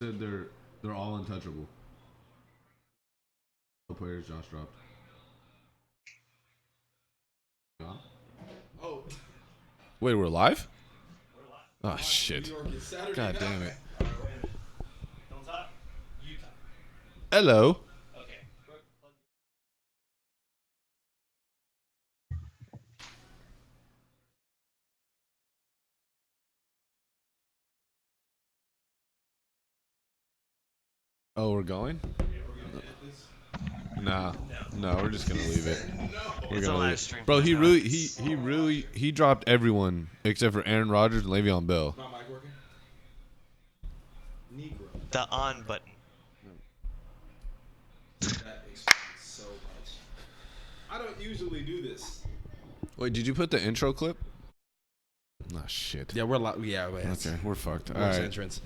Said they're all untouchable. No players Josh dropped. Yeah. Oh, Wait, we're live? we're live. Oh, shit. New York is Saturday God night. damn it. All right, wait a minute. Don't talk. You talk. Hello. Okay. Oh, we're going? Nah. No, we're just gonna leave it. We're It's a gonna live leave it. stream. Bro, he It's really he dropped everyone except for Aaron Rodgers and Le'Veon Bell. My mic working? Negro. The on button. That explains so much. I don't usually do this. Wait, did you put the intro clip? Oh shit. Yeah, we're live. Yeah, wait. Okay, we're fucked. All Works right. entrance.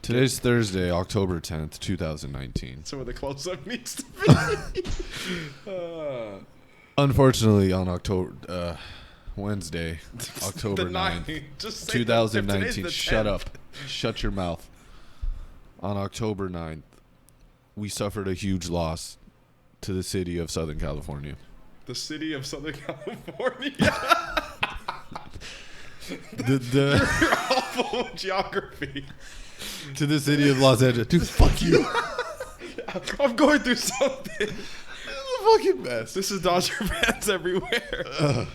Today's Thursday, October 10th, 2019. Some of the close-up needs to be. Unfortunately, on Wednesday, October The 9th, Just say 2019. today's the Shut 10th. up. Shut your mouth. On October 9th, we suffered a huge loss to the city of Southern California. The city of Southern California. The Awful geography. to the city of Los Angeles. Dude, fuck you. I'm going through something. This is the fucking best. This is Dodger fans everywhere.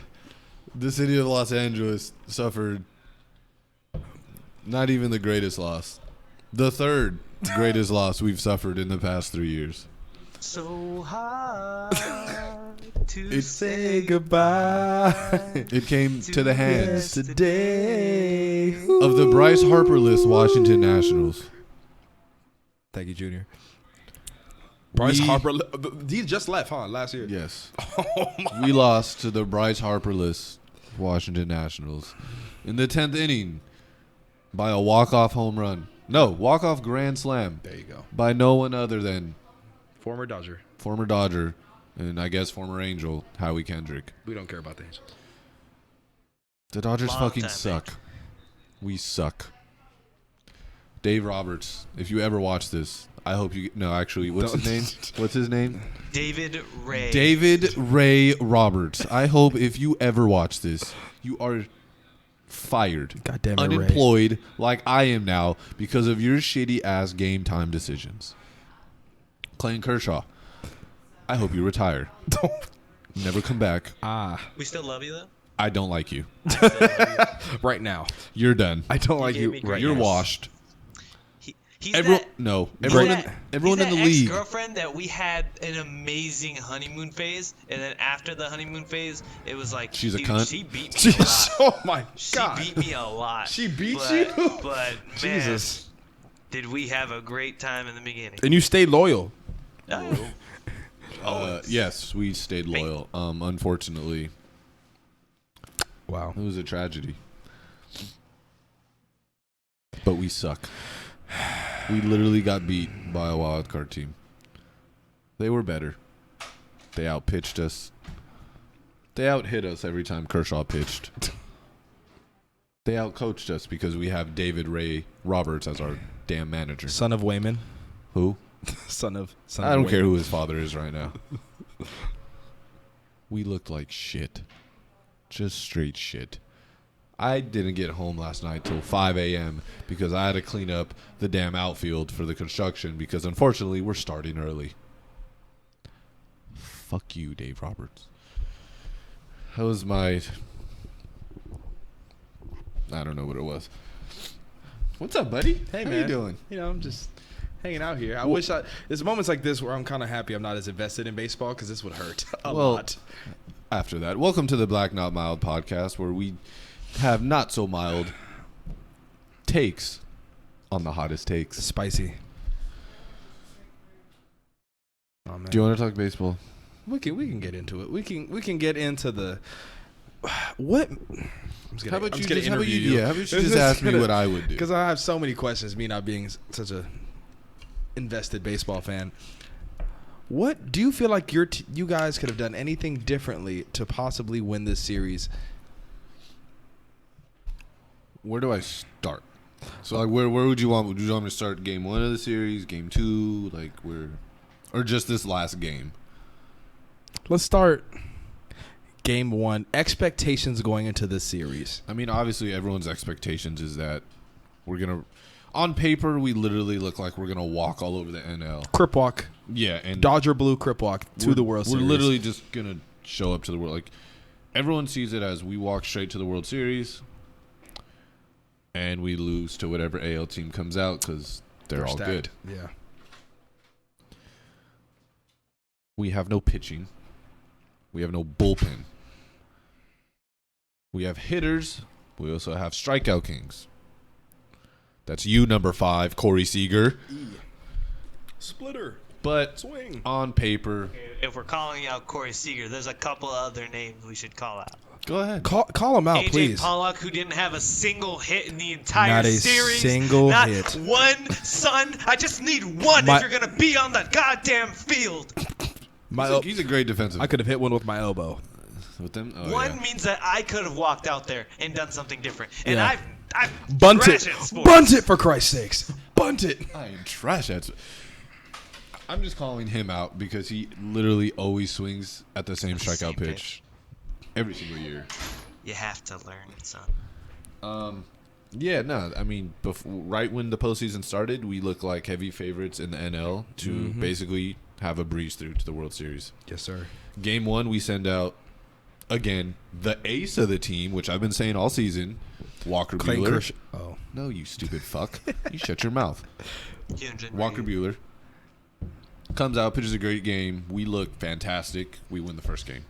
The city of Los Angeles suffered not even the greatest loss. The third greatest loss we've suffered in the past 3 years. So hard to It's- say goodbye. It came to the hands Today. of the Bryce Harper-less Washington Nationals. Thank you, Junior. Bryce We- Harper. He just left, huh? Last year. Yes. Oh my. We lost to the Bryce Harper-less Washington Nationals in the 10th inning by a walk-off home run. No, walk-off grand slam There you go. by no one other than Former Dodger. former Dodger and I guess former Angel, Howie Kendrick. We don't care about the Angels. The Dodgers Long fucking time, suck. We suck. Dave Roberts, if you ever watch this, I hope you... No, actually, what's his name? What's his name? David Ray. David Ray Roberts. I hope if you ever watch this, you are fired. God damn it, Unemployed like I am now because of your shitty ass game time decisions. Clayton Kershaw. I hope you retire. Never come back. We still love you though. I don't like you. I still love you. Right now. You're done. I don't like gave you me right You're now. washed. He's Everyone, that, no. he's Everyone, that- in, everyone he's in the that league. ex-girlfriend that we had an amazing honeymoon phase, and then after the honeymoon phase, it was like She's a dude, cunt? She beat me a lot. Oh my She God. beat me a lot. She beat but, you? But man, Jesus. did we have a great time in the beginning? And you stayed loyal. Oh, Yes, we stayed loyal. Unfortunately, Wow. it was a tragedy. But we suck. We literally got beat by a wild card team. They were better. They outpitched us. They outhit us every time Kershaw pitched. They outcoached us because we have David Ray Roberts as our damn manager. Son of Wayman. Who? Son of I don't care who his father is right now. We looked like shit. Just straight shit. I didn't get home last night till 5 a.m. because I had to clean up the damn outfield for the construction because unfortunately we're starting early. Fuck you, Dave Roberts. That was my... I don't know what it was. What's up, buddy? Hey, How man. you doing? You know, I'm just hanging out here. I wish there's moments like this where I'm kind of happy I'm not as invested in baseball because this would hurt a lot. After that, welcome to the Black Not Mild podcast where we have not so mild takes on the hottest takes. Spicy. Oh, man. Do you want to talk baseball? We can get into it. We can get into the what. How about you just ask me what I would do? Because I have so many questions. Me not being such a invested baseball fan. What do you feel like you guys could have done anything differently to possibly win this series? Where do I start? So like, where would you want? Would you want me to start game 1 of the series, game 2, like where, or just this last game? Let's start game 1. Expectations going into this series. I mean, obviously, everyone's expectations is that we're gonna, on paper, we literally look like we're gonna walk all over the NL. Crip walk. Yeah, and Dodger blue crip walk to the World Series. We're literally just gonna show up to the world. Like everyone sees it as we walk straight to the World Series, and we lose to whatever AL team comes out because they're all stacked. good. Yeah. We have no pitching. We have no bullpen. We have hitters. We also have strikeout kings. That's you, number 5, Corey Seager. Splitter. But Swing. on paper, If we're calling out Corey Seager, there's a couple other names we should call out. go ahead. Call him out, AJ please. Pollock, who didn't have a single hit in the entire Not a series. single Not hit. one, son. I just need one My- if you're going to be on the goddamn field. He's a great defensive. I could have hit one with my elbow. with them. Oh, One yeah. means that I could have walked out there and done something different. And Yeah. I've Bunt trashed it. at sports. Bunt it, for Christ's sakes. Bunt it. I am trash at. I'm just calling him out because he literally always swings at the same strikeout Same pitch every single year. You have to learn, son. Yeah, no, I mean, right when the postseason started, we looked like heavy favorites in the NL to basically have a breeze through to the World Series. Yes, sir. Game 1, we send out, again, the ace of the team, which I've been saying all season, Walker Clayton Buehler. Kershaw. Oh. No, you stupid fuck. You shut your mouth. Hyunjin Walker Ryu. Buehler comes out, pitches a great game. We look fantastic. We win the first game.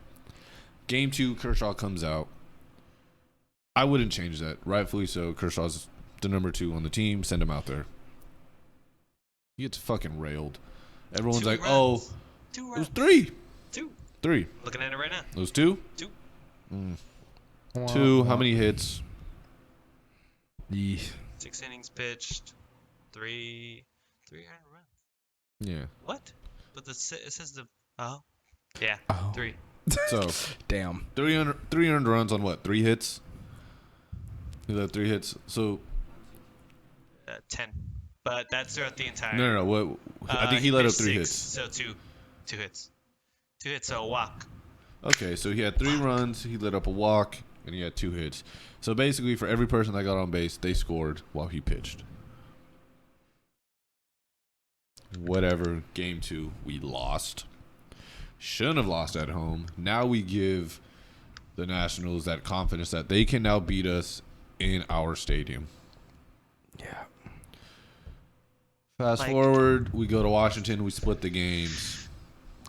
Game 2, Kershaw comes out. I wouldn't change that. Rightfully so. Kershaw's the number 2 on the team. Send him out there. He gets fucking railed. Everyone's Two like, runs. oh, Two it was runs. 3. Two. 3. Looking at it right now. It was 2? Two. 2. How many hits? Yeah. 6 innings pitched. 300 runs. Yeah. What? But it says the. Oh. Yeah. Oh. 3. So, Damn. 300 runs on what? 3 hits? He let 3 hits. So, 10. But that's throughout the entire. no. What? I think he let up 3 6, hits. So two hits. 2 hits, so a walk. Okay, so he had 3 runs, he lit up a walk, and he had 2 hits. So basically, for every person that got on base, they scored while he pitched. Whatever. Game 2, we lost. Shouldn't have lost at home. Now we give the Nationals that confidence that they can now beat us in our stadium. Yeah. Fast Like- forward, we go to Washington, we split the games.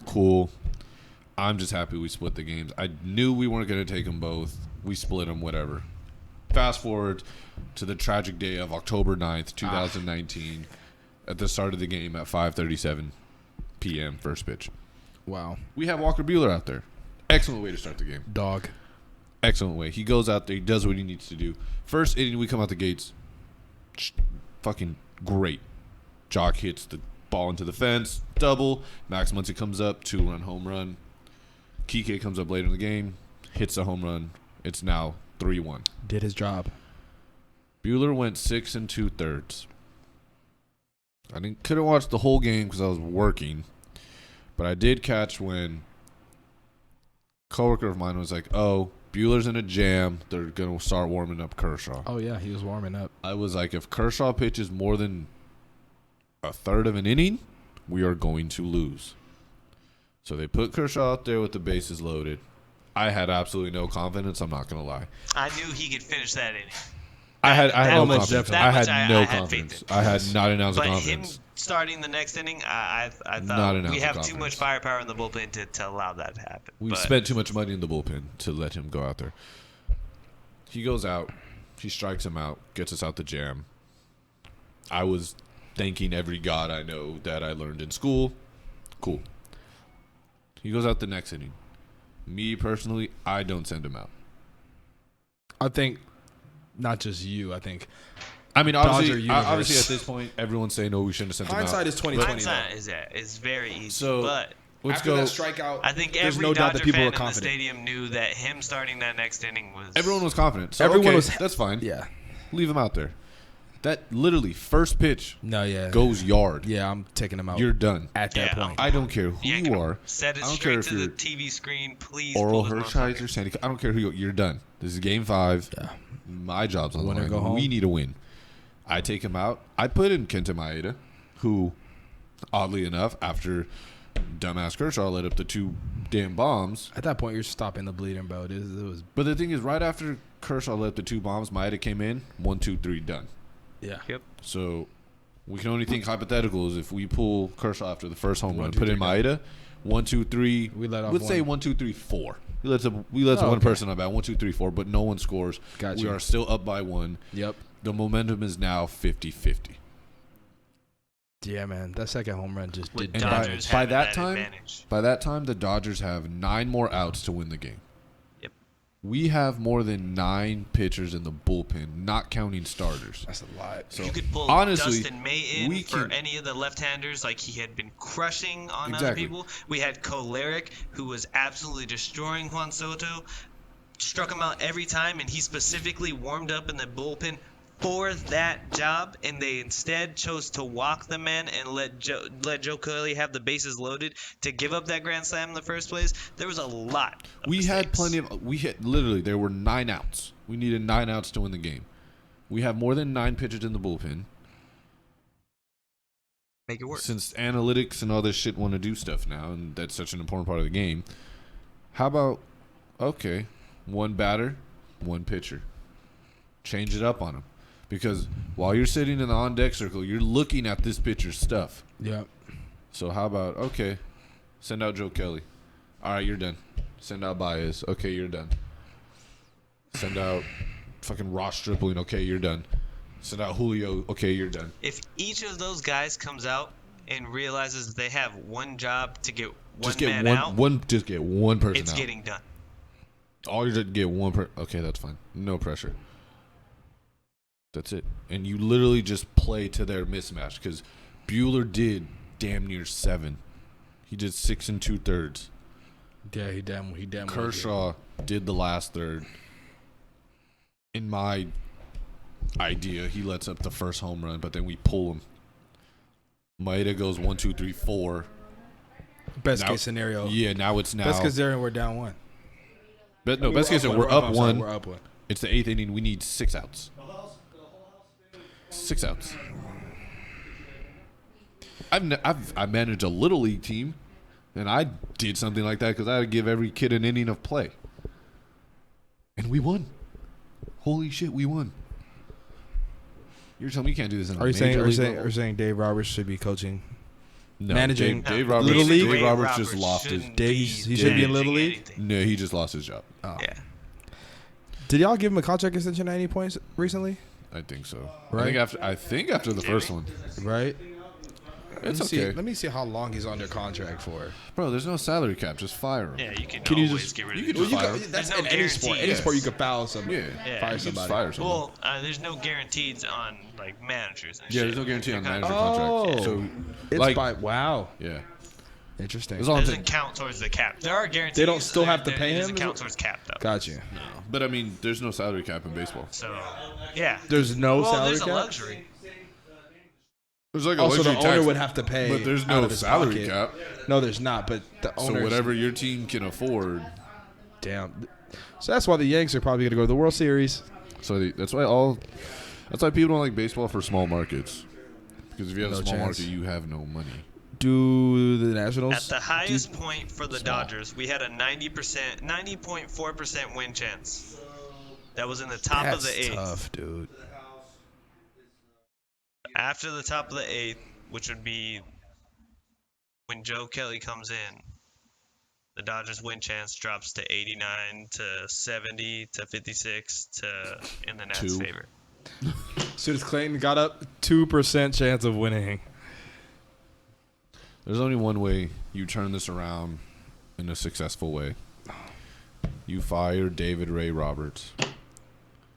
Cool. I'm just happy we split the games. I knew we weren't going to take them both. We split them, whatever. Fast forward to the tragic day of October 9th, 2019, at the start of the game at 5:37 p.m., first pitch. Wow. We have Walker Buehler out there. Excellent way to start the game. Dog. Excellent way. He goes out there, he does what he needs to do. First inning, we come out the gates. Fucking great. Jock hits the ball into the fence, double. Max Muncy comes up, 2-run home run. Kike comes up later in the game, hits a home run. It's now 3-1. Did his job. Buehler went 6 2/3. Couldn't watch the whole game because I was working, but I did catch when a coworker of mine was like, "Oh, Buehler's in a jam. They're gonna start warming up Kershaw." Oh, yeah. He was warming up. I was like, if Kershaw pitches more than a third of an inning, we are going to lose. So they put Kershaw out there with the bases loaded. I had absolutely no confidence. I'm not gonna lie. I knew he could finish that inning. I had That no much- confidence. that I much had no I had confidence. faith in. I had not an ounce of But confidence. him starting the next inning, I Not thought an ounce we of have too confidence. much firepower in the bullpen to allow that to happen. We But spent too much money in the bullpen to let him go out there. He goes out. He strikes him out. Gets us out the jam. I was thanking every god I know that I learned in school. Cool. He goes out the next inning. Me, personally, I don't send him out. I think not just you. I think I mean, Dodger obviously, universe. obviously at this point, everyone's saying, no, we shouldn't have sent him out. hindsight is 2020. hindsight is very easy. So, but Let's After go. that strikeout, I think there's every no doubt Dodger that people fan were in the confident. stadium knew that him starting that next inning was. Everyone was confident. So, Everyone okay, was- that's fine. Yeah. Leave him out there. That literally first pitch No, yeah. goes yard. Yeah, I'm taking him out. You're done. at that Yeah, point. I don't care who Yank you him. are. Set it I don't care straight if to the you're TV screen, please. Oral pull this Hershiser, motherfucker. Sandy. I don't care who you're done. This is game 5. Yeah. My job's on the Win or line. go home. We need a win. I take him out. I put in Kenta Maeda, who, oddly enough, after dumbass Kershaw let up the 2 damn bombs. At that point, you're stopping the bleeding, bro. It was But the thing is, right after Kershaw let up the 2 bombs, Maeda came in. 1, 2, 3, done. yeah. Yep. So we can only think hypotheticals. If we pull Kershaw after the first home 1, run, 2, put in 3, Maeda. 1, 2, 3. We let off Let's say one. 1, 2, 3, 4. We let Oh, one okay. person up at 1, 2, 3, 4, but no one scores. Gotcha. We are still up by 1. Yep. The momentum is now 50-50. Yeah, man. That second home run just With did And Dodgers by having that time- advantage. By that time, the Dodgers have 9 more outs to win the game. Yep. We have more than 9 pitchers in the bullpen, not counting starters. That's a lot. So You could pull honestly, Dustin May in we for can- any of the left-handers, like he had been crushing on other Exactly. people. We had Kolarek, who was absolutely destroying Juan Soto, struck him out every time, and he specifically warmed up in the bullpen for that job, and they instead chose to walk the man and let Joe Kelly have the bases loaded to give up that grand slam in the first place. There was a lot of we had mistakes. plenty of. We had literally there were 9 outs. We needed 9 outs to win the game. We have more than 9 pitchers in the bullpen. Make it work. Since analytics and all this shit want to do stuff now, and that's such an important part of the game. How about 1 batter, 1 pitcher. Change it up on them, because while you're sitting in the on deck circle, you're looking at this pitcher's stuff. Yep. So how about send out Joe Kelly. All right, you're done. Send out Baez. Okay, you're done. Send out fucking Ross Stripling. Okay, you're done. Send out Julio. Okay, you're done. If each of those guys comes out and realizes they have one job to get one Just get man out, Just get one person it's out. getting done. All you just get one per. Okay, that's fine. No pressure. That's it. And you literally just play to their mismatch, because Bueller did damn near 7. He did 6 2/3. Yeah, he damn well did. Kershaw did the last third. In my idea, he lets up the first home run, but then we pull him. Maeda goes 1, 2, 3, 4. Best Now- case scenario. Yeah, now it's now. Best case scenario, we're down 1. Best case scenario, we're up 1. We're up 1. It's the 8th inning. We need 6 outs. 6 outs. I managed a little league team, and I did something like that because I had to give every kid an inning of play, and we won. Holy shit, we won! You're telling me you can't do this in a Are you major saying? league level? Are you saying Dave Roberts should be coaching? No, managing Dave No, Roberts? Little League? Dave Roberts just lost his. shouldn't Dave- be he should be in Little managing League? anything. No, he just lost his job. Oh. Yeah. Did y'all give him a contract extension at any points recently? I think so. Right. I think after the first one. Right. It's Let me okay, see. Let me see how long he's under contract for. bro. There's no salary cap. Just fire him. Yeah, you can, Can you always just- get rid you of can the just job. fire him. That's There's no in any sport. Any guarantees. sport you could foul somebody. Yeah. Yeah. Fire You just somebody. fire someone. Well, there's no guarantees on like managers and Yeah, shit. there's no guarantee on They're manager kind of- contracts. So, It's like, by wow. yeah, Interesting. that's all It I'm doesn't saying. count towards the cap. There are guarantees. They don't still have to there- pay It him, doesn't is count it? towards cap though. Got you. But I mean, there's no salary cap in baseball. So, yeah. There's no Well, salary there's cap. a luxury. There's like a Also, the luxury owner tax, would have to pay, but there's out no of his salary pocket. cap. No, there's not. But the So owner. whatever your team can afford. Damn. So that's why the Yanks are probably going to go to the World Series. So that's why people don't like baseball for small markets. Because if you have No a small chance. market, you have no money. Do the Nationals? At the highest point for the Small. Dodgers, we had a 90.4% win chance. That was in the top of That's the 8th. tough, dude. After the top of the 8th, which would be when Joe Kelly comes in, the Dodgers win chance drops to 89 to 70 to 56 to in the Nats' 2. favor. As soon as Clayton got up, 2% chance of winning. There's only one way you turn this around in a successful way. You fire David Ray Roberts.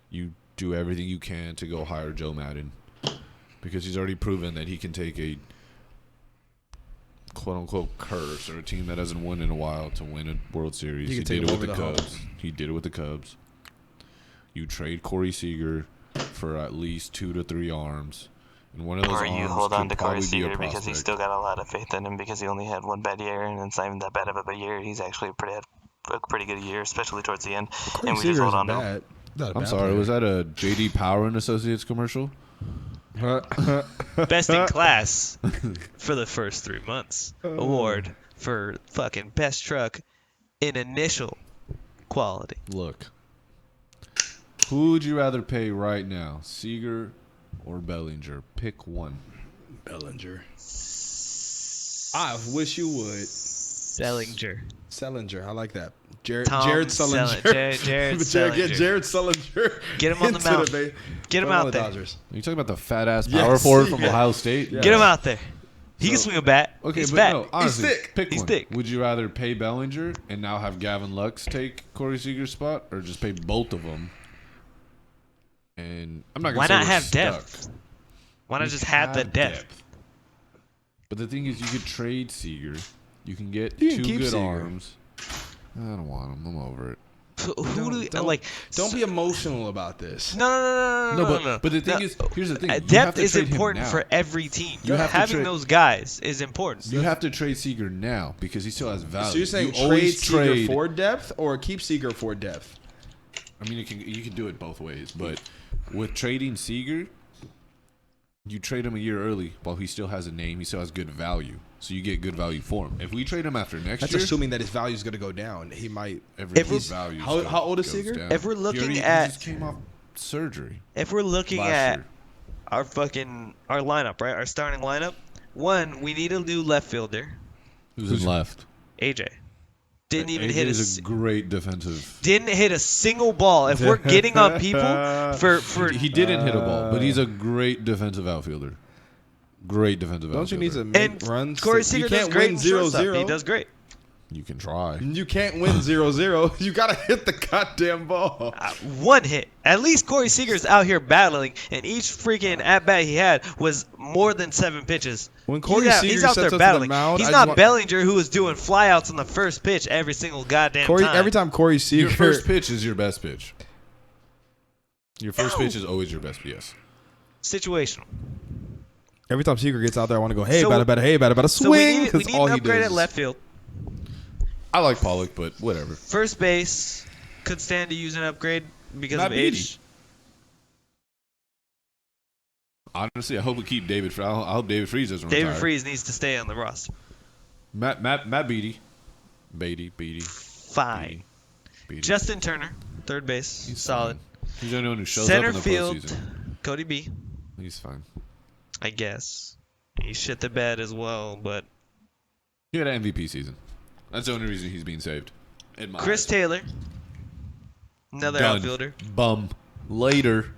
You do everything you can to go hire Joe Madden, because he's already proven that he can take a quote-unquote curse or a team that hasn't won in a while to win a World Series. He He can take did it them with the over the hump. Cubs. He did it with the Cubs. You trade Corey Seager for at least 2 to 3 arms. And one of those Or arms you hold on could to Corey probably be a Seager because prospect. he's still got a lot of faith in him because he only had one bad year, and it's not even that bad of a year. He's actually a pretty good year, especially towards the end. Corey And we just Seager hold isn't on to him. bad. Not a I'm bad sorry, player. was that a J.D. Power and Associates commercial? Best in class for the first 3 months. Award for fucking best truck in initial quality. Look, who would you rather pay right now, Seager or Bellinger? Pick one. Bellinger. I wish you would. Sellinger. I like that. Jared Sellinger. Sullinger. Jared Get Sellinger. Jared Sullinger. Get him on the into mound. ba- Get him Put out on the there. Dodgers. Are you talking about the fat-ass Yes. power forward from Yeah. Ohio State? Yeah. Get him out there. He can So- swing a bat. Okay, He's but fat. no, honestly, thick. pick He's one. thick. Would you rather pay Bellinger and now have Gavin Lux take Corey Seager's spot, or just pay both of them? And I'm not Why gonna say not we're have stuck. depth? Why not We just have the depth? But the thing is, you could trade Seager. You can get You can 2 keep good Seager. arms. I don't want him. I'm over it. Who do we, Don't- like? Don't be emotional about this. No. But the thing No. is, here's the thing. You have Depth to is trade him important now. for every team. You have to Having trade- those guys is important. You have to trade Seager now because he still has value. So you're saying You trade always Seager for depth or keep Seager for depth? I mean, you can do it both ways, but with trading Seager, you trade him a year early while he still has a name. He still has good value, so you get good value for him. If we trade him after next That's year, assuming that his value is going to go down. He might. his value. How old is Seager? If we're looking he at- just came off surgery If we're looking last at year. our lineup, right? Our starting lineup. One, we need a new left fielder. Who's in left? AJ didn't even AJ hit is a great defensive. didn't hit a single ball. If we're getting on people for He didn't hit a ball, but he's a great defensive outfielder. Great defensive Don't you need outfielder. to make and runs? Corey You Seager does can't great win in shortstop. 0-0. He does great. You can try. You can't win 0-0. You got to hit the goddamn ball. One hit. At least Corey Seager's out here battling, and each freaking at bat he had was more than 7 pitches. When Corey he's Seager out steps up to there the battling. mound, He's I not want- Bellinger, who was doing flyouts on the first pitch every single goddamn time. Every time Corey Seager. Your first pitch is your best pitch. Your first pitch is always your best. Yes. Situational. Every time Seager gets out there, I want to go, hey, So- better So we swing. need, we Because need all an he upgrade does at is- left field. I like Pollock, but whatever. First base could stand to use an upgrade because Matt of age. Honestly, I hope we keep David. I hope David Freese doesn't David retire. Freese needs to stay on the roster. Matt Beatty. Fine. Beatty. Justin Turner, third base, He's solid. fine. He's the only one who shows Center up in the field, postseason. Cody B. He's fine. I guess he shit the bed as well, but He had an MVP season. That's the only reason he's being saved. In my Chris eyes. Taylor, another Done. outfielder. Bum. Later.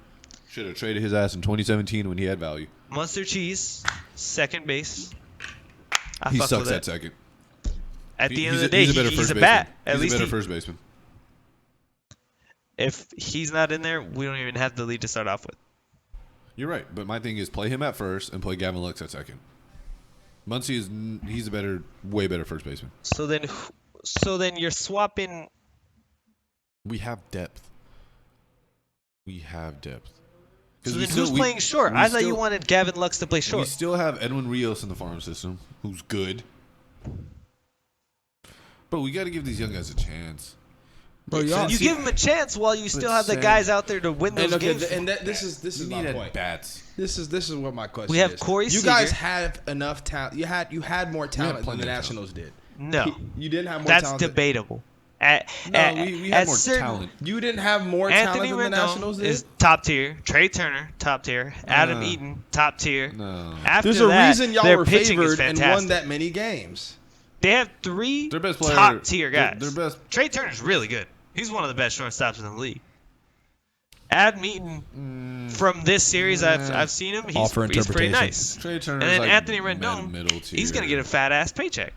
Should have traded his ass in 2017 when he had value. Mustard Cheese, second base. I He fuck sucks with at it. second. At the end He's of the day, he's a better he's first a baseman. bat. At He's least a better he, first baseman. if he's not in there, we don't even have the lead to start off with. You're right, but my thing is play him at first and play Gavin Lux at second. Muncy he's a way better first baseman. So then you're swapping. We have depth. So we then who's playing short? we I thought you still- wanted Gavin Lux to play We short. still have Edwin Rios in the farm system, who's good. But we got to give these young guys a chance. Bro, y'all You give him a chance while you still have the guys out there to win those games. this is We my need point. bats. This is what my question is. We have Corey You guys Seager. have enough talent. You had more talent than plenty the of Nationals did. No, You didn't have more that's talent. debatable. At, No, at, we at had more certain- talent. You didn't have more Anthony talent than the Nationals Rendon did. is top tier. Trey Turner, top tier. Adam Eaton, top tier. No. After There's a that, reason y'all their were pitching is favored and fantastic. won that many games. They have 3 Their best player- top tier their- guys. their best- Trey Turner's really good. He's one of the best shortstops in the league. Adam Eaton, from this series I've seen him, All for he's pretty interpretation. nice. Trey Turner And then like Anthony Rendon, middle tier. he's gonna get a fat ass paycheck.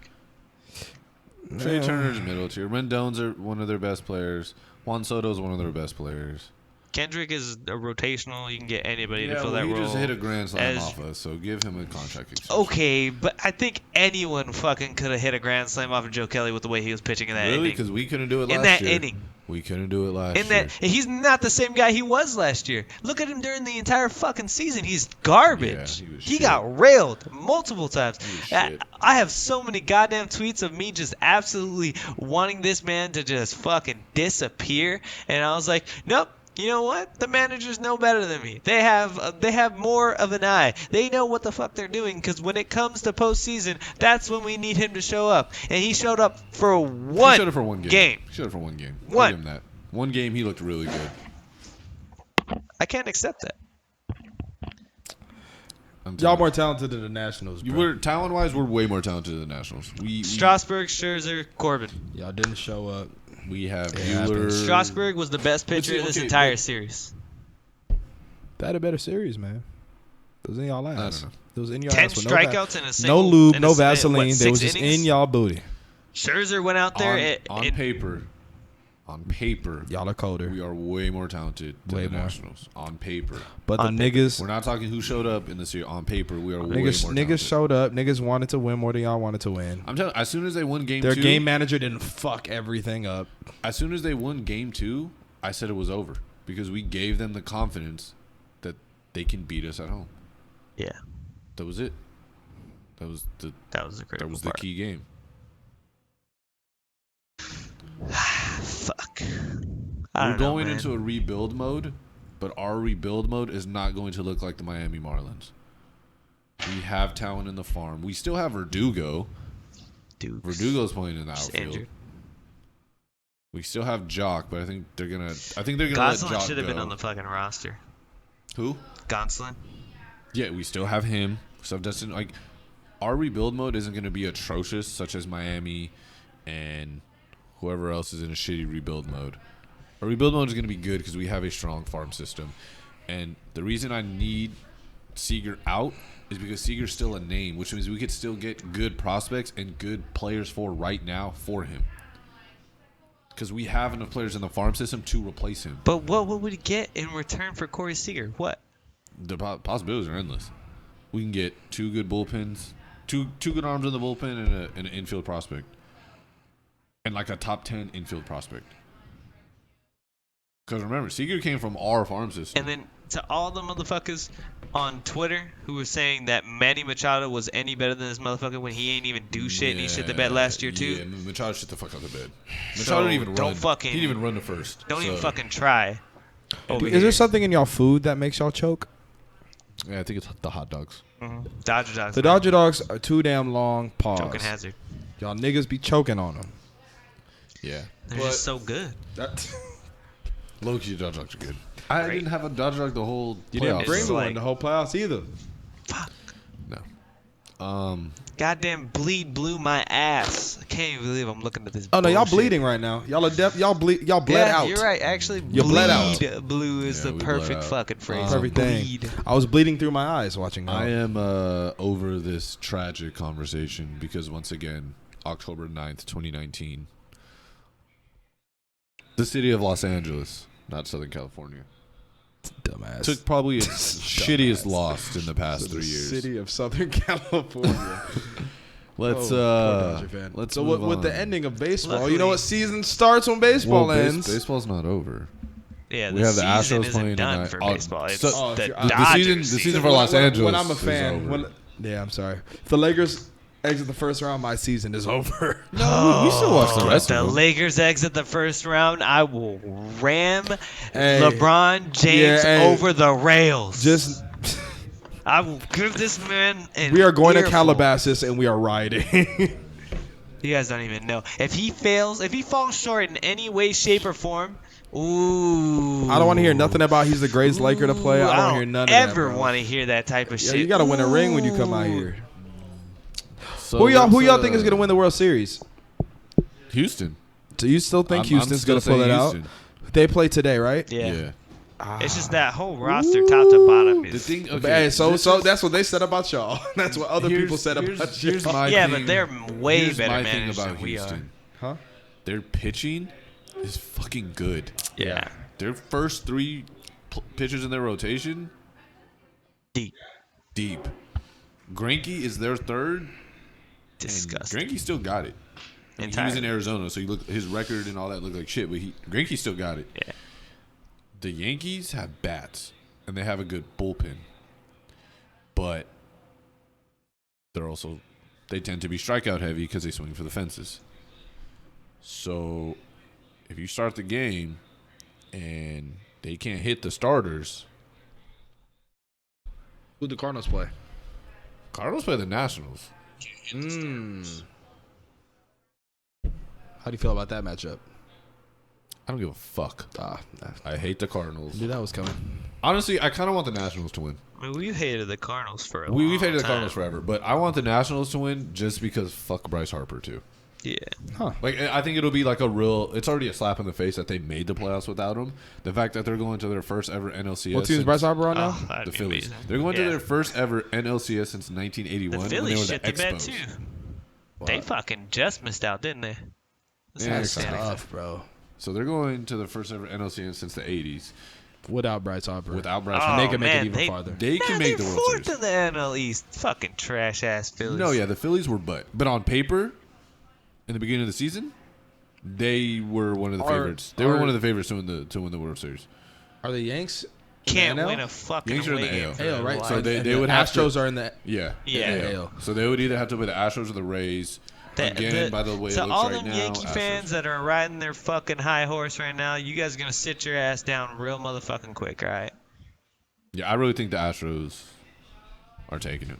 Trey Turner's middle tier. Rendon's are one of their best players. Juan Soto's one of their best players. Kendrick is a rotational. You can get anybody to fill well, that he role. just hit a grand slam as- off us, so give him a contract extension. Okay, but I think anyone fucking could have hit a grand slam off of Joe Kelly with the way he was pitching in that Really? inning. Because we couldn't do it last In that year. inning. We couldn't do it last In year. that, he's not the same guy he was last year. Look at him during the entire fucking season. He's garbage. Yeah, he was he shit. got railed multiple times. He was I, shit. I have so many goddamn tweets of me just absolutely wanting this man to just fucking disappear. And I was like, nope. You know what? The managers know better than me. They have more of an eye. They know what the fuck they're doing. Because when it comes to postseason, that's when we need him to show up. And he showed up for one, He showed it for one game. game. Showed it for one game. I'll One. give him that. One game, he looked really good. I can't accept that. I'm Y'all telling more talented than the Nationals, you. bro. We're talent-wise, we're way more talented than the Nationals. We Strasburg, Scherzer, Corbin. Y'all didn't show up. we have It Bueller. happens. Strasburg was the best pitcher see, in this okay, entire but- series. They had a better series, man. It was in y'all ass. I don't know. It was in y'all 10 ass with strikeouts in a no single. lube, in no a- Vaseline. what, They was 6 just innings? in y'all booty. Scherzer went out there. on paper. On paper, Y'all are colder. we are way more talented than Way the more. Nationals. On paper. But the on niggas, We're not talking who showed up in the series. On paper, we are way more niggas talented. showed up. Niggas wanted to win more than y'all wanted to win. I'm telling. As soon as they won game Their 2, game manager didn't fuck everything up. as soon as they won game 2, I said it was over because we gave them the confidence that they can beat us at home. Yeah, That was it. That was the critical that was the part. key game. Fuck. I We're don't know, going man. into a rebuild mode, but our rebuild mode is not going to look like the Miami Marlins. We have talent in the farm. We still have Verdugo. Dukes. Verdugo's playing in the Just outfield. injured. We still have Jock, but I think they're gonna let Gonsolin Jock should have been go. on the fucking roster. Who? Gonsolin. Yeah, we still have him. So Dustin, like, our rebuild mode isn't gonna be atrocious, such as Miami and whoever else is in a shitty rebuild mode. Our rebuild mode is gonna be good because we have a strong farm system, and the reason I need Seager out is because Seager's still a name, which means we could still get good prospects and good players for right now for him. Because we have enough players in the farm system to replace him. But what would we get in return for Corey Seager? What? The possibilities are endless. We can get 2 good bullpens, two good arms in the bullpen, and an infield prospect, and like a top 10 infield prospect. Because remember, Seager came from our farm system. And then to all the motherfuckers on Twitter who were saying that Manny Machado was any better than this motherfucker when he ain't even do shit and he shit the bed last year too. Yeah, Machado shit the fuck out the bed. So, Machado didn't even don't run. fucking- He didn't even run the first. Don't even So, fucking try. Over Is there here. something in y'all food that makes y'all choke? Yeah, I think it's the hot dogs. Dodger Dogs. The Dodger dogs are too damn long. Pause. Choking hazard. Y'all niggas be choking on them. Yeah. They're just so good. Low-key, Dodger dogs are good. I Great. didn't have a Dodger dog the whole You playoffs. didn't bring It's me like- one the whole playoffs either. Fuck. No. Goddamn bleed blew my ass. I can't even believe I'm looking at this. Oh no, y'all bullshit. bleeding right now. Y'all are y'all bled Yeah, out. you're right. Actually, You bled out. blue is Yeah, the we bled perfect out. fucking phrase. Perfect thing. Bleed. I was bleeding through my eyes watching that. I am over this tragic conversation because once again, October 9th, 2019, the city of Los Angeles, not Southern California, Dumbass. took probably its shittiest loss in the past 3 years. City of Southern California. Let's Poor Dodger fan. let's so move with the on. ending of baseball, Luckily- you know what season starts when baseball Well, ends. baseball's not over. Yeah, We the have the season Astros isn't playing done tonight. for Oh, baseball. It's so- Oh, if the you're- the Dodgers season for Los Angeles When I'm a is fan, over. yeah, I'm sorry. If the Lakers exit the first round, my season is over. No, we still watch the rest the of them. Lakers exit the first round, I will ram Hey. LeBron James Yeah, hey. over the rails. Just I will give this man an we are going to earful. Calabasas and we are riding. You guys don't even know. If he falls short in any way, shape, or form, ooh. I don't want to hear nothing about he's the greatest Laker to play. I don't want to hear none of that. ever bro. want to hear that type of Yeah, shit. you got to win a ring when you come out Ooh. here. So Who y'all let's, think is going to win the World Series? Houston. So you still think I'm Houston's still going to pull it saying out? Houston. They play today, right? Yeah. Yeah. It's just that whole roster, top to bottom, The is. thing, But hey, so this is- that's what they said about y'all. That's what other people said about here's y'all. my Yeah, thing. but they're way Here's better my thing managed about than we are. Houston. Huh? Their pitching is fucking good. Yeah. Their first 3 pitchers in their rotation, deep. Greinke is their third. Disgusting. Greinke still got it. I mean, he was in Arizona, so his record and all that looked like shit, but Greinke still got it. Yeah. The Yankees have bats, and they have a good bullpen. But they tend to be strikeout heavy because they swing for the fences. So if you start the game and they can't hit the starters. Who'd the Cardinals play? Cardinals play the Nationals. How do you feel about that matchup? I don't give a fuck. I hate the Cardinals. Knew that was coming. Honestly, I kind of want the Nationals to win. I mean, we've hated the Cardinals for a long We've hated the time. Cardinals forever, but I want the Nationals to win just because fuck Bryce Harper too. Yeah. Like, I think it'll be like it's already a slap in the face that they made the playoffs without him. The fact that they're going to their first ever NLCS. What team is Bryce Harper on now? Oh, that'd The be Phillies. amazing. They're going to their first ever NLCS since 1981. The when they Phillies were shit the the bed Expos. too. They fucking just missed out, didn't they? That's Yeah, That's understandable. tough, bro. So they're going to the first ever NLCS since the 80s. Without Bryce Harper. Without Bryce Oh, Harper. They can make man, it even farther. They can Man, make the they're World fourth Series. in the NL East. Fucking trash ass Phillies. No, yeah, the Phillies were but on paper, in the beginning of the season, they were one of the favorites. They were one of the favorites to win the World Series. Are the Yanks in Can't the NL? win a fucking Yankees are in away the game. AL. for AL, their right? life. So they and would the have to- Astros are in the Yeah. Yeah. AL. So they would either have to play the Astros or the Rays. Again, by the way, it to looks all right them now, Yankee Astros. fans that are riding their fucking high horse right now, you guys are gonna sit your ass down real motherfucking quick, all right? Yeah, I really think the Astros are taking it.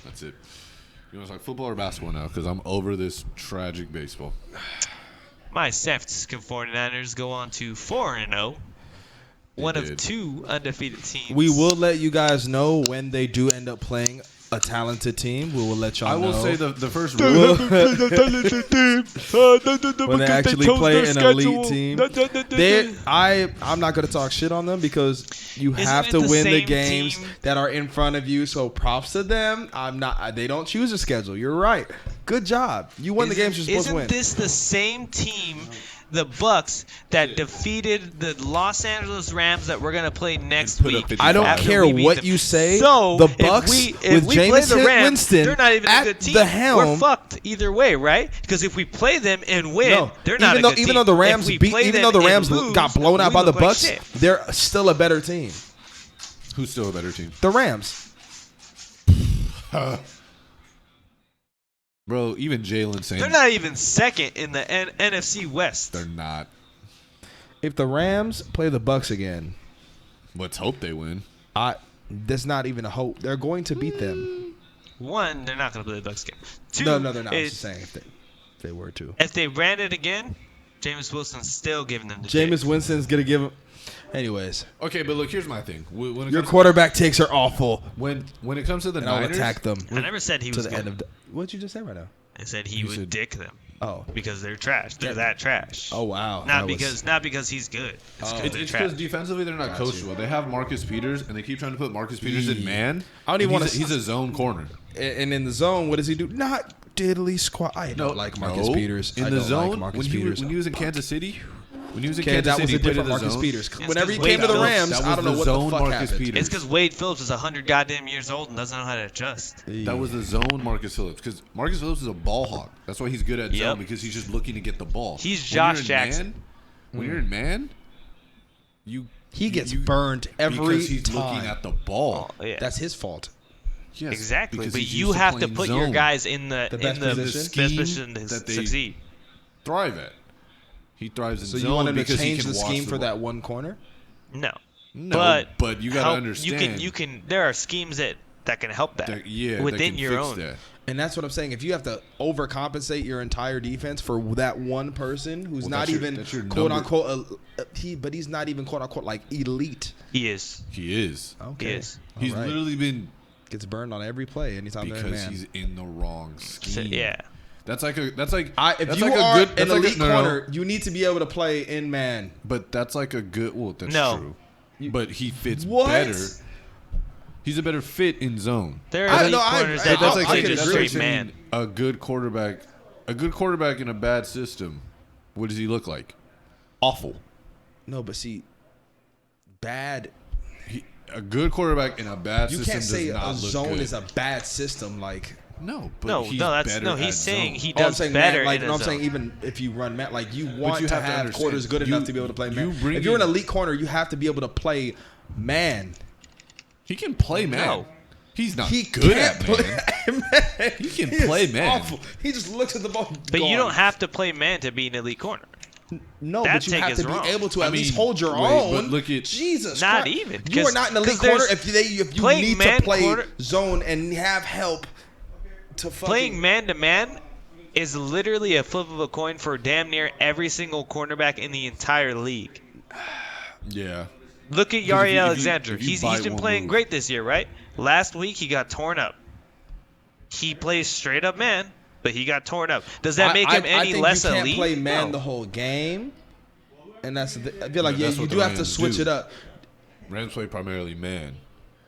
That's it. You know, it's like football or basketball now because I'm over this tragic baseball. My San Francisco 49ers go on to 4-0. One of did. 2 undefeated teams. We will let you guys know when they do end up playing a talented team. We will let y'all I know. will say the first rule. when they actually play an elite team. I'm not going to talk shit on them because you have to it the win the same games team? that are in front of you. So props to them. They don't choose a schedule. You're right. Good job. You won the games you're supposed to win. Isn't this the same team, the Bucks, that defeated the Los Angeles Rams that we're gonna play next put up week? 55. I don't after care we beat what them? you say. So the Bucks if with we play Jameis the Rams, Winston they're not even at a good team. the helm. We're fucked either way, right? Because if we play them and win, No, they're not a good team. even though the Rams If we play even them though the and Rams lose, got blown out we by the look like Bucks, shit. they're still a better team. Who's still a better team? The Rams. Bro, even Jalen saying They're not even second in the NFC West. they're not. If the Rams play the Bucks again, Let's hope they win. there's not even a hope. They're going to beat them. One, they're not going to play the Bucks game. Two, No, they're not. I was is- just saying if they were to. if they ran it again, Jameis Wilson's still giving them the Jameis dick. Winston's gonna give him. Anyways, Okay, but look, here's my thing. When it your comes quarterback takes are awful, when it comes to the and I'll Niners, attack them I never said he to was the good. end of. What'd you just say right now? I said he You would said- dick them Oh, because they're trash. They're that trash. oh wow. Not That was- because he's good. It's 'cause It's they're because trash. defensively they're not Got coached you. well. They have Marcus Peters, and they keep trying to put Marcus Peters in man. I don't even And wanna- He's a zone corner. And in the zone, what does he do? Not diddly squat. I don't like Marcus Peters. In I the don't zone, like Marcus when Peters. he was in Kansas City, when he was in Okay, Kansas that was City, a he played in different the Marcus zone. Peters. It's Whenever he 'cause came to the Wade Rams, Phillips- I don't know what that the was the fuck zone Marcus happened. Peters. It's because Wade Phillips is 100 goddamn years old and doesn't know how to adjust. That was the zone Marcus Phillips, because Marcus Phillips is a ball hawk. That's why he's good at zone, Yep. because he's just looking to get the ball. He's When Josh you're in Jackson. Man, when you're in man, He gets you- burned every because he's time. looking at the ball. Oh, yeah. That's his fault. Yes, Exactly, because but he's you used have to playing put your zone. guys in the best position? best position to that they- succeed. thrive at. He thrives in So zone you want him to because he change can the watch scheme for ball. that one corner? No, No, but you got to how- understand. You can. There are schemes that can help that. that within can your fix own. that. And that's what I'm saying. If you have to overcompensate your entire defense for that one person who's Well, not that's your- even that's your quote number. unquote, but he's not even quote unquote like elite. He is. He is. Okay, He is. He's Alright. literally been Gets burned on every play anytime they're in because man. he's in the wrong So, scheme. yeah. If If that's you like are a good, an that's like elite no, no, corner, you need to be able to play in man. but that's like a good. Well, that's No. true. But he fits What? better. He's a better fit in zone. There I are don't elite know, I- corners I- that That's I like play could saying, just agree that's like straight with man. saying a good quarterback in a bad system What does he look like? Awful. No, but see, bad. A good quarterback in a bad You system can't say does not a look zone good. is a bad system. Like, No, but No, he's no, that's better no. at He's saying zone. he oh, I'm does saying better. man, like, in no, a I'm saying zone. even if you run man, like you want you to have to have understand, quarters good enough to be able to play man. If you're an elite corner, you have to be able to play man. He can play man. No. He's not He good can't at play man. man. He can is play man. Awful. He just looks at the ball. But you gone. don't have to play man to be an elite corner. No, That but you take have is to be wrong. able to I at least mean, hold your wait, own. but look at- Jesus Not Christ. even, You are not an elite 'cause there's- corner if you playing need man to play quarter- zone and have help to fucking Playing man to man is literally a flip of a coin for damn near every single cornerback in the entire league. Yeah. Look at if Yari you- Alexander. if you He's bite been one playing move. great this year, right? Last week he got torn up. He plays straight up man, but he got torn up. Does that make him I any think less you can't elite? play man No. the whole game. And that's I feel like Yeah, yeah, that's you what do the have to Rams switch do. it up. Rams play primarily man.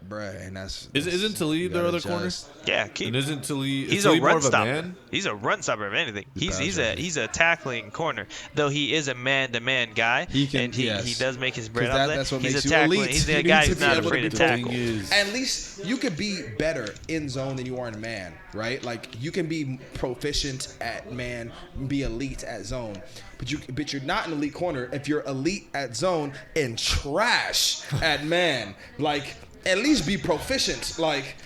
Bruh, and that's Isn't Talib you their gotta other corner? adjust. Yeah, keep. And isn't Talib? He's is a Talib more run of a stopper. man? He's a run stopper of anything. pass He's rusher. a tackling corner. Though he is a man-to-man guy, He can- and he yes. does make his bread 'Cause off that- that. that's what He's makes a you tackling. elite. He's You the need guy to who's be not able to afraid to be tackle. thing is, At least you could be better in zone than you are in man, right? Like you can be proficient at man, be elite at zone, but you're not an elite corner if you're elite at zone and trash at man. Like at least be proficient, like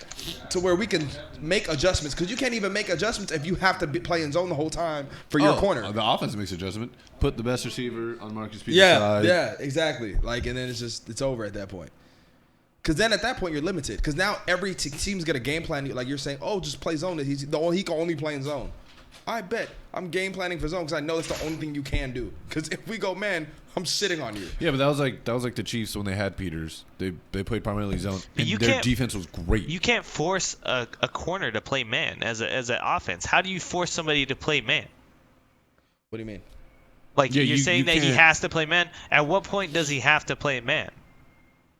to where we can make adjustments. Because you can't even make adjustments if you have to be playing zone the whole time for your corner. The offense makes adjustment. Put the best receiver on Marcus Peters' Yeah, side. yeah, exactly. Like, and then it's over at that point. Because then at that point you're limited. Because now every team's got a game plan. Like you're saying, oh, just play zone. He can only play in zone. I bet I'm game planning for zone because I know that's the only thing you can do. Because if we go man, I'm sitting on you. Yeah, but that was like the Chiefs when they had Peters. They played primarily zone, But and you their can't- defense was great. You can't force a corner to play man as an offense. How do you force somebody to play man? What do you mean? Like Yeah, you're you saying that he can't- has to play man. At what point does he have to play man?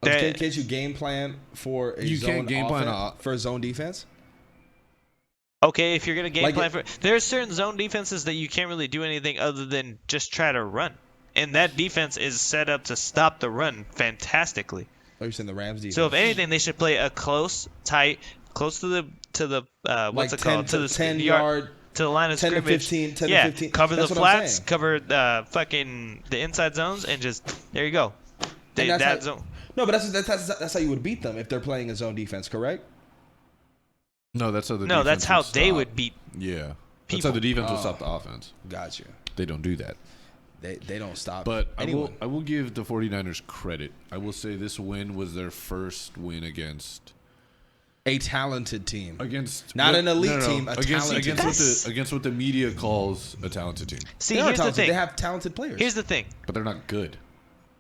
That- Can't you game plan for a You zone can't game plan offense, for a zone defense? Okay, if you're gonna game Like plan for, there's certain zone defenses that you can't really do anything other than just try to run, and that defense is set up to stop the run fantastically. Oh, you're saying the Rams defense? So if anything, they should play a close, tight, close to the what's like it called, to the 10 yard, yard, to the line of 10 to scrimmage. 15, 10 to yeah, 15. cover That's the what I'm flats, saying. cover the inside zones, and just there you go. And that's That how- zone. No, but that's how you would beat them if they're playing a zone defense, correct? No, that's how the No, that's defense how would they stop. would beat. Yeah, that's people. how the defense will Oh. stop the offense. Got you. They don't do that. They don't stop. But anyone. I will give the 49ers credit. I will say this win was their first win against A talented team. not an elite team, a talented against team. against what the media calls a talented team. See, They are here's the talented. thing. They have talented players. Here's the thing. But they're not good.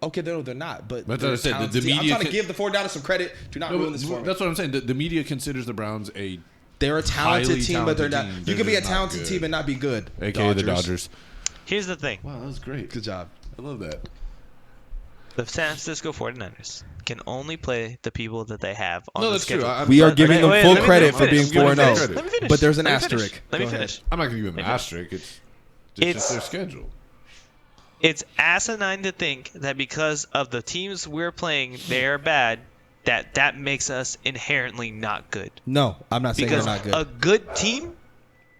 Okay, no, they're not. But That's they're what I said, the talented team. I'm media trying to can- give the 49ers some credit. Do not ruin this for me. That's what I'm saying. The media considers the Browns a They're a talented highly team, but they're talented not. team. You They're can be a just not talented good. team and not be good. AKA the Dodgers. Here's the thing. Wow, that was great. Good job. I love that. The San Francisco 49ers can only play the people that they have on No, the that's schedule. true. We are giving them Wait, full let me credit finish. for being Let me 4-0. finish. Let me finish. But there's an Let me finish. asterisk. Let me Go ahead. finish. I'm not going to give them an Maybe. asterisk. It's It's- just their schedule. It's asinine to think that because of the teams we're playing, they're bad, that makes us inherently not good. No, I'm not saying they're Because not good. a good team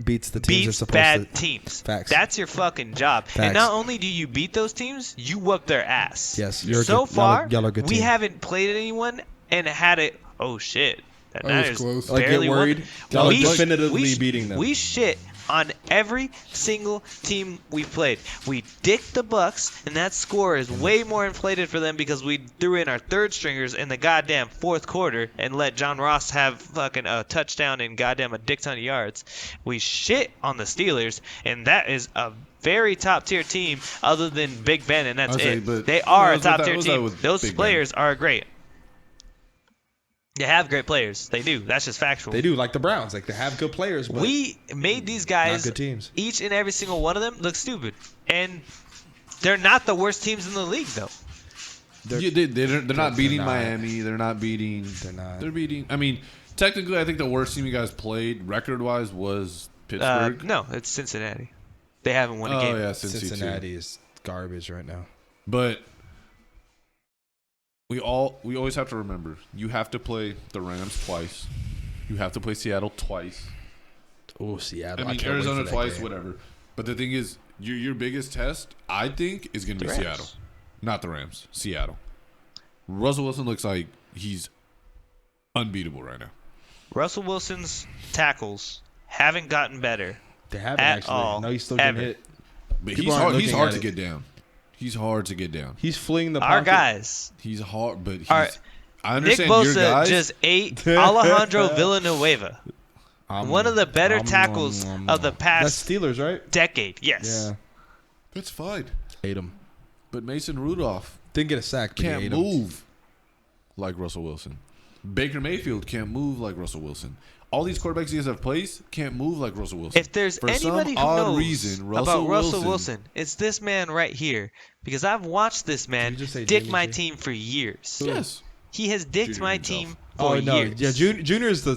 Beats the teams they're beats supposed bad to. teams. Facts. That's your fucking job. Facts. And not only do you beat those teams, you whoop their ass. Yes, you're a so good- far, y'all are a good we team. haven't played anyone and had it. Oh shit, that was Niners close. Like, get barely worried. won. Y'all are We- definitively we- beating them. We shit on every single team we played. We dicked the Bucks, and that score is way more inflated for them because we threw in our third stringers in the goddamn fourth quarter and let John Ross have fucking a touchdown and goddamn a dick ton of yards. We shit on the Steelers, and that is a very top tier team other than Big Ben, and that's I'll say, it. but- They are No, a was with top that- tier was that team. with Those Big Ben. players are great. They have great players. They do. That's just factual. They do, like the Browns. Like they have good players, but We made these guys, good teams. each and every single one of them, look stupid. And they're not the worst teams in the league, though. they're, They're not beating not. Miami. They're not beating. They're not. They're beating. I mean, technically, I think the worst team you guys played record-wise was Pittsburgh. No, it's Cincinnati. They haven't won a game. Oh yeah, Cincy Cincinnati too. is garbage right now. But we always have to remember, you have to play the Rams twice. You have to play Seattle twice. Oh, Seattle. I mean, can't wait Arizona for that twice, game. whatever. But the thing is, your biggest test, I think, is going to be The Rams. Seattle. Not the Rams. Seattle. Russell Wilson looks like he's unbeatable right now. Russell Wilson's tackles haven't gotten better. They haven't At actually. all. No, he's still Ever. getting hit. But People he's aren't hard, he's looking hard at to it. get down. He's hard to get down. He's fleeing the Our pocket. guys. He's hard, but he's, Our- I Nick understand your Bosa guys. just ate Alejandro Villanueva. One of the better tackles of the That's past Steelers, right? decade. Yes. Yeah. That's fine. Ate him. But Mason Rudolph Didn't get a sack, but he can't ate him. move like Russell Wilson. Baker Mayfield can't move like Russell Wilson. All these quarterbacks you guys have placed can't move like Russell Wilson. If there's For some anybody who odd knows reason, about Russell Wilson, it's this man right here. Because I've watched this man Did you just say dick Jimmy my G? team for years. Yes. He has dicked Junior my himself. team for Oh no, years. yeah, Junior is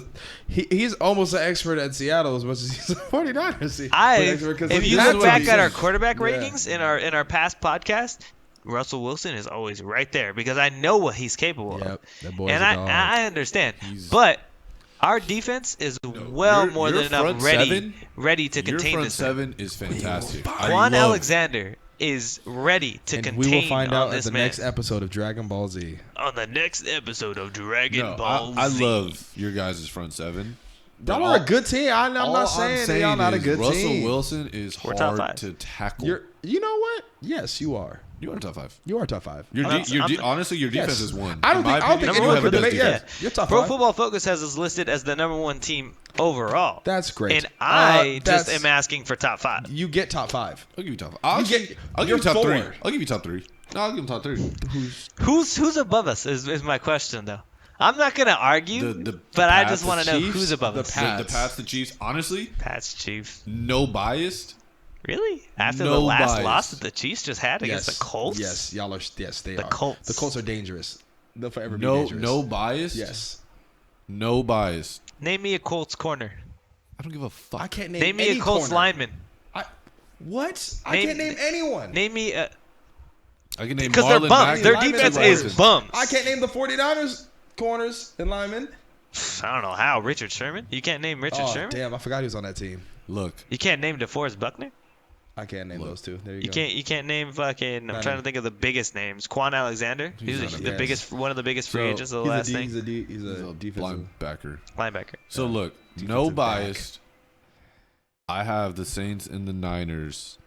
he's almost an expert at Seattle as much as he's a 49ers. If you look back at our quarterback Yeah. ratings in our past podcast, Russell Wilson is always right there because I know what he's capable of. Yep, that boy's And a dog. I understand. He's- But our defense is well your- more your than enough front ready seven- to Your contain front this man. seven is fantastic. Quan Alexander is ready to And contain we will find on out at this the man. next episode of Dragon Ball Z. On the next episode of Dragon No, Ball I Z. love your guys' front seven. But Y'all are a good team. I'm all not saying I'm y'all not a is good Russell team. Wilson is We're top hard five. to tackle. You know what? Yes, you are. You are top five. You are top five. Honestly, your defense Yes. is one. I don't In my think opinion, anyone you have could the best debate. Yeah, defense. you're top Pro five. Football Focus has us listed as the number one team overall. That's great. And I just that's- am asking for top 5. You get top 5. I'll give you top five. I'll give you you're top four. 3. I'll give you top 3. No, I'll give him top 3. Who's above us is my question though. I'm not gonna argue, The but I Pats, just want to the know Chiefs, who's above the us. Pats. The Pats, the Chiefs. Honestly, Pats, Chiefs. no biased. Really? After No the last bias. loss that the Chiefs just had against the Colts? Yes, y'all are. Yes, they The are. Colts. The Colts are dangerous. They'll forever be No, dangerous. no bias. Yes. No bias. Name me a Colts corner. I don't give a fuck. I can't name. Name me any a Colts corner. lineman. What? I Name- can't name anyone. Name me a. I can name Because they're Marlon bums. Mack. Their Linemen defense are is Washington. bums. I can't name the 49ers corners and linemen. I don't know how. Richard Sherman? You can't name Richard Oh Sherman? damn! I forgot he was on that team. Look, You can't name DeForest Buckner? I can't name those two. There you, You go. can't name fucking. I'm None. trying to think of the biggest names. Quan Alexander. He's He's not a the best. biggest, one of the biggest free So, agents of the last thing. He's a he's a defensive. linebacker. Linebacker. So look, no defensive back. biased. I have the Saints and the Niners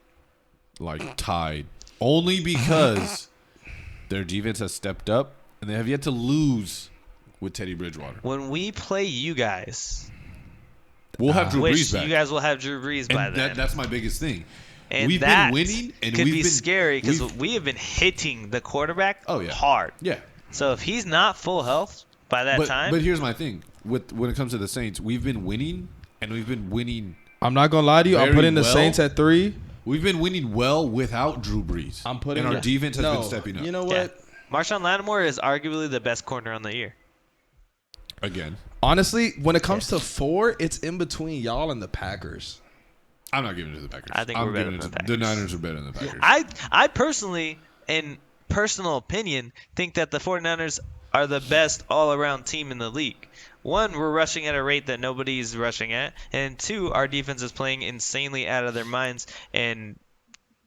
like tied only because their defense has stepped up and they have yet to lose with Teddy Bridgewater. When we play you guys, We'll have Drew which Brees back. you guys will have Drew Brees by and then. that's my biggest thing. And we've that been winning, and could we've be been scary because we've- we have been hitting the quarterback Oh, yeah. hard. Yeah, So if he's not full health by that time, but here's my thing with when it comes to the Saints, we've been winning, and we've been winning. I'm not gonna lie to you. I'm Very putting the well. Saints at 3. We've been winning well without Drew Brees. I'm putting and our yeah. defense has no, been stepping up. You know yeah. what? Marshawn Lattimore is arguably the best corner on the year. Again, Honestly, when it comes to 4, it's in between y'all and the Packers. I'm not giving it to the Packers. I think I'm we're better giving than it the to the Packers. Niners are better than the Packers. I personally, in personal opinion, think that the 49ers are the best all-around team in the league. One, we're rushing at a rate that nobody's rushing at. And two, our defense is playing insanely out of their minds. And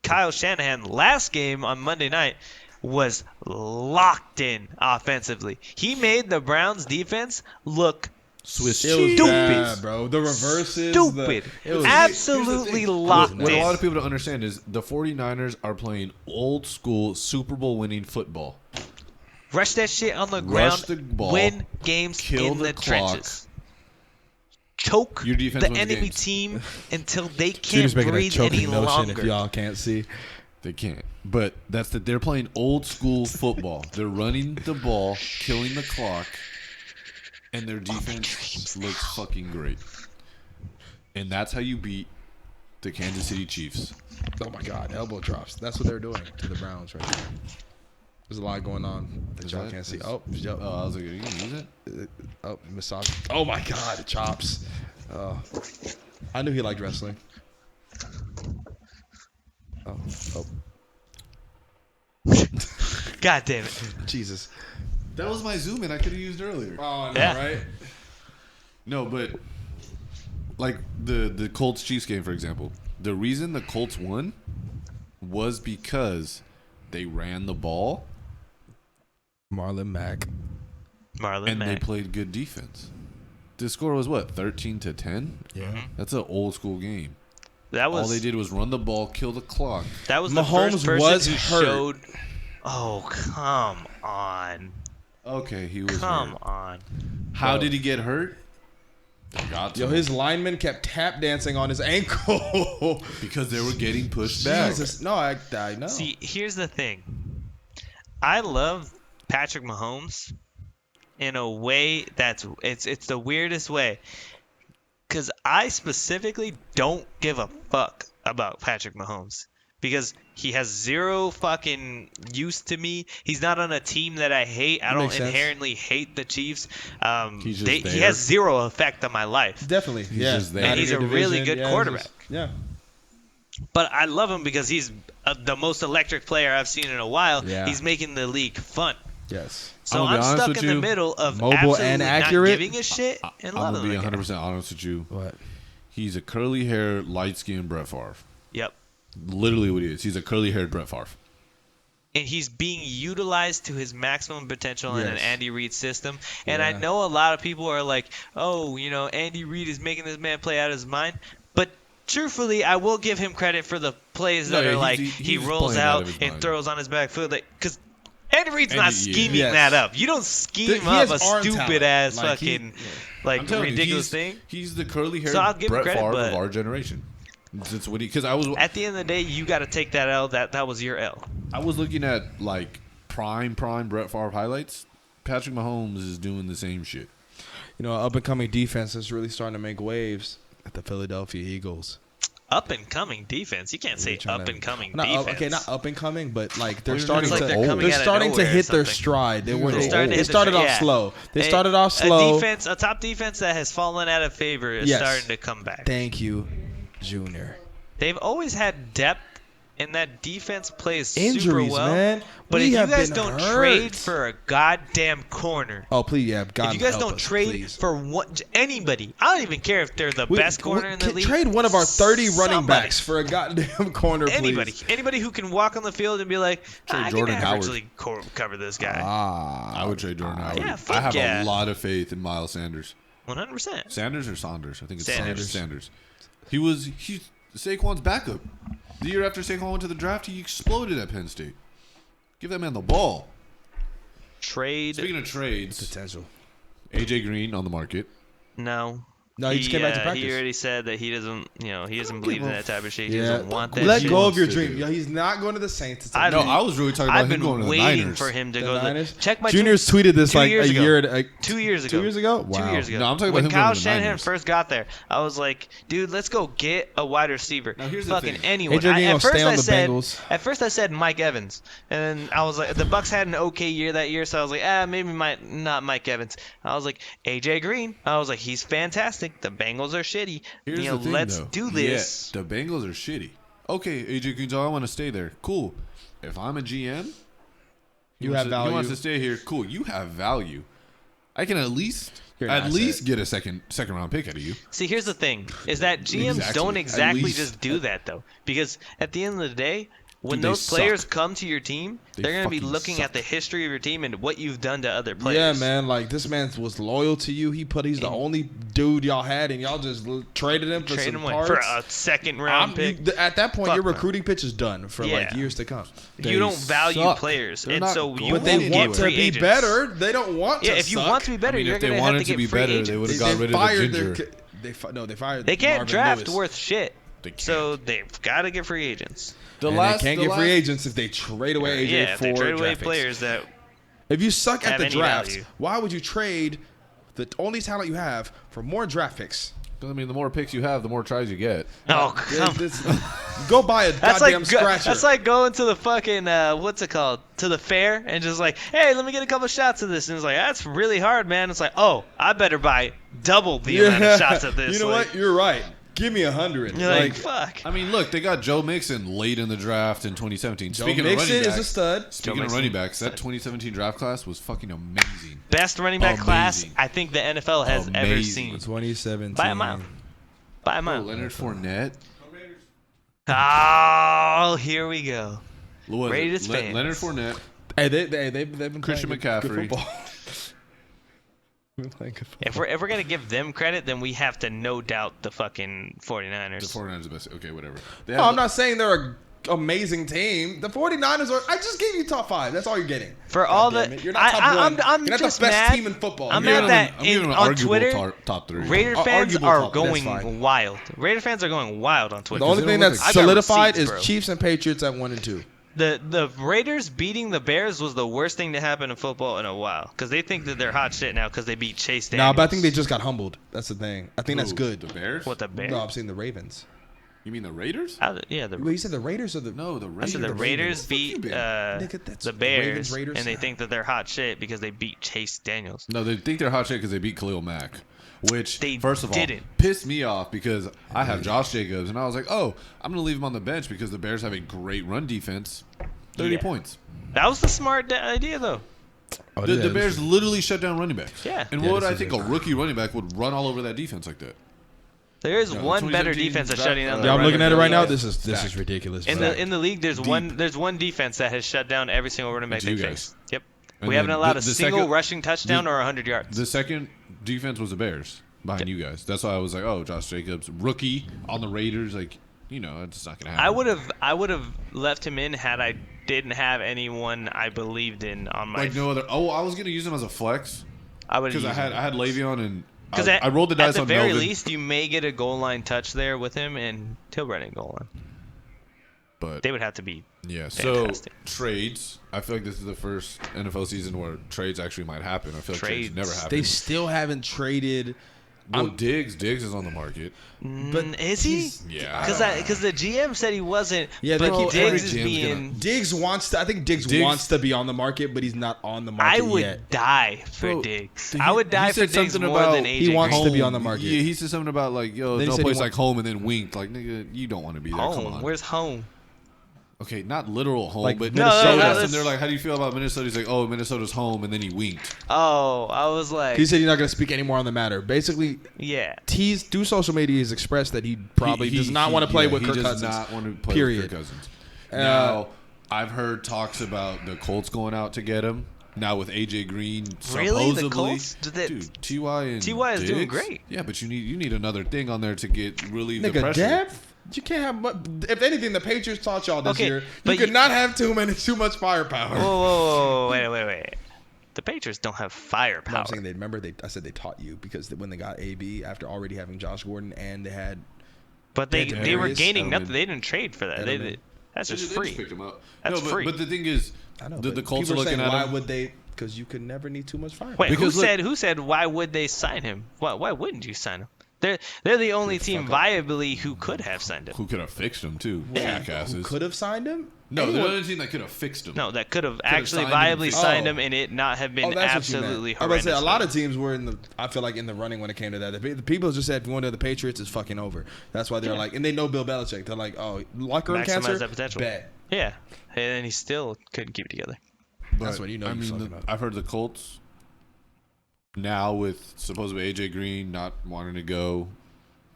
Kyle Shanahan, last game on Monday night, was locked in offensively. He made the Browns defense look Swiss It was cheese. Stupid. bad, bro. The reverses. stupid. It was Absolutely locked What a in. lot of people don't understand is the 49ers are playing old school Super Bowl winning football. Rush that shit on the Rush ground. the ball, Win games kill in the the clock. trenches. Choke Your defense the wins enemy games. team until they can't Junior's making a breathe choking any motion if longer. y'all can't see. They can't. But that's that they're playing old school football. They're running the ball, killing the clock, and their defense looks fucking great. And that's how you beat the Kansas City Chiefs. Oh my God, elbow drops. That's what they're doing to the Browns right now. There's a lot going on that y'all can't see. Oh, yep. I was like, are you gonna use it? Oh, massage. Oh my God, chops. I knew he liked wrestling. Oh, God damn it. Jesus. That was my zoom in I could have used earlier. Oh, no, Yeah. right? No, but like the Colts Chiefs game, for example, the reason the Colts won was because they ran the ball Marlon Mack. Marlon and they Mack. played good defense. The score was what, 13-10? Yeah. That's an old school game. That was All they did was run the ball, kill the clock. That was the Mahomes first person was who hurt. showed. Oh, come on. Okay, he was Come hurt. on. How Bro. did he get hurt? They got to Yo, him. his lineman kept tap dancing on his ankle. Because they were getting pushed back. Jesus. No, I know. See, here's the thing. I love Patrick Mahomes in a way that's it's the weirdest way. Cause I specifically don't give a fuck about Patrick Mahomes. Because he has zero fucking use to me. He's not on a team that I hate. I don't makes sense. inherently hate the Chiefs. He's just He there. has zero effect on my life. Definitely. Yeah. just there. Not And he's your a really division. good Yeah, quarterback. Yeah. But I love him because he's the most electric player I've seen in a while. Yeah. He's making the league fun. Yes. So I'm gonna I'm be honest stuck with in the you. middle of Mobile absolutely and not accurate. giving a shit and I'm loving gonna be the guy. 100% honest with you. What? He's a curly hair, light skinned Brett Favre. Yep. Literally what he is. He's a curly haired Brett Favre. And he's being utilized to his maximum potential in an Yes. Andy Reid system. And I Yeah. know a lot of people are like, oh, Andy Reid is making this man play out of his mind. But truthfully, I will give him credit for the plays No, that yeah, are he's- like he's he rolls playing out out of his and mind. throws on his back foot. Because Andy Reid's Andy- not yeah. scheming Yes. that up. You don't scheme He up has a arm stupid talent. ass Like, he- fucking I'm telling you, ridiculous thing. He's the curly haired So I'll give him Brett credit, Favre but- of our generation. That's what because I was At the end of the day, you got to take that L. That was your L. looking at like prime Brett Favre highlights. Patrick Mahomes is doing the same shit. Up and coming defense is really starting to make waves at the Philadelphia Eagles. Up and coming defense. You can't say Trying up to- and coming Not defense. okay, not up and coming, but like they're It's starting like to they're coming they're out of starting to nowhere or hit their something. stride. They were They're they, starting to they hit the started stride, off yeah. slow. They started off A slow. top defense that has fallen out of favor is Yes. starting to come back. Thank you, Junior. They've always had depth, and that defense plays super Injuries, well. man. But We if you have guys been don't hurt. trade for a goddamn corner, Oh please, yeah, God if you guys help don't us, trade please. for anybody, I don't even care if they're the best corner in the league. Trade one of our 30 running Somebody. backs for a goddamn corner, please. Anybody who can walk on the field and be like, Trade I Jordan can Howard. actually cover this guy. I would trade Jordan Howard. yeah, I fuck have yeah. a lot of faith in Miles Sanders. 100%. Sanders or Saunders? I think it's Sanders. Sanders. He's Saquon's backup. The year after Saquon went to the draft, he exploded at Penn State. Give that man the ball. Trade. Speaking of trades, Potential. AJ Green on the market. No. No, he just came back to practice. He already said that he doesn't believe in that type of shit. He Yeah, doesn't want that let shit. go of your wants to dream. do. Yeah, he's not going to the Saints. It's I've No, been- I was really talking about I've him been going to the waiting Niners. for him to The go to the Niners? check my Junior's tweeted this 2 like years a ago. year. 2 years ago. 2 years ago? Wow. 2 years ago. No, I'm talking about when him Kyle going to the Shanahan Niners. first got there, I was like, dude, let's go get a wide receiver. Now, here's the Fucking thing. anyone. AJ Green gonna At first stay on I the said, Bengals. at first I said Mike Evans, and then I was like, the Bucks had an okay year that year, so I was like, maybe not Mike Evans. I was like, AJ Green. I was like, he's fantastic. The Bengals are shitty. Here's the thing, let's though. do this. Yeah, the Bengals are shitty. Okay, AJ Green's all I want to stay there. Cool. If I'm a GM, You have He value. wants to stay here. Cool. You have value. I can at least You're an asset. get a second round pick out of you. See, here's the thing: is that GMs Exactly. don't At exactly least. just do that though, because at the end of the day, when Dude, they those players suck. come to your team, They they're gonna be fucking looking suck. at the history of your team and what you've done to other players. Yeah, man. Like this man was loyal to you. He's the only dude y'all had, and y'all just traded him for Trade some him away parts. for a second round pick. At that point, Fuck your no. recruiting pitch is done for like Yeah. years to come. They You don't value suck. players, They're and not so going you But they won't want get to free be agents. better. They don't want Yeah, to. if you suck. want to be better, I mean, you're if they gonna have wanted to to get be free better, agents. they would have got rid of the fired ginger. They fired. They can't Marvin draft Lewis. worth shit, They can't. so they've got to get free agents. The And last, they can't the get free last- agents if they trade away AJ Yeah, if for they trade away draft picks. players that If you suck at have the any draft, value. why would you trade the only talent you have for more draft picks? I mean, the more picks you have, the more tries you get. oh come. Go buy a That's goddamn like scratcher. that's like going to the fucking what's it called, to the fair, and just like, hey, let me get a couple shots of this, and it's like, that's really hard, man. It's like, oh, I better buy double the amount of shots of this. You know like, what? You're right. Give me 100. You're like, fuck. I mean, look, they got Joe Mixon late in the draft in 2017. Joe Speaking Mixon of running backs, is a stud. Speaking of running backs, that 2017 draft class was fucking amazing. Best running back class Amazing. I think the NFL has ever Amazing. seen. 2017. By a mile. By a Oh, mile. Leonard Fournette. Oh, here we go. What was it? Raiders fans. Leonard Fournette. Hey, they've been Christian playing McCaffrey. Good football. Been playing good football. If we're gonna give them credit, then we have to no doubt the fucking 49ers. The 49ers are the best. Okay, whatever. They No, have- I'm not saying they're an amazing team. The 49ers are. I just gave you top 5. That's all you're getting. For God all damn the, it. You're not top 1. I'm you're not just the best mad. team in football. I'm You're mad not- that I'm giving an on arguable Twitter, top 3. Raider fans Arguable are top, that's going fine. wild. Raider fans are going wild on Twitter. The only they thing don't look that's like- I got solidified receipts, is bro. Chiefs and Patriots at 1 and 2. The Raiders beating the Bears was the worst thing to happen in football in a while because they think that they're hot shit now because they beat Chase Daniels. Nah, but I think they just got humbled. That's the thing. I think that's Who? good. The Bears? What the Bears? No, I'm saying the Ravens. You mean the Raiders? Yeah, Well, you said the Raiders or the No, the I Raiders. said the Raiders Fuck you, beat man. Nigga, that's the Ravens, Bears, Raiders. and they think that they're hot shit because they beat Chase Daniels. No, they think they're hot shit because they beat Khalil Mack, which They first of all didn't. pissed me off because I have Josh Jacobs and I was like, oh, I'm gonna leave him on the bench because the Bears have a great run defense. 30 Yeah. points. That was the smart idea, though. Oh, The Bears literally shut down running backs. Yeah. And Yeah, what would this I is think a- a rookie running back would run all over that defense like that? There is No, one better 2017 defense at draft, shutting down. uh, the Yeah, I'm run looking in at it the right now. league. This is Stacked. ridiculous. In bro. the league. There's Deep. one defense that has shut down every single running back It's they you guys. face. Yep. And We haven't then allowed the a single second- rushing touchdown or 100 yards. The second defense was the Bears behind you guys. That's why I was like, oh, Josh Jacobs, rookie on the Raiders. Like, you know, it's not gonna happen. I would have left him in had I didn't have anyone I believed in on my. like no other. Oh, I was gonna use him as a flex I would because I had Le'Veon and because I rolled the dice at the on very Melvin, least you may get a goal line touch there with him and he'll run a goal line. but They would have to be. yeah. So fantastic. trades. I feel like this is the first NFL season where trades actually might happen. I feel like trades Trades. never happen. They still haven't traded. Well, Diggs is on the market. But Is he? he's- Yeah. Because the GM said he wasn't. Yeah, they but keep- Diggs every is GM's being. Diggs wants to. I think Diggs Diggs- wants to be on the market, but he's not on the market I would yet. die for Bro, Diggs. he- I would he die for said Diggs something more about than AJ. he wants Green. to be on the market. Yeah, he said something about like, yo, Then he no said he place wa- like home, and then winked. Like, nigga, you don't want to be there. Come Home. on. Where's home? Okay, not literal home, Like but Minnesota. Minnesota. No, And they're like, how do you feel about Minnesota? He's like, oh, Minnesota's home, and then he winked. Oh, I was like, He said he's not going to speak anymore on the matter. Basically, yeah. through social media, he's expressed that he probably does not want to play with Kirk He Cousins. does not want to play Period. with Kirk Cousins. Uh, Now, I've heard talks about the Colts going out to get him. Now with AJ Green, Really? The supposedly, Colts? dude, Ty and Ty is doing Diggs? great. Yeah, but you need another thing on there to get really the Nigga, pressure. depth? You can't have. If anything, the Patriots taught y'all this Okay, year. You but could you- not have too much firepower. Whoa, wait. The Patriots don't have No, firepower. I'm saying they remember. I said they taught you because when they got AB after already having Josh Gordon and they had But they were Demaryius, gaining Edelman. nothing. They didn't trade for that. Edelman. That's They just just free. picked him up. That's no, free. But the thing is, I know the but Colts are people looking saying, at why him. would they? Because you could never need too much firepower. Wait, Because look- who said why would they sign him? Why wouldn't you sign him? They're the only team viably who could have signed him. Who could have fixed him too? Yeah. Jackasses. Who could have signed him? No, the Anyone- only team that could have fixed him. No, that could have actually signed him and viably fixed signed him. him and it not have been Oh, that's absolutely what you meant. I was horrendous. about to say a for lot them. of teams were in the. I feel like in the running when it came to that. The people just said going to the Patriots is fucking over. That's why they're like, and they know Bill Belichick. They're like, oh, locker room Maximize cancer. that potential. Bet. Yeah, and then he still couldn't keep it together. But, That's what you know I you're mean, fucking up. I've heard the Colts now with supposedly AJ Green not wanting to go.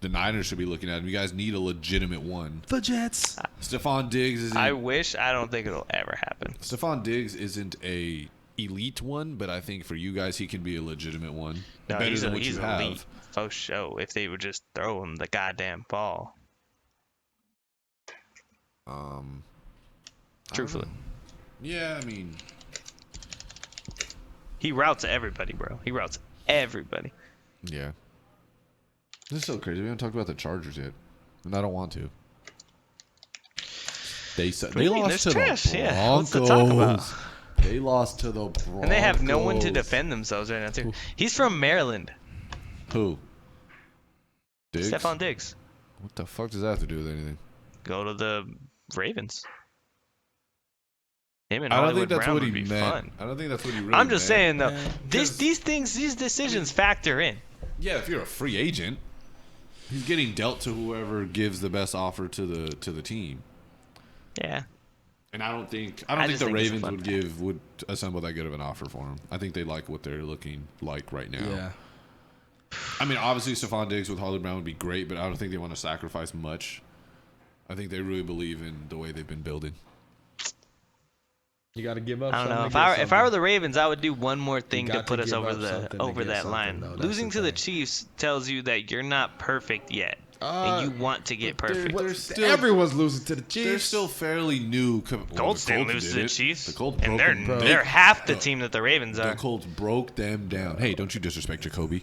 The Niners should be looking at him. You guys need a legitimate one. The Jets. Stephon Diggs isn't. I wish. I don't think it'll ever happen. Stephon Diggs isn't a elite one, but I think for you guys he can be a legitimate one. No, Better he's than what he's you have. elite. Faux show. If they would just throw him the goddamn ball. Truthfully, Yeah, I mean, he routes everybody, bro. He routes everybody. yeah. This is so crazy. We haven't talked about the Chargers yet, and I don't want to. They mean? lost There's to trash, the yeah. Broncos. What's to talk about? They lost to the Broncos. And they have no one to defend themselves right now, too. He's from Maryland. Who? Diggs? Stephon Diggs. What the fuck does that have to do with anything? Go to the Ravens. Him and I don't Hollywood think that's Brown what would he be meant. fun. I don't think that's what he really I'm just meant. saying though, Yeah. these decisions factor in. Yeah, if you're a free agent. He's getting dealt to whoever gives the best offer to the team. Yeah. And I don't think I the just think it's a Ravens fun would assemble that good of an offer for him. I think they like what they're looking like right now. Yeah. I mean, obviously Stephon Diggs with Hollywood Brown would be great, but I don't think they want to sacrifice much. I think they really believe in the way they've been building. You got to give up. I don't know. something If I were the Ravens, I would do one more thing to got to put us give over up something to over get that something, line. though. That's Losing the to the thing. Chiefs tells you that you're not perfect yet, and you want to get perfect. They're still, Everyone's losing to the Chiefs. they're still fairly new. Colts didn't lose to the Chiefs, The Colts and broke they're them. they're half the team that the Ravens The are. Colts broke them down. Hey, don't you disrespect Jacoby.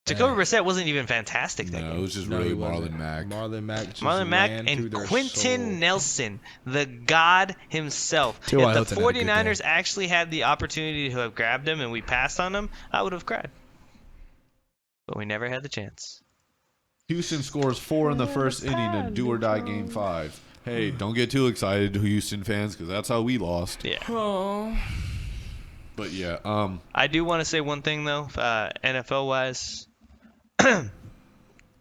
Jacoby Brissett wasn't even fantastic that No, it game. was just No, really he wasn't. Marlon Mack. Marlon Mack. just Marlon Mack ran through and their Quentin soul. Nelson, the god himself. T.Y. If Hilton the had a good 49ers game. actually had the opportunity to have grabbed him and we passed on him, I would have cried. But we never had the chance. Houston scores 4 in the first inning in do or die game 5. Hey, don't get too excited, Houston fans, because that's how we lost. Yeah. Oh. But yeah, I do want to say one thing though, NFL-wise,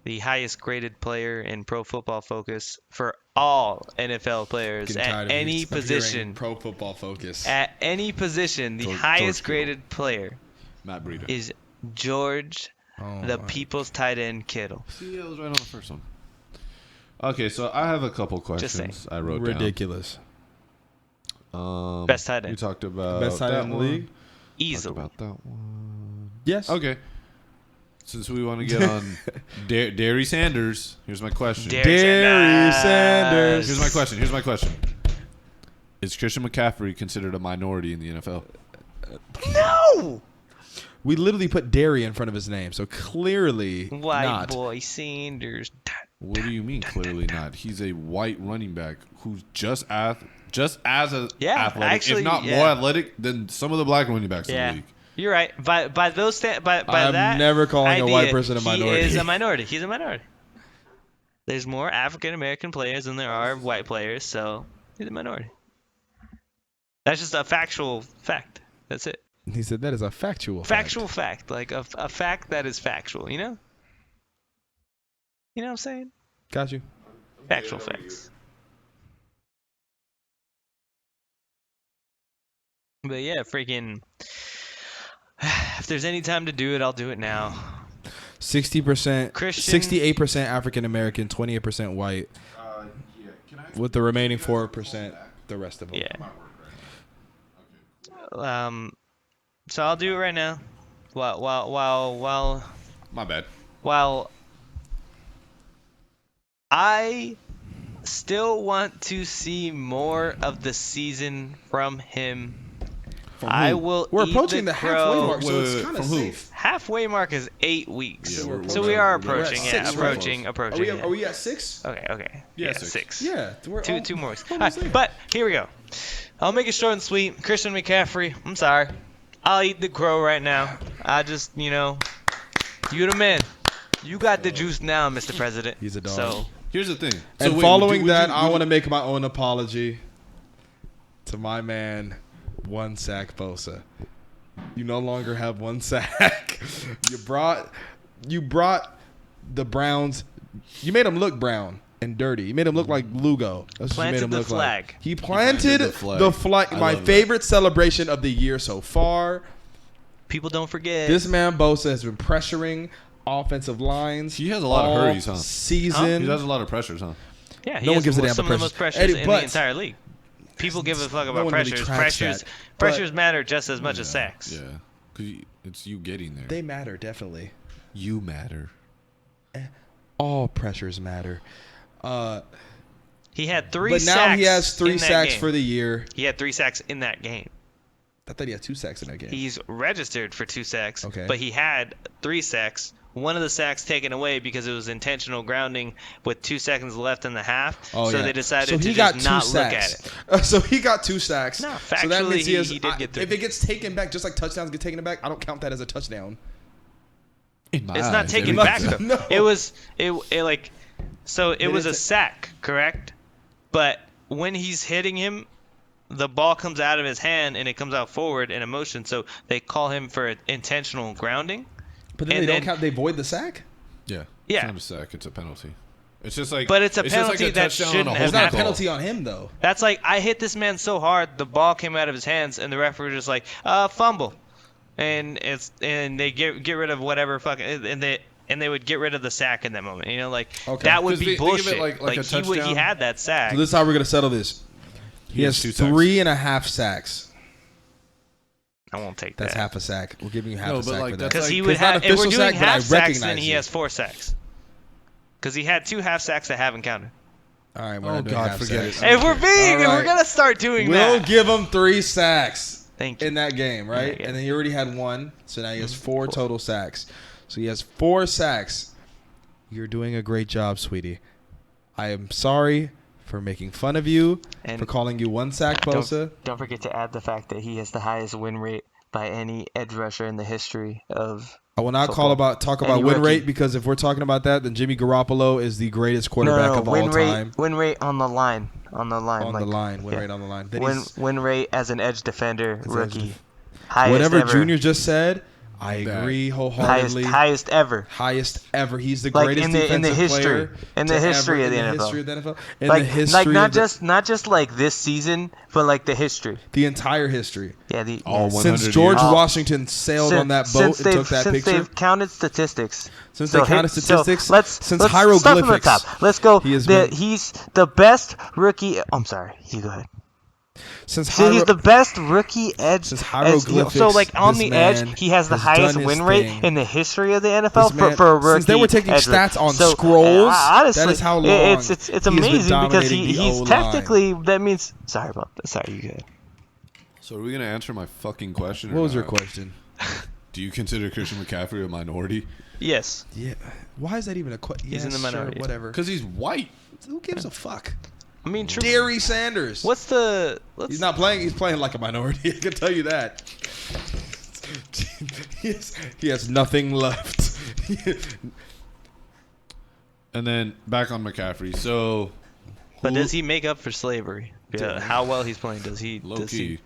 the highest graded player in Pro Football Focus for all NFL players Getting tired at of any hearing position. Pro Football Focus. At any position, the George highest Kittle. graded player Matt Breida. is George, Oh, the my. People's tight end Kittle. See, I was right on the first one. Okay, so I have a couple Just saying. questions I wrote Ridiculous. down. Best tight We end. talked about Best tight that end in the one. league? Talked Easily. about that one. Yes. Okay. Since we want to get on Derry Sanders, here's my question. Derry Sanders. Here's my question. Is Christian McCaffrey considered a minority in the NFL? No! We literally put Derry in front of his name, so clearly White not. boy Sanders. What do you mean clearly not? He's a white running back who's just as athletic, actually, if not yeah. more athletic than some of the black running backs in Yeah. the league. You're right. By those by I'm that never calling a white idea, person a minority. He is a minority. He's a minority. There's more African American players than there are white players, so he's a minority. That's just a factual fact. That's it. He said that is a factual Factual fact. Like a fact that is factual, you know? You know what I'm saying? Got you. Factual facts. But yeah, freaking. If there's any time to do it, I'll do it now. 60%, Christian- 68% African American, 28% white, with the remaining 4%, the rest of them. Yeah. So I'll do it right now. While My bad. I still want to see more of the season from him. I will. We're eat approaching the halfway crow. mark, so it's Wait, kind of from who? safe. Halfway mark is 8 weeks. Yeah, we're- So we're- we are we're at approaching. Yeah, 6, right? approaching. Are we, yeah. are we at 6? Okay. Yeah, Yeah, 6. 6. Yeah. We're Two more weeks. almost Alright, there. but here we go. I'll make it short and sweet. Christian McCaffrey, I'm sorry. I'll eat the crow right now. I just, you the man. You got the juice now, Mr. President. He's a dog. So, Here's the thing. And wait, following would that, you- I would want to you- make my own apology to my man, one sack Bosa. You no longer have one sack. You brought the Browns. You made them look brown and dirty. You made them look like Lugo. That's what you made Planted them the look flag. like. He planted the flag. the flag. I My love that. favorite celebration of the year so far. people don't forget. This man Bosa has been pressuring offensive lines. He has a lot of all hurries, huh? Season. He has a lot of pressures, huh? Yeah, he No one has gives a damn some about of the most pressures. pressures Eddie, in but- the entire league. People give a fuck No about one really pressures. tracks Pressures, that. pressures matter just as much as sacks. Yeah. 'Cause it's you getting there. They matter, definitely. You matter. All pressures matter. He had 3 But sacks. now he has 3 in that sacks game. for the year. He had 3 sacks in that game. I thought he had 2 sacks in that game. He's registered for 2 sacks, Okay. but he had 3 sacks. One of the sacks taken away because it was intentional grounding with 2 seconds left in the half. Oh, so yeah. they decided So to he got just 2 not sacks. look at it. So he got 2 sacks. No, so that factually, means he did get 3. If it gets taken back, just like touchdowns get taken back, I don't count that as a touchdown. In my It's not eyes, taken everything's back a- though. No. It was like so it They was a didn't sack, correct? But when he's hitting him, the ball comes out of his hand and it comes out forward in a motion. So they call him for intentional grounding. But then And they don't then- count. They void the sack. Yeah. Yeah. It's not a sack. It's a penalty. It's just like. But it's a just like penalty that touchdown on shouldn't a have It's not a holding call. penalty on him though. That's like I hit this man so hard, the ball came out of his hands, and the referee was just like, fumble, and they get rid of whatever fucking and they would get rid of the sack in that moment. You know, like that would 'Cause be think of it bullshit. like a he touchdown. had that sack. So this is how we're gonna settle this. He has 2 sacks. 3.5 sacks. I won't take That's that. half a sack. We're giving you half No, a but sack like for that. that's Because like- he would it's not have. If we're official doing sack, but I half sacks, then recognize he it. has 4 sacks. Because he had 2 half sacks that haven't counted. All right, we're Oh, not doing God, half forget sacks. it. If we're being, if All we're right. gonna start doing We'll that, give him 3 sacks thank you. in that game, right? Yeah. And then he already had 1, so now he has 4 total sacks. So he has 4 sacks. You're doing a great job, sweetie. I am sorry for making fun of you, And for calling you 1 sack, Bosa. Don't forget to add the fact that he has the highest win rate by any edge rusher in the history of. I will not football. talk about Any win rookie. rate, because if we're talking about that, then Jimmy Garoppolo is the greatest quarterback of win all rate, time. Win rate on the line. On the line. On like, the line, win yeah. rate on the line. Then Win rate as an edge defender, edge rookie. def- Highest whatever ever. Junior just said, I That. agree Highest, wholeheartedly. highest ever. Highest ever. He's the Like, greatest in the defensive history. player In the to history ever, of the in NFL. the history of the NFL. In Like, the history not of not just like this season, but like the history. the entire history. Yeah, the All yeah. 100 Since George years. Washington sailed on that boat and took that since picture. they've counted statistics. Since So they counted so statistics. let's since start hieroglyphics. from the top. Let's go. He has been- He's the best rookie. I'm sorry. You go ahead. Since So he's the best rookie edge. Since as- hieroglyphics, so like on this the man edge, he has the has highest done his win rate thing. in the history of the NFL This man- for a rookie. since they were taking edge stats on so, scrolls, honestly, that is how long it's he has been amazing because dominating the he's O-line. technically that means. Sorry about that. Sorry, you good. So are we gonna answer my fucking question? What or was your not? question? Do you consider Christian McCaffrey a minority? Yes. Yeah. Why is that even a question? He's in the minority. Whatever. Because he's white. Who gives a fuck? I mean, true. Gary Sanders. What's the? Let's, He's not playing. He's playing like a minority. I can tell you that. he has nothing left. And then back on McCaffrey. So, But does he make up for slavery? Yeah. How well he's playing? Does he? low does key.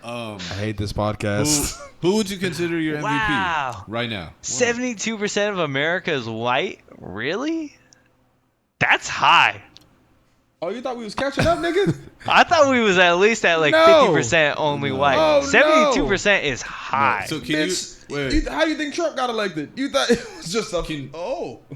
I hate this podcast. Who would you consider your MVP Wow. right now? 72% of America is white. Really? That's high. Oh, you thought we was catching up, nigga? I thought we was at least at like No. 50% only No. white. Oh, no. 72% is high. So can Bitch, you wait? how do you think Trump got elected? You thought it was just a...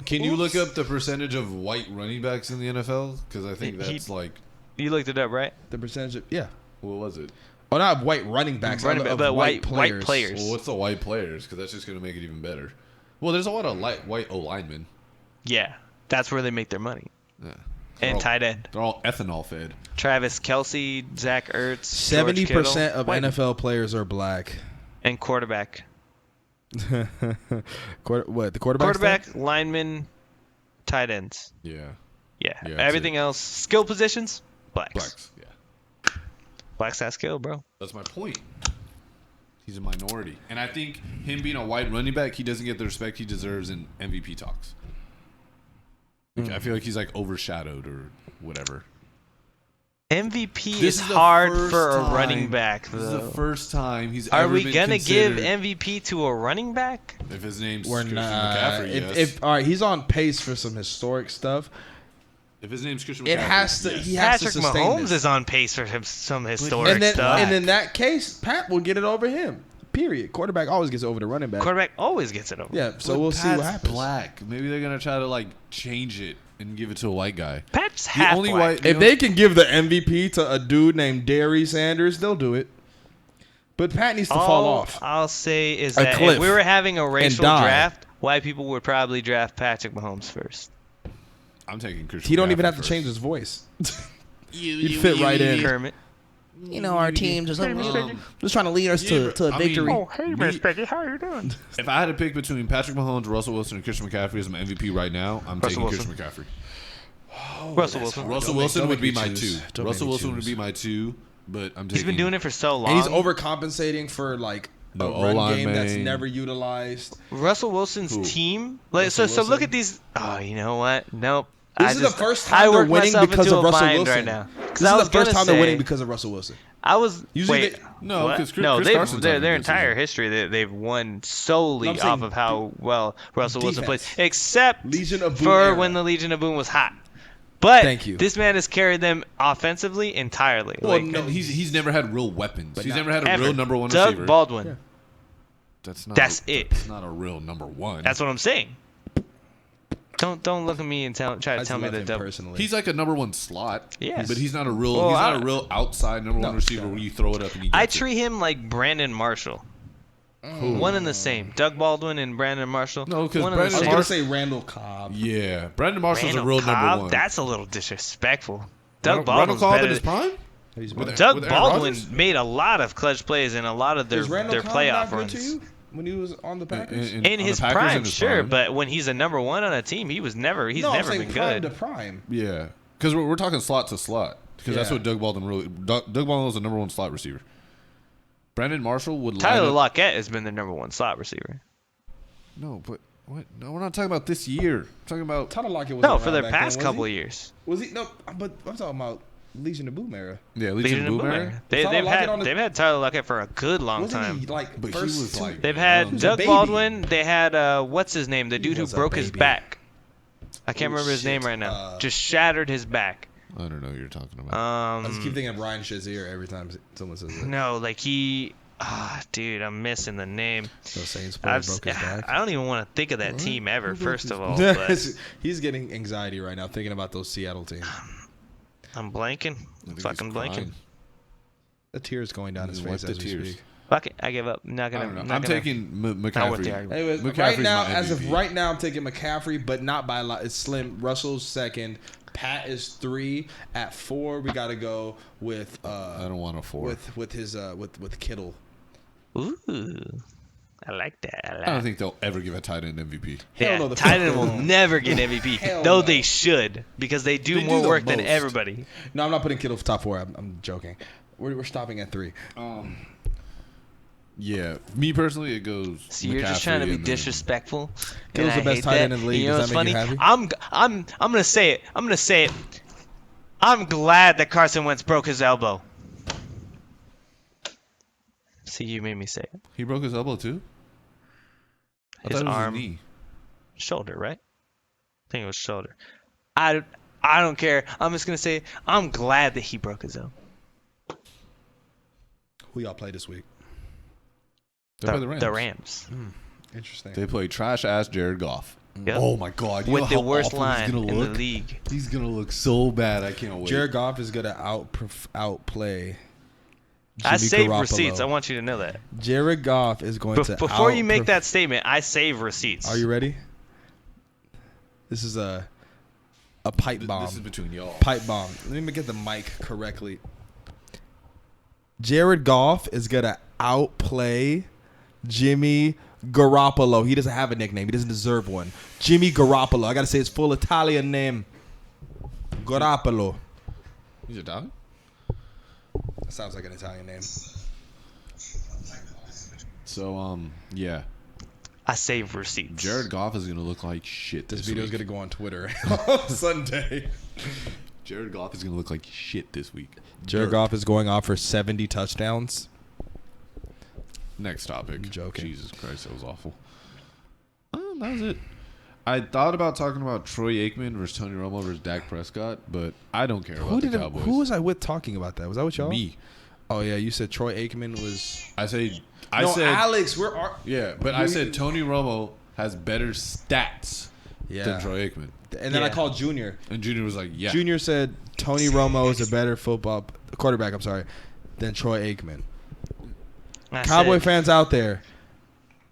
Can you look up the percentage of white running backs in the NFL? Because I think that's like, You looked it up, right? the percentage of... Yeah. what was it? Oh, not white running backs. Running of back, but white white players. Well, what's the white players? Because that's just gonna make it even better. Well, there's a lot of white O linemen. Yeah. That's where they make their money. Yeah. And all- tight end. They're all ethanol fed. Travis Kelsey, Zach Ertz, 70% of white. NFL players are black. And quarterback. What, the quarterback? Quarterback, lineman, tight ends. Yeah. Yeah. Yeah, that's Everything else, skill positions, blacks. Blacks. Yeah. Blacks have skill, bro. That's my point. He's a minority. And I think him being a white running back, he doesn't get the respect he deserves in MVP talks. Like, I feel like he's like overshadowed or whatever. MVP This is is the hard first for a time- running back, This is though. the first time he's Are ever we been gonna give considered- MVP to a running back? If his name's We're Christian not. McCaffrey, yes. If all right, he's on pace for some historic stuff. If his name's Christian McCaffrey, It has to. yes. He has Patrick to sustain Mahomes this. is on pace for some historic and then, stuff. and in that case, Pat will get it over him. Period. Quarterback always gets over the running back. Quarterback always gets it over. Yeah. So But we'll see Pat's what happens. Black. Maybe they're gonna try to like change it and give it to a white guy. Pat's The half only black. white. If they can give the MVP to a dude named Gary Sanders, they'll do it. But Pat needs to fall All off. I'll say is A that cliff if we were having a racial die. draft, white people would probably draft Patrick Mahomes first. I'm taking Christian. He don't even McCaffrey have to first. change his voice. He'd fit right in. Kermit. You know, our team just trying to lead us to a I mean, victory. Hey, Miss Peggy, how you doing? If I had to pick between Patrick Mahomes, Russell Wilson, and Christian McCaffrey as my MVP right now, I'm Russell taking Wilson. Christian McCaffrey. Russell Wilson. Russell Don't Wilson make would be me my choose. two. Don't Russell make me Wilson would choose. be my two, but I'm taking. He's been doing it for so long. And he's overcompensating for like a No run O-line game that's man. never utilized. Russell Wilson's Who? team. Like, Russell so look Wilson? at these. Oh, you know what? Nope. This is the first time they're worked winning myself because into of a Russell bind Wilson. right now. This is the first time they're winning because of Russell Wilson. I was Usually wait. they- No, what? because no, Chris Carson's having a their good entire season. history they've won solely I'm saying off of how well Russell Wilson plays, defense. except Legion of Boom for era. when the Legion of Boom was hot. But Thank you. this man has carried them offensively entirely. Well, like, no, he's never had real weapons. He's never had a ever. real number one Doug receiver. Baldwin. Yeah. That's it. That's not a real number one. That's what I'm saying. Don't look at me and try I to just tell me love that him Doug. personally. He's like a number one slot. Yes. But he's not a real. Well, he's not a real outside number one receiver where you throw it up and he gets I it. treat him like Brandon Marshall. One and the same. Doug Baldwin and Brandon Marshall. No, 'cause one and Brandon I was the gonna same. say Randall Cobb. Yeah, Brandon Marshall's Randall a real Cobb? number one. That's a little disrespectful. Doug Randall Baldwin's Cobb better in his than- prime. He's With- better. Doug with Aaron Baldwin Rodgers? made a lot of clutch plays in a lot of their Is Randall Cobb playoff not good runs. to you when he was on the Packers? In In on his the Packers prime, in his sure, prime. but when he's a number one on a team, he's never no, I'm saying been prime good. to prime. Yeah, because we're talking slot to slot. Because that's Yeah. what Doug Baldwin really. Doug Baldwin was the number one slot receiver. Brandon Marshall would. Tyler line up, Lockett has been their number one slot receiver. No, but what? No, we're not talking about this year. We're talking about. Tyler Lockett was No, around for their back past then, couple was of he? years. Was he? No, but I'm talking about Legion of Boom era. Yeah, Legion of Boom era. They've had Tyler Lockett for a good long Wasn't time. he like But he first was two- like- They've He had was a Doug baby. Baldwin. They had what's his name? The dude who was a broke his baby. back. I can't Oh, remember his name shit. right now. Just shattered his back. I don't know who you're talking about. I just keep thinking of Ryan Shazier every time someone says it. No, like he. Dude, I'm missing the name. Those Saints player broke his back. I don't even want to think of that team ever. First of all, but He's getting anxiety right now thinking about those Seattle teams. I'm blanking. I think Fucking he's blanking. crying. The tears going down his He's face wiped as the we tears. speak. Fuck it, I give up. I don't know. I'm taking Not with the McCaffrey. argument. Anyways, McCaffrey's right now, my as of MVP. right now, I'm taking McCaffrey, but not by a lot. It's slim. Russell's second. Pat is 3. At 4, we got to go with I don't want a 4. with his with Kittle. Ooh, I like that. I don't think they'll ever give a tight end MVP. Yeah, Hell no, the tight fuck end they will won't. never get MVP, Hell though no. they should because they do They do more the work than most. everybody. No, I'm not putting Kittle for top 4. I'm joking. We're stopping at 3. Yeah, me personally, it goes. So you're just trying to McCaffrey be and then- disrespectful. Kittle's and the I best hate tight that. end in the league. You know Does what's that make funny? you I'm gonna say it. I'm gonna say it. I'm glad that Carson Wentz broke his elbow. See, you made me say it. He broke his elbow too. I His thought it was arm, his knee. shoulder, right? I think it was shoulder. I don't care. I'm just gonna say I'm glad that he broke his elbow. Who y'all play this week? They play the Rams. The Rams. Interesting. They play trash ass Jared Goff. Yep. Oh my god! You With know the how worst awful line he's gonna in the look? league. He's gonna look so bad. I can't wait. Jared Goff is gonna outplay. I Jimmy save Garoppolo. receipts. I want you to know that. Jared Goff is going to. Before you make that statement, I save receipts. Are you ready? This is a pipe bomb. This is between y'all. Pipe bomb. Let me get the mic correctly. Jared Goff is gonna outplay Jimmy Garoppolo. He doesn't have a nickname. He doesn't deserve one. Jimmy Garoppolo. I gotta say his full Italian name. Garoppolo. He's a dog. That sounds like an Italian name. So yeah, I save receipts. Jared Goff is gonna look like shit. This This video is week. gonna go on Twitter on Sunday. Jared Goff is gonna look like shit this week. Jared Dirt. Goff is going off for 70 touchdowns. Next topic. I'm joking. Jesus Christ, that was awful. That was it. I thought about talking about Troy Aikman versus Tony Romo versus Dak Prescott, but I don't care about the Cowboys. Who was I with talking about that? Was that with y'all? Me. Oh yeah, you said Troy Aikman was. I said Alex, yeah, but I said Tony Romo has better stats Yeah. than Troy Aikman, And then I Yeah. called Junior. and Junior was like, yeah. Junior said Tony Romo is a better football quarterback. I'm sorry, than Troy Aikman. I Cowboy said- fans out there,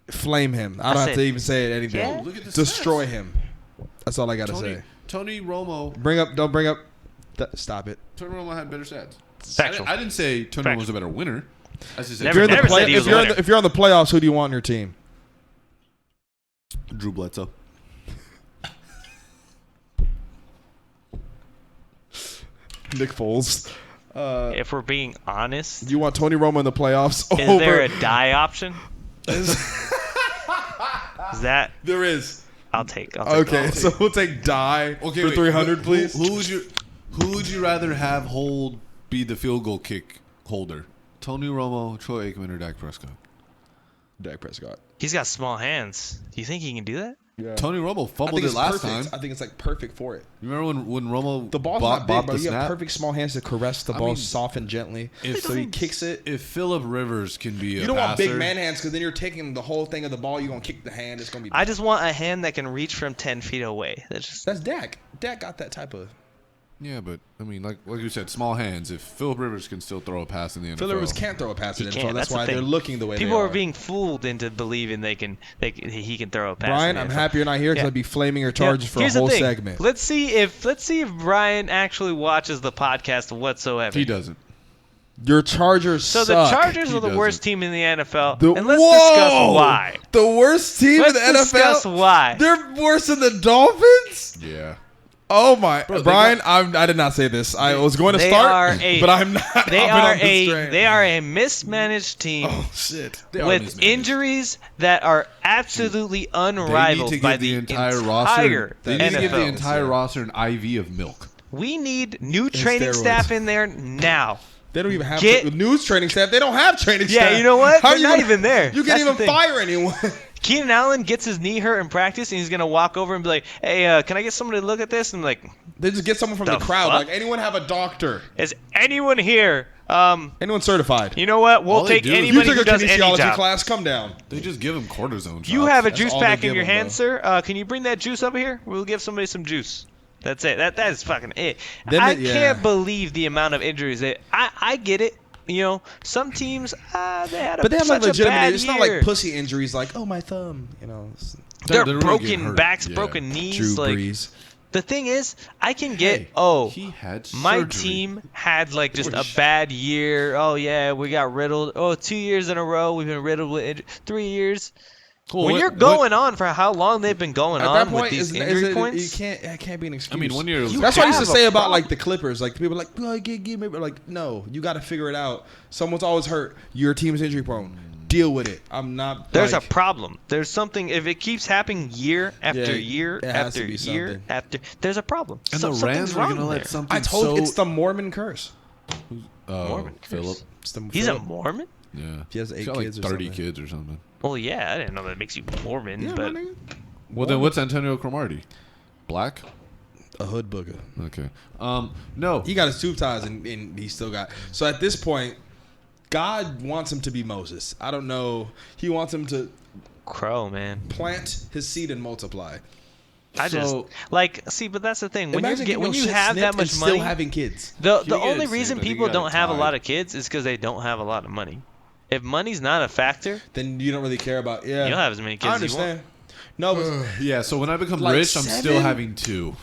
flame him. I don't have said- to even say it anything. Yeah. Look at the Destroy stats. him. That's all I gotta Tony, say. Tony Romo. Don't bring up. Stop it. Tony Romo had better stats. Factual. I didn't say Tony Romo was a better winner. I just said Never- If you're, in the said he was a winner. if you're on the playoffs, who do you want on your team? Drew Bledsoe. Nick Foles. If we're being honest, You want Tony Romo in the playoffs is over? there a die option? Is that There is. I'll take Okay, both. so we'll take Die for wait, 300, please. Who would you rather have be the field goal kick holder? Tony Romo, Troy Aikman, or Dak Prescott? Dak Prescott. He's got small hands. Do you think he can do that? Yeah. Tony Romo I fumbled think it it's last perfect. time. I think it's like perfect for it. You remember when Romo The ball's bobbed not big, the but you have snap? perfect small hands to caress the ball mean, soft and gently. So he kicks it. If Phillip Rivers can be You don't want big man hands because then you're taking the whole thing of the ball. You're gonna kick the hand. It's gonna be. I just want a hand that can reach from 10 feet away. That's Dak. Dak got that type of. Yeah, but I mean, like you said, small hands. If Phillip Rivers can still throw a pass in the NFL, Phillip Rivers can't throw a pass in the can't. NFL. That's the why thing. they're looking the way People they are are. being fooled into believing he can throw a pass. Brian, in I'm the NFL. happy you're not here because Yeah. I'd be flaming your charges for a Here's the whole thing. segment. Let's see if Brian actually watches the podcast whatsoever. he doesn't. Your Chargers So suck. the Chargers He are the worst doesn't. team in the NFL, The- and let's Whoa! discuss why. The worst team Let's in the discuss NFL. why. They're worse than the Dolphins. Yeah. Oh my, Bro, they Brian! I did not say this. I was going to They start, are a- but I'm not. They hopping are on this train. they are a mismanaged team Oh shit! They are with mismanaged. injuries that are absolutely They need unrivaled to by give the entire entire roster. They need to give the NFL. entire roster an IV of milk. We need new training steroids. staff in there now. They don't even have Get- news training staff. They don't have training Yeah, staff. you know what? How They're are you not gonna- even there. You That's can't the even thing. fire anyone. Keenan Allen gets his knee hurt in practice, and he's gonna walk over and be like, "Hey, can I get someone to look at this?" And I'm like, They just get someone from The the crowd. fuck? Like anyone have a doctor? "Is anyone here? Anyone certified? You know what? We'll All they take do is- You anybody took who a does any kinesiology job." class. Come down. They just give him cortisone shots. You have a That's juice all they pack in give your them, hand, bro. sir. Can you bring that juice over here? We'll give somebody some juice. That's it. That is fucking it. Then I yeah. can't believe the amount of injuries. I get it. You know, some teams they had But they have like such a legitimate. bad It's year. not like pussy injuries. Like my thumb. They're really broken getting hurt. backs, Yeah. broken knees. Drew like Brees. the thing is, I can get He had my surgery. team had like just a bad year. Oh yeah, we got riddled. 2 years in a row we've been riddled with 3 years. Cool. When you're going on for how long they've been going At on that with point, these is injury it, points, it can't be an excuse. I mean, 1 year. Was That's what I used to have a say about problem. like the Clippers. Like people are like, oh, give me, like, no, you got to figure it out. Someone's always hurt. Your team's injury prone. Deal with it. I'm not. there's like, a problem. There's something. If it keeps happening year after Yeah, year it has to after be year something. after, there's a problem. and So- the something's Rams are wrong gonna let there. something. I told so, you, it's the Mormon curse. Mormon Philip. It's the He's a Philip. Mormon. Yeah. He has 8 He's got kids like or 30 something. kids or something. Well, yeah, I didn't know that makes you Mormon, Yeah, but my nigga. Well, then what's Antonio Cromartie? Black. A hood booger. Okay. No. He got his tube ties and he still got. So at this point, God wants him to be Moses. I don't know. He wants him to Crow, man. plant his seed and multiply. I just So- like see, but that's the thing. When Imagine getting when your you shit have snipped that and much still money, having kids. the You only get it, reason but you people got it don't have a tied. lot of kids is because they don't have a lot of money. If money's not a factor, Then you don't really care about. Yeah, you'll have as many kids I as you want. understand. No, but Yeah. So when I become Like rich, I'm still 7? having 2,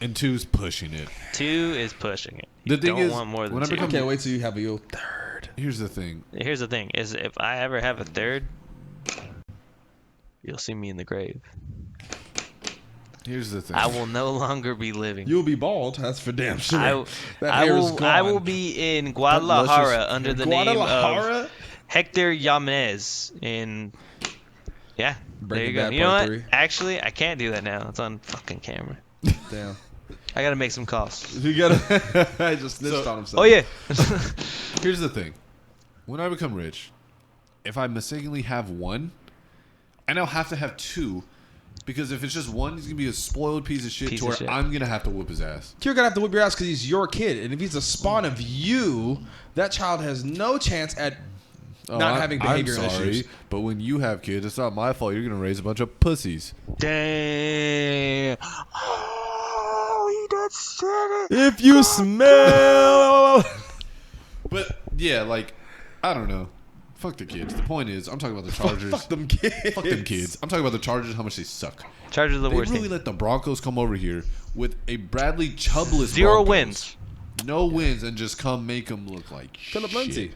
and 2's pushing it. 2 is pushing it. The You thing don't is, want more than when I 2. I become- can't wait till you have your third. Here's the thing. Here's the thing: is if I ever have a third, you'll see me in the grave. Here's the thing. I will no longer be living. You'll be bald. That's for damn sure. I, That I hair is will. I gone. will be in Guadalajara luscious- under the name of Guadalajara. Hector Yamanez. In yeah, there Breaking you go. Bad You know Part what? 3. Actually, I can't do that now. It's on fucking camera. Damn. I gotta make some calls. You gotta. I just snitched on himself. Oh yeah. Here's the thing. When I become rich, if I mistakenly have 1, I now have to have 2, because if it's just 1, he's gonna be a spoiled piece of shit Piece to of where shit. I'm gonna have to whip his ass. You're gonna have to whip your ass because he's your kid, and if he's a spawn of you, that child has no chance at not having behavioral I'm sorry, issues. but when you have kids, it's not my fault. You're gonna raise a bunch of pussies. Damn. Oh, he done said it. If you smell. But yeah, like I don't know. Fuck the kids. The point is, I'm talking about the Chargers. Fuck them kids. Fuck them kids. I'm talking about the Chargers. How much they suck. Chargers are the They worst really team. let the Broncos come over here with a Bradley Chubbless 0 Broncos. wins. No wins, and just come make them look like Phillip shit. Lindsay.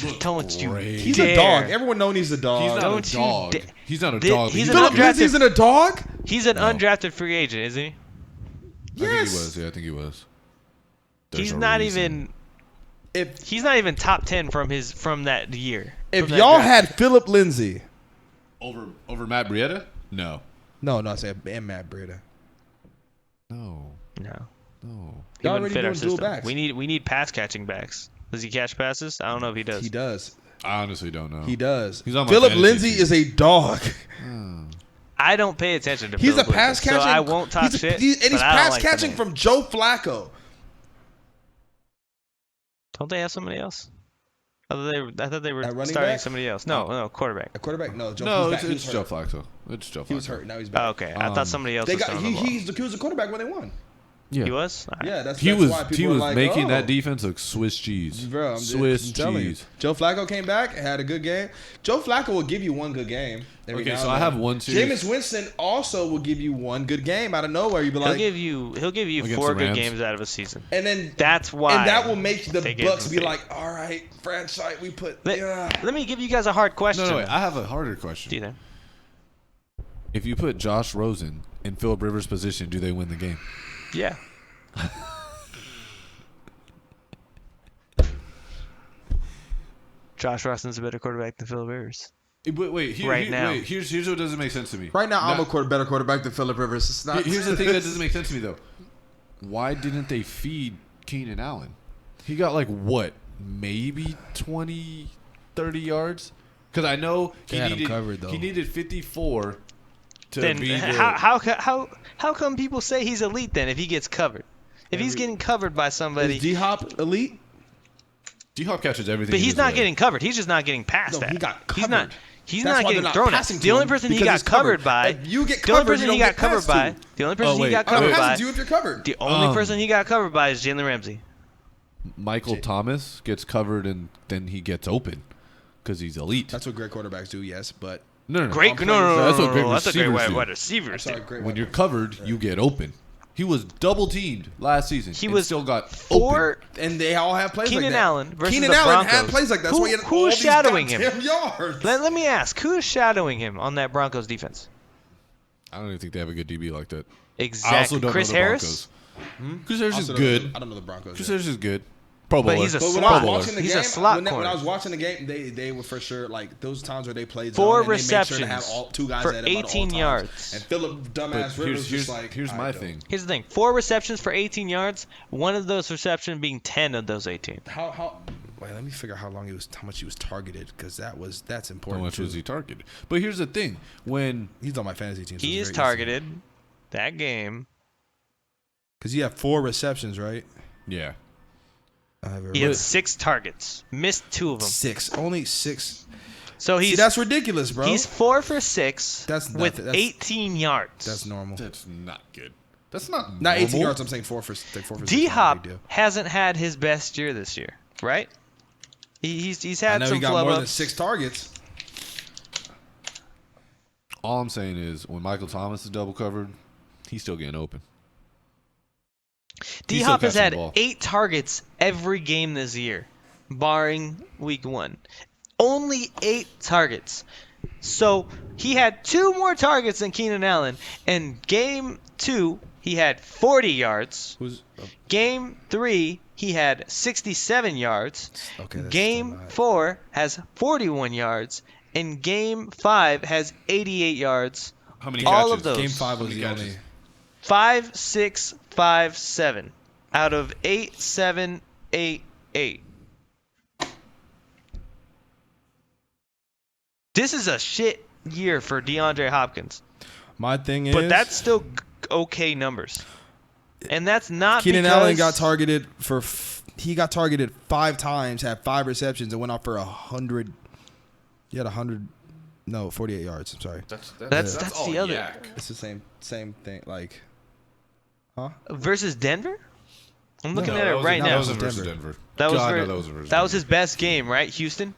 Look Don't you great. He's dare. a dog. Everyone knows he's a dog. He's not Don't a you dog. da- He's not a Thi- dog. he's but an Phillip undrafted- Lindsay's in a dog? He's an No. undrafted free agent, isn't he? I think Yes. he was. Yeah, I think he was. There's He's a not reason. even. If He's not even top 10 from that year. if from that y'all draft. had Phillip Lindsay, over Matt Breida. No. No, I said and Matt Breida. No. No. He Y'all wouldn't already fit our doing dual system. backs. We need pass catching backs. Does he catch passes? I don't know if he does. He does. I honestly don't know. He does. He's on my Philip fantasy Lindsay team. is a dog. I don't pay attention to He's a Phillip pass Lindsay, catching. so I won't talk shit. and he's but I don't pass like the catching name. from Joe Flacco. Don't they have somebody else? I thought they were At running starting back? somebody else. No, quarterback. A quarterback? No, Joe. No, he's back. it's Joe Flacco. It's Joe Flacco. He was hurt. Now he's Oh, back. okay, I thought somebody else They was got. on the ball. He was a quarterback when they won. Yeah. He was? All right. Yeah, that's He that's was why people he were was like, making oh. that defense look Swiss cheese. Bro, I'm Swiss telling you. cheese. Joe Flacco came back, had a good game. Joe Flacco will give you one good game. every Okay, now so and I then. have one series. Jameis Winston also will give you one good game out of nowhere. You'll be He'll like, give you Against 4 the good Rams. games out of a season. and then That's why. and that will make the they gave Bucks him be faith. like, all right, franchise, we put. Let me give you guys a hard question. No, wait. I have a harder question. Do you think? If you put Josh Rosen in Philip Rivers' position, do they win the game? Yeah. Josh Rosen's a better quarterback than Phillip Rivers. Wait, Now. here's what doesn't make sense to me. Right now, I'm Not- a better quarterback than Philip Rivers. It's not. Here's the thing that doesn't make sense to me though. Why didn't they feed Keenan Allen? He got like what, maybe 20, 30 yards? Because I know They had him covered, though. he needed 54 to Then be the, how come people say he's elite then if he gets covered? If he's getting covered by somebody, Is D Hop elite? D-Hop catches everything. but in he's his not way. getting covered. He's just not getting past No, that. he got He's not. covered. He's That's not why getting they're not thrown at. passing The to only him person he because got he's covered. covered by. If you get the only covered, person you he don't got get covered passed by. to. The only person he wait, got wait, covered It wait. by. passes to you if you're covered. The only person he got covered by is Jalen Ramsey. Michael Thomas gets covered and then he gets open because he's elite. That's what great quarterbacks do. Yes, but no. Great, I'm no, playing- no, no, That's what no, great no, that's a great receivers do. wide receivers. sorry, do. great. When you're covered, you get open. He was double teamed last season. He and was still got four. open. and they all have plays Keenan like that. Allen versus Keenan the Allen had Broncos. plays like that. That's Who- why he had who all is these shadowing him? goddamn yards. Let me ask, who is shadowing him on that Broncos defense? I don't even think they have a good DB like that. Exactly. I also don't Chris know the Harris. Broncos. Chris Harris is Also don't know good. the- I don't know the Broncos. Chris yet. Harris is good. Pro But Bowler. he's a But when slot. I was watching the He's game, a slot when I corner. was watching the game, they were for sure like those times where they played Four zone and they made sure to have receptions all two guys for at him at all 18 times. yards. And Philip But dumbass Rivers just like here's all my right, though. thing. Here's the thing: 4 receptions for 18 yards. One of those receptions being 10 of those 18. How? Wait, let me figure out how much he was targeted because that's How important. much too. was he targeted? But here's the thing: when He's on my fantasy team. So He is it's very targeted that game. because you have 4 receptions, right? yeah, I have it He right. had 6 targets, missed 2 of them. 6, only 6. So See, he's that's ridiculous, bro. he's 4 for 6 That's with nothing. That's- 18 yards. That's normal. that's not good. That's not Not 18 normal. yards. I'm saying 4 for 6. D Hop Not a big deal. hasn't had his best year this year, right? He's I had know some he got flub more than ups. 6 targets. All I'm saying is when Michael Thomas is double covered, he's still getting open. D He's still Hop has catching had the ball. 8 targets every game this year, barring week 1. Only 8 targets. So he had 2 more targets than Keenan Allen. And game 2, he had 40 yards. Who's Game 3, he had 67 yards. okay? That's Game still not- 4 has 41 yards. And game 5 has 88 yards. How many All catches? of those. Game 5 was How the many only. catches? 5, 6, 5, 7 out of 8, 7, 8, 8. This is a shit year for DeAndre Hopkins, My thing is, but that's still okay numbers. And that's not Keenan because Allen got targeted for. He got targeted 5 times, had 5 receptions, and went off for 100. He had 100. No, 48 yards. I'm sorry. That's all the other. yak. It's the same thing. Like, Versus Denver? I'm looking No, at that it was- right that now. wasn't versus Denver. Denver. That was, God, ver- no, that was versus that was Denver. his best game, right? Houston?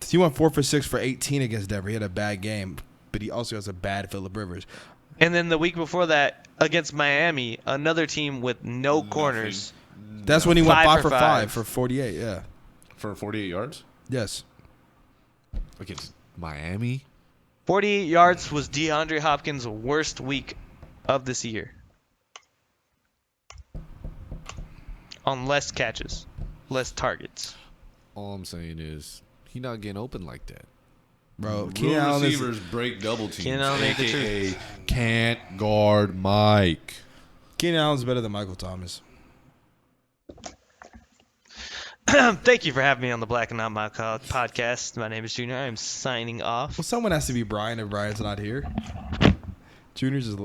he went 4 for 6 for 18 against Denver. He had a bad game, but he also has a bad Phillip Rivers. And then the week before that, against Miami, another team with no corners. That's when he went 5 5 for for 5 5. for 48. Yeah. For 48 yards Yes. against Miami. 48 yards was DeAndre Hopkins' worst week of this year. On less catches, less targets. All I'm saying is he's not getting open like that. Bro, Keenan Real Allen is receivers break double teams. Keenan Allen ain't the AKA can't guard Mike. Keenan Allen's better than Michael Thomas. Thank you for having me on the Black and Not My podcast. My name is Junior. I'm signing off. Well, someone has to be Brian if Brian's not here. Junior just.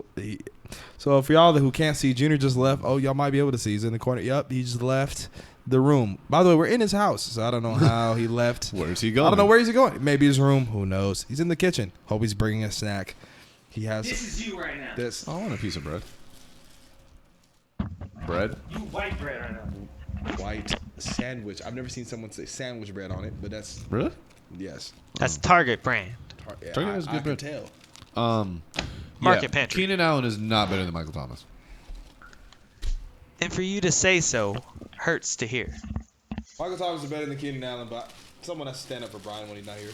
So for y'all who can't see, Junior just left. Oh, y'all might be able to see. He's in the corner. Yep, he just left the room. By the way, we're in his house, so I don't know how he left. Where's he going? I don't know where he's going. Maybe his room. Who knows? He's in the kitchen. Hope he's bringing a snack. He has This is you right now. this. I want a piece of bread. Bread? You white bread right now. White sandwich. I've never seen someone say sandwich bread on it, but that's Really? yes. That's Target brand. Yeah, Target has good I can bread. tell. Market pantry. Keenan Allen is not better than Michael Thomas. And for you to say so hurts to hear. Michael Thomas is better than Keenan Allen, but someone has to stand up for Brian when he's not here.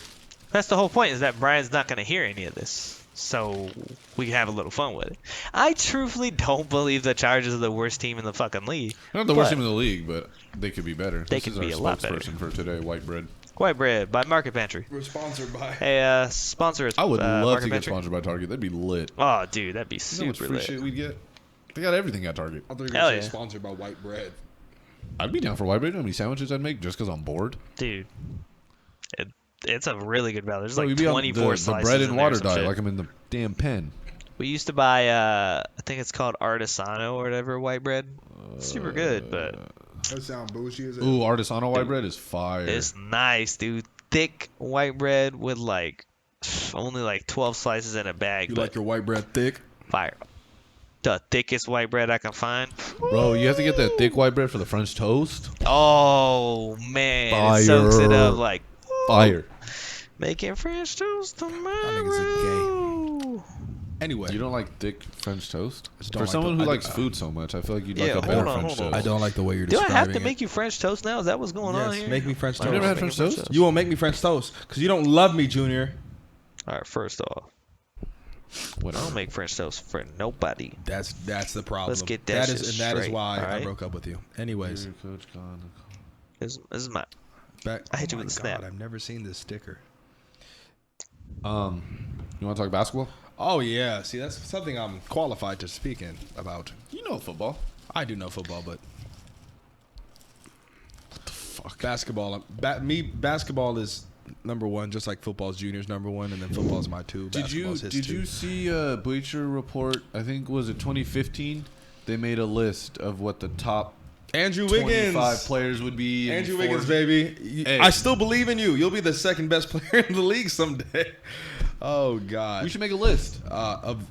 That's the whole point, is that Brian's not going to hear any of this. So we can have a little fun with it. I truthfully don't believe the Chargers are the worst team in the fucking league. Not the worst But- team in the league, but they could be better. They This could is be our a lot better. spokesperson for today, White Bread. White bread by Market Pantry. We're sponsored by. Hey, sponsor us. I would love Market to get Pantry. sponsored by Target. That'd be lit. Oh, dude, that'd be You know how much super free lit. shit we'd get? They got everything at Target. I thought you were Hell going to say yeah. sponsored by white bread. I'd be down for White Bread. You know how many sandwiches I'd make just because I'm bored? Dude, it's a really good value. There's No, like we'd be on 24 the slices bread in and there or water some diet shit. like I'm in the damn pen. We used to buy, I think it's called Artisano or whatever, white bread. Super good, but That sound bougie as Ooh, Artisano White Bread is fire. it's nice, dude. Thick white bread with like only like 12 slices in a bag, You but like your white bread thick? fire. The thickest white bread I can find. Bro, you have to get that thick white bread for the French toast. Oh man, it soaks it up Fire. like Fire. making French toast niggas tomorrow. Anyway, You don't like thick French toast? just don't For like someone the- who I likes do- food so much, I feel like you'd Yeah, like a hold better on, French hold on. toast. I don't like the way you're Do I describing have to it. make you French toast now? Is that what's going on Yes, here? make me French Like, toast. You never had making French toast? You won't make me French toast because you don't love me, Junior. All right, first off, I Whatever. don't make French toast for nobody. That's the problem. Let's get that shit is and that is straight, why I alright? broke up with you. Anyways, Coach gone. This is my. back. I hit you my with a God, snap. I've never seen this sticker. You want to talk basketball? Oh yeah, see that's something I'm qualified to speak in about. You know football. I do know football, but Fuck. basketball. Basketball is number one, just like football's juniors number one, and then football's my two. Did you Basketball's his did two. you see Bleacher Report? I think was it 2015. They made a list of what the top Andrew 25 Wiggins? Plays would be. in Andrew four- Wiggins, baby. Hey. I still believe in you. You'll be the second best player in the league someday. Oh God. We should make a list Of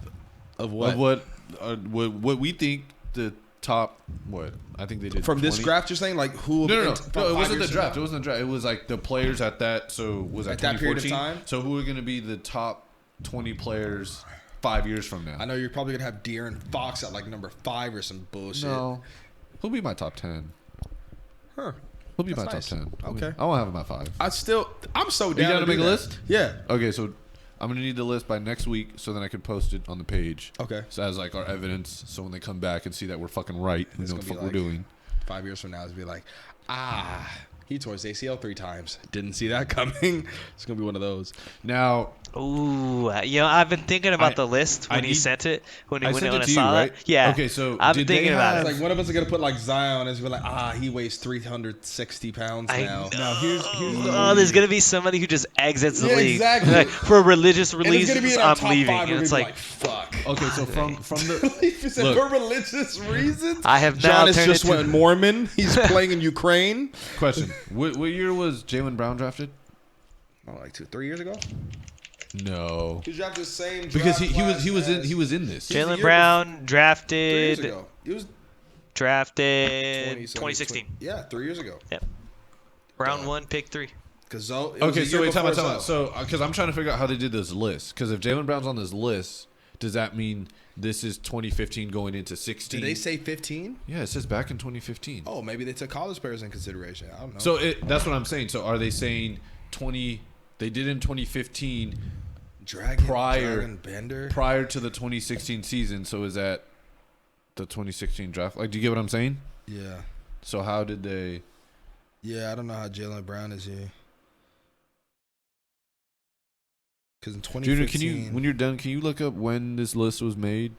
what? of what we think the top. What I think they did From this 20. draft, you're saying like who? No, in- it from wasn't 5 the years draft. It from wasn't the draft. It was like the players at that. So was that At that period of 2014? time? So who are going to be the top 20 players 5 years from now? now? I know you're probably gonna have De'Aaron Fox at like number 5 or some bullshit. No, who'll be my top 10? Huh. Who'll be That's my nice. top 10? Okay. I won't have him at 5. I'm so You down down to do make a that. list? Yeah. Okay, so I'm gonna need the list by next week, so then I can post it on the page. Okay. So as like our evidence, so when they come back and see that we're fucking right, we It's know what the gonna fuck be we're like- doing. 5 years from now, it's be like, he tore his ACL 3 times. Didn't see that coming. It's gonna be one of those. Now, Ooh, I've been thinking about I- the list I when you need- sent it. When I when sent it I to you, saw right? that. Yeah. Okay, so I've been did they thinking about have- it. It's like one of us are gonna put like Zion, and it's be like, he weighs 360 pounds I now. know. now here's the Oh, there's gonna be somebody who just exits the Yeah, league. exactly. Like, for religious And it's reasons. gonna be in our I'm top leaving, 5. and We're it's gonna be like, fuck. okay, so from the He said, Look. for religious reasons. I have now Giannis turned just into- went Mormon. He's playing in Ukraine. question, what year was Jalen Brown drafted? Oh, like 3 years ago. No, He drafted the same. because he draft was class he was in this. the Jalen year Brown 3 years drafted ago. He was drafted 2016. 2016. Yeah, 3 years ago. Yep. Round 1, pick 3. Because Okay, so wait, time out. So, because I'm trying to figure out how they did this list. Because if Jalen Brown's on this list, does that mean this is 2015 going into 16? Did they say 15? Yeah, it says back in 2015. Oh, maybe they took college players in consideration. I don't know. So that's what I'm saying. So are they saying 20? They did in 2015 Dragon Bender. prior to the 2016 season. So is that the 2016 draft? Like, do you get what I'm saying? Yeah, So how did they? yeah. I don't know how Jalen Brown is here. Because in Junior, 2015, when you're done, can you look up when this list was made?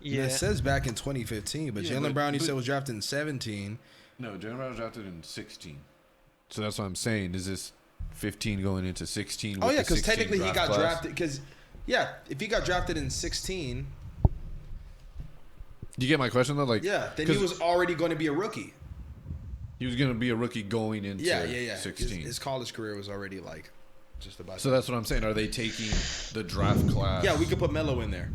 it says back in 2015, but Yeah, Jaylen but- Brown, you but- said, was drafted in 17. No, Jaylen Brown was drafted in 16. So that's what I'm saying. Is this 15 going into 16? Oh with yeah, the because 16 technically he draft got class? drafted. Because if he got drafted in 16, You get my question though? Like, then he 'cause was already going to be a rookie. he was going to be a rookie going into 16. His college career was already like just about. So that's what I'm saying. Are they taking the draft class? Yeah, we could put Melo in there.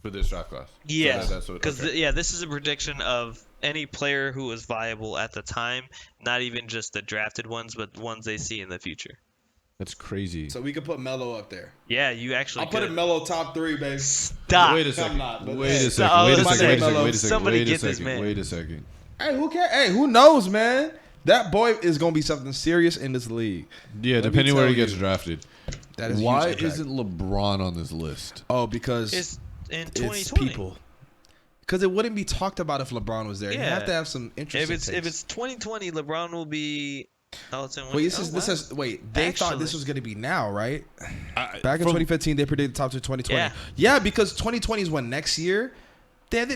for this draft class. Yes, So that's what. because Okay. this is a prediction of any player who was viable at the time, not even just the drafted ones, but ones they see in the future. That's crazy. So we could put Melo up there. Yeah, you actually I'll put could. him Melo top 3, baby. Stop. Wait a I'm second. not, but Wait hey, a so I second. Wait a was second. saying, Wait a second. Wait a second. somebody Wait a get this second. man. Wait a second. Hey, who care? Hey, who knows, man? That boy is gonna be something serious in this league. Yeah, Let me depending where tell he gets you. drafted. That is a Why huge impact. isn't LeBron on this list? Oh, because It's in it's 2020. people. Because it wouldn't be talked about if LeBron was there. You Yeah. have to have some interesting. If it's 2020, LeBron will be. Oh, it's in wait, they thought this Actually. was gonna be now, right? Back in From- 2015, they predicted top to 2020. Yeah. Yeah, because 2020 is when next year.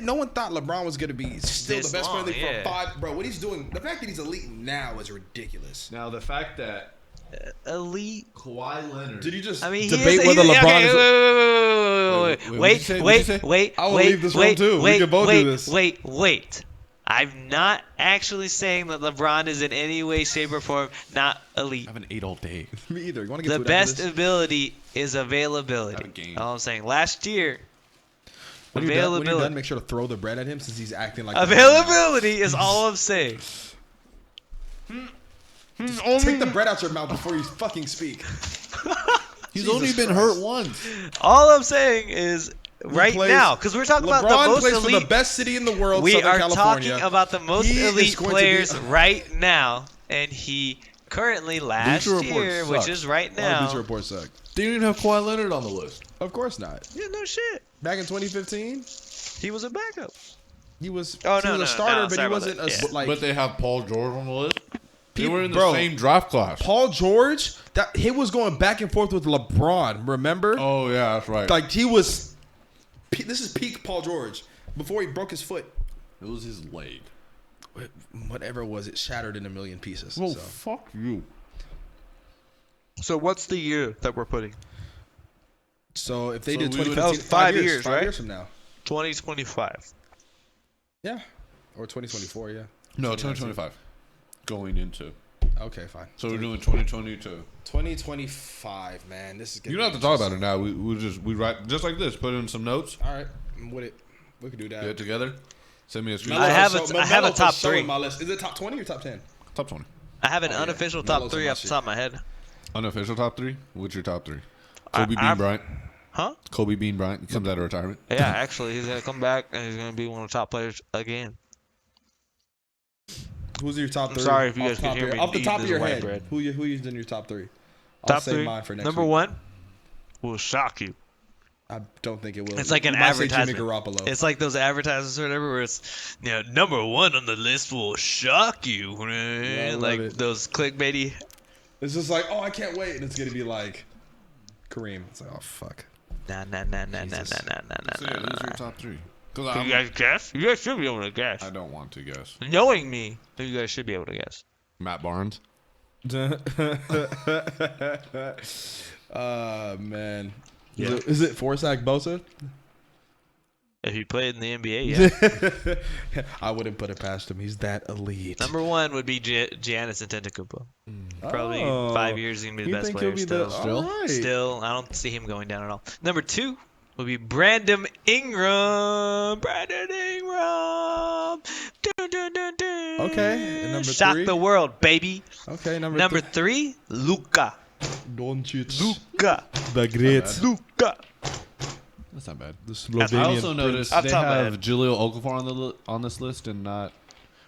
No one thought LeBron was gonna be still This the best player in the league long, for yeah. 5. Bro, what he's doing, the fact that he's elite now is ridiculous. Now the fact that elite. Kawhi Leonard. Did you just I mean, debate he is, whether he- LeBron okay, is? Wait, what'd you say? What'd you say? wait. I will leave this room too. We can both do this. Wait. I'm not actually saying that LeBron is in any way, shape, or form not elite. I haven't ate all day. Me either. You want to get The to it after best this? ability is availability. Have a game. All I'm saying. Last year, When you're done, availability. make sure to throw the bread at him since he's acting like Availability is all I'm saying. Take the bread out your mouth before you fucking speak. He's Jesus only been Christ. hurt once. All I'm saying is right plays- now, because we're talking about the LeBron most plays for elite. the best city in the world. We Southern are California. talking about the most He is elite going to be- players right now, and he currently last Bleacher Report year, which sucks. is right All the now. Bleacher Report suck. They didn't even have Kawhi Leonard on the list. Of course not. Yeah, no shit. Back in 2015, He was a backup. he was, Oh, he no, was no, a starter, no, but sorry he about wasn't that. a Yeah. like. But they have Paul George on the list. They were in the Bro. same draft class. Paul George, that he was going back and forth with LeBron. Remember? Oh yeah, that's right. Like he was. This is peak Paul George before he broke his foot. it was his leg. Whatever it was, it shattered in a million pieces. Oh so. fuck you. So what's the year that we're putting? So if they So did we would- 2015, That was 5 years, 5 right? years from now. 2025. Yeah. Or 2024, yeah. No, 2025. Going into. Okay, fine. So we're doing 2022. 2025, man. This is gonna You don't have to talk about it now. We write just like this. Put in some notes. All right. I'm with it. We could do that. Get it together. Send me a screen. I have a Melo top for sure in 3. my list. Is it top 20 or top 10? Top 20. I have an yeah. unofficial Melo's top on 3 my off the shit. top of my head. Unofficial top 3. What's your top 3? Kobe Bean I'm- Bryant. Huh? Kobe Bean Bryant. He comes out of retirement. Yeah, actually, he's gonna come back and he's gonna be one of the top players again. Who's your top 3? sorry if you Off guys the can top hear of your- me Off the eating top of this your white head. bread. Who's in your top 3? I'll Top save 3. mine for next Number week. 1 will shock you. I don't think it will. It's like an You might say advertisement. Jimmy Garoppolo. It's like those advertisements or whatever, where it's number 1 on the list will shock you. I love Like it. those clickbaity. It's just like, oh, I can't wait. And it's going to be like Kareem. It's like, oh, fuck. Nah. So yeah, who's your top 3? Because Can you guys guess? You guys should be able to guess. I don't want to guess. Knowing me, you guys should be able to guess. Matt Barnes. Man. Yeah. Is it Forsyth Bosa? If he played in the NBA, yeah. I wouldn't put it past him. He's that elite. Number 1 would be Giannis Antetokounmpo. Probably Oh. 5 years he's gonna be the You best think player he'll be still. Still? All right. Still, I don't see him going down at all. Number 2 would be Brandon Ingram. Brandon Ingram. Dun, dun, dun, dun. Okay, and number Shock 3? the world, baby. Okay, Number 3, Luka. Doncic. Luka. The great. Luka. That's not bad. The I Slovenian also noticed Off they top of my have head. Julio Okafor on this list and not.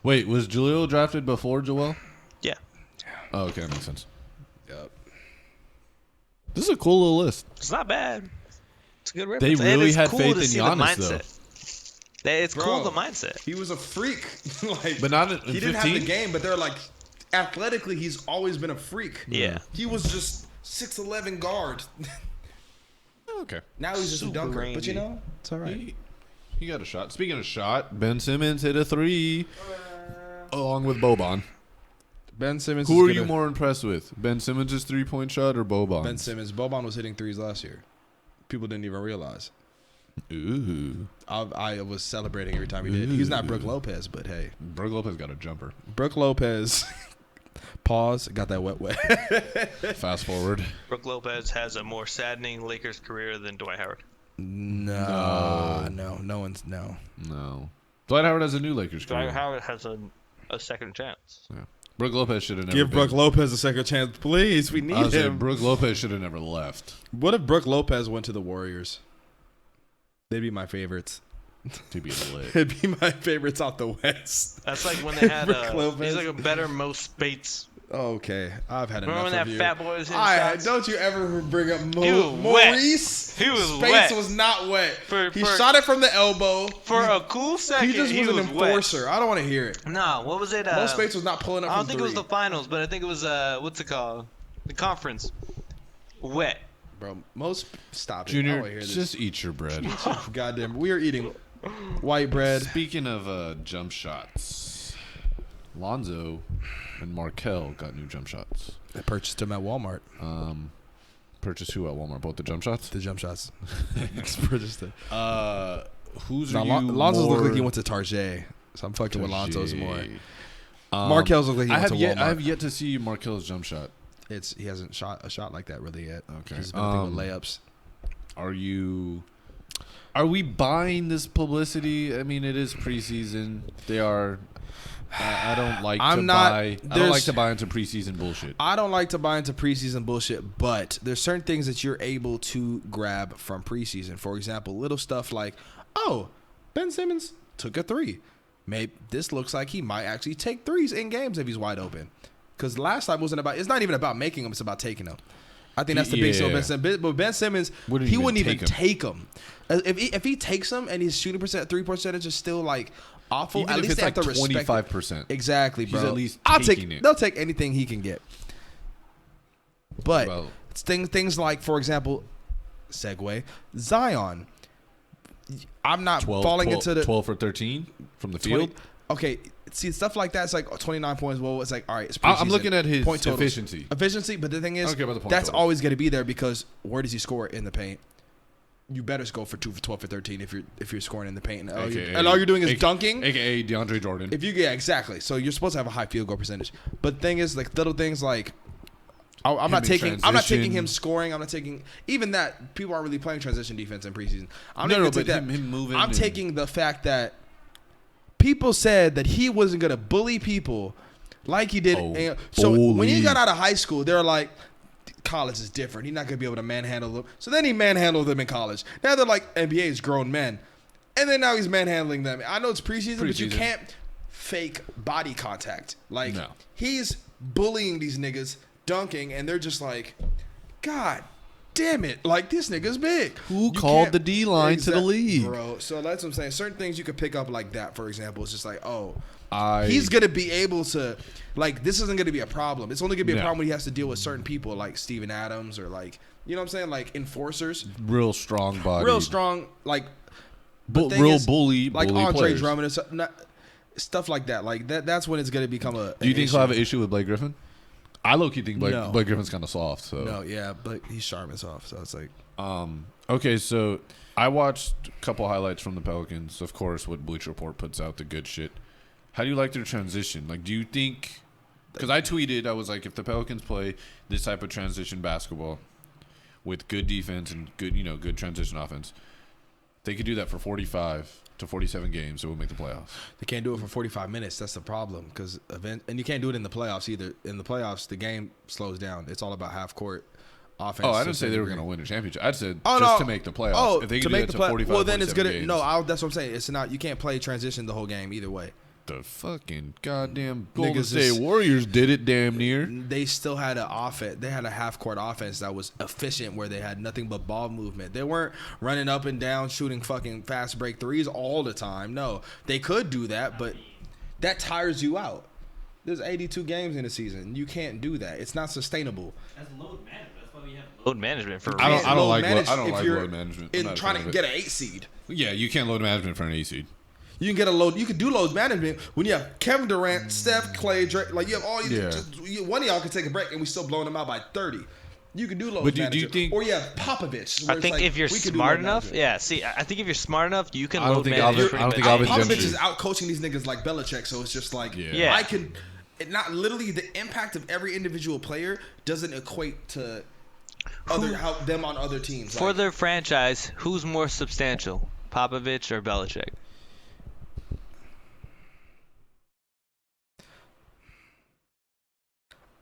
Wait, was Julio drafted before Joel? Yeah. Oh, okay, that makes sense. Yep. This is a cool little list. It's not bad. It's a good They reference. And really it's had cool faith to in see the Giannis, mindset. It's cool, Bro. the mindset. He was a freak. Like, But not in he didn't have 15? the game, but they're like, athletically, he's always been a freak. Yeah. He was just 6'11" guard. Okay. Now he's just a Super dunker. But rangy. you know, it's all right. He got a shot. Speaking of shot, Ben Simmons hit a 3 along with Boban. Ben Simmons. Who is are you gonna- more impressed with? Ben Simmons' 3-point shot or Boban? Ben Simmons. Boban was hitting threes last year. People didn't even realize. Ooh. I was celebrating every time he did. He's not Brooke Lopez, but hey. Brook Lopez got a jumper. Brooke Lopez. Pause. Got that wet. Fast forward. Brook Lopez has a more saddening Lakers career than Dwight Howard. No. Dwight Howard has a new Lakers Dwight career. Howard has a second chance. Yeah. Brook Lopez should have never Give been. Brooke Lopez a second chance, please. We I need was saying him. Brook Lopez should have never left. What if Brooke Lopez went to the Warriors? They'd be my favorites. To be lit. It'd be my favorites out the West. That's like when they had Brook Lopez. he's like a better Mo Spates. Okay, I've had Remember enough when of that you. fat boy was hitting I shots? don't you ever bring up He was wet. Maurice. He was Spates wet. was not wet. He For- shot it from the elbow. For a cool second, He just was an wet. enforcer. I don't want to hear it. Nah, what was it? Mo Spates was not pulling up I don't from think it was three. the finals, but I think it was what's it called? The conference. Wet. Bro, stop it. I Junior, don't wanna hear this. just eat your bread. Goddamn, we are eating white bread. Speaking of jump shots, Lonzo and Markel got new jump shots. I purchased them at Walmart. Purchased who at Walmart? Both the jump shots? The jump shots. Purchased it. Who's Now, are you Lonzo's more... look like he went to Target, so I'm fucking with Lonzo's more. Um, Markel's look like he went to Walmart. I have yet to see Markel's jump shot. He hasn't shot a shot like that really yet. Okay. He's been a thing with layups. Are we buying this publicity? I mean, it is preseason. They are. I don't like I'm to not- buy. I don't there's- like to buy into preseason bullshit. I don't like to buy into preseason bullshit, but there's certain things that you're able to grab from preseason. For example, little stuff like, oh, Ben Simmons took a 3. Maybe this looks like he might actually take threes in games if he's wide open. Because last time wasn't about. It's not even about making them. It's about taking them. I think that's the big deal. Yeah. Ben Simmons, but Ben Simmons, Wouldn't he even wouldn't even take 'em. take them. If he takes them and his shooting three percentage is still like awful, Even at if least it's they have like to respect it. 25%. Exactly, He's bro. at least I'll taking take. it. They'll take anything he can get. But Well- it's things like, for example, segue Zion. I'm not 12, falling 12 into the 12 for 13 from the 20 field. Okay, see stuff like that. It's like 29 points. Well, it's like all right. It's I'm preseason. looking at his point totals. efficiency. Efficiency, but the thing is, I don't care about the point that's totals. always going to be there because where does he score in the paint? You better score for 2 for 12 for 13 if you're scoring in the paint, and all you're doing is dunking. AKA DeAndre Jordan. Exactly. So you're supposed to have a high field goal percentage. But the thing is, like little things like I'm not in taking transition. him scoring. I'm not taking even that. People aren't really playing transition defense in preseason. I'm No, not no, even taking but that. him moving I'm and- taking the fact that people said that he wasn't gonna bully people like he did. Oh, And so when bully. he got out of high school, they were like, college is different. He's not gonna be able to manhandle them. So then he manhandled them in college. Now they're like NBA is grown men, and then now he's manhandling them. I know it's preseason, but you Preseason. can't fake body contact. Like No. he's bullying these niggas, dunking, and they're just like, God damn it! Like this nigga's big. Who You called can't- the D-line to the league? bro? So that's what I'm saying. Certain things you could pick up like that. For example, it's just like, oh, I- he's gonna be able to. Like this isn't gonna be a problem. It's only gonna be a No. problem when he has to deal with certain people like Steven Adams or like you know what I'm saying, like enforcers, Real strong body. real strong like. the thing real is, bully. like bully Andre players. Drummond or stuff like that. Like that's when it's gonna become a. Do you think he'll have an issue with Blake Griffin? I low-key think Blake, No. Blake Griffin's kind of soft. So No, yeah, but he's Charmin's off, so it's like Okay, so I watched a couple highlights from the Pelicans. Of course, what Bleacher Report puts out, the good shit. How do you like their transition? Like, do you think... Because I tweeted, I was like, if the Pelicans play this type of transition basketball with good defense and good transition offense, they could do that for 45 to 47 games, it would make the playoffs. they can't do it for 45 minutes. That's the problem because and you can't do it in the playoffs either. In the playoffs, the game slows down. It's all about half court offense. Oh, I to didn't say some they were degree. going to win a championship. I said Oh, just no. to make the playoffs. Oh, if they to could make do the that play. to 45, Well, then it's 47 good. games, No, that's what I'm saying. It's not. You can't play transition the whole game either way. the fucking goddamn Golden Niggas State just- Warriors did it damn near. They still had an offense. They had a half court offense that was efficient, where they had nothing but ball movement. They weren't running up and down, shooting fucking fast break threes all the time. No, they could do that, but that tires you out. There's 82 games in a season. You can't do that. It's not sustainable. That's load management. That's Load management for a I reason. don't Load like manage I don't if like you're load management. I'm in not a trying fan to of get it. an 8 seed. Yeah, you can't load management for an 8 seed. You can get a load. You can do load management when you have Kevin Durant, Steph, Clay, Drake. Like you have all these. Yeah. One of y'all can take a break and we still blowing them out by 30. You can do load But do you management. think- Or you have Popovich. where I it's think like, if you're we can do smart load enough, management. yeah. See, I think if you're smart enough, you can I don't load think manage Alvin- pretty I don't think much. Alvin Popovich Gentry. is out coaching these niggas like Belichick, so it's just like Yeah. I can. Not literally the impact of every individual player doesn't equate to them on other teams. For Like, their franchise, who's more substantial, Popovich or Belichick?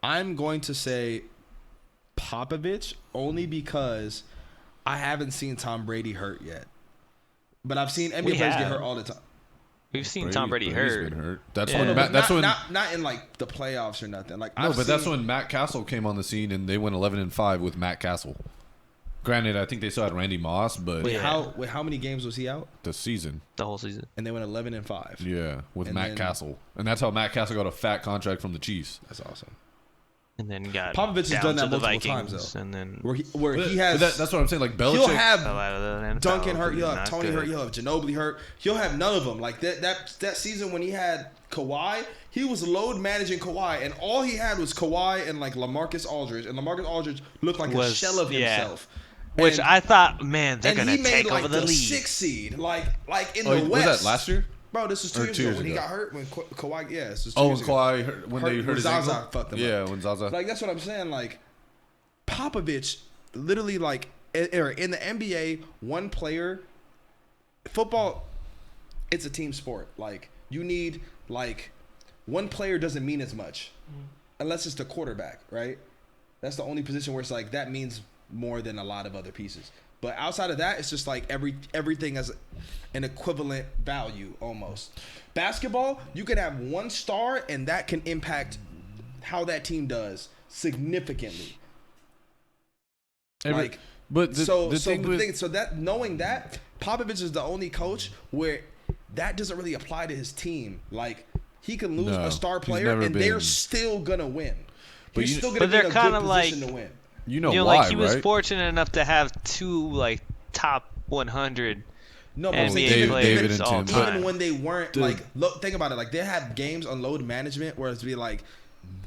I'm going to say Popovich only because I haven't seen Tom Brady hurt yet. But I've seen NBA We players get have. hurt all the time. We've seen Tom Brady Brady's hurt. been hurt. That's Yeah. when No, Matt, that's when not in like the playoffs or nothing. Like no, I've but that's seen- when Matt Castle came on the scene and they went 11-5 with Matt Castle. Granted, I think they still had Randy Moss, but Wait, Yeah. how many games was he out? the season, The whole season. And they went 11-5. yeah, with And Matt then- Castle, and that's how Matt Castle got a fat contract from the Chiefs. That's awesome. And then got Popovich has down done that to the multiple Vikings, times, though. and then Where he But has that's what I'm saying. Like Belichick, he'll fell have out of the NFL. Duncan hurt, He's he'll have not Tony good. hurt, he'll have Ginobili hurt. He'll have none of them. Like that season when he had Kawhi, he was load managing Kawhi, and all he had was Kawhi and like LaMarcus Aldridge, and LaMarcus Aldridge looked like a Was- shell of yeah. himself. Which And- I thought, man, they're and gonna he made take like over the league. 6th seed, like in oh, the West. was that last year? Bro, this was 2 Or years 2 ago years when he ago? got hurt. When Kawhi, yeah, this was 2 Oh, years and ago. Kawhi hurt, when they hurt his Zaza ankle. fucked him Yeah, up. when Zaza. Like that's what I'm saying. Like Popovich, literally, like in the NBA, one player. Football, it's a team sport. Like you need like one player doesn't mean as much, unless it's the quarterback, right? That's the only position where it's like that means more than a lot of other pieces. But outside of that, it's just like everything has an equivalent value almost. Basketball, you can have one star and that can impact how that team does significantly. Like, but so with- that knowing that Popovich is the only coach where that doesn't really apply to his team. Like he can lose No, a star he's player never and they're been- still gonna win. But He's you- still But gonna be they're in a good kinda like- position to win. you know You know, why, like he was right? fortunate enough to have two like top 100. No, but NBA I'm saying David players and all Tim, time. even when they weren't Dude. like, think about it. Like they had games on load management where it's be like,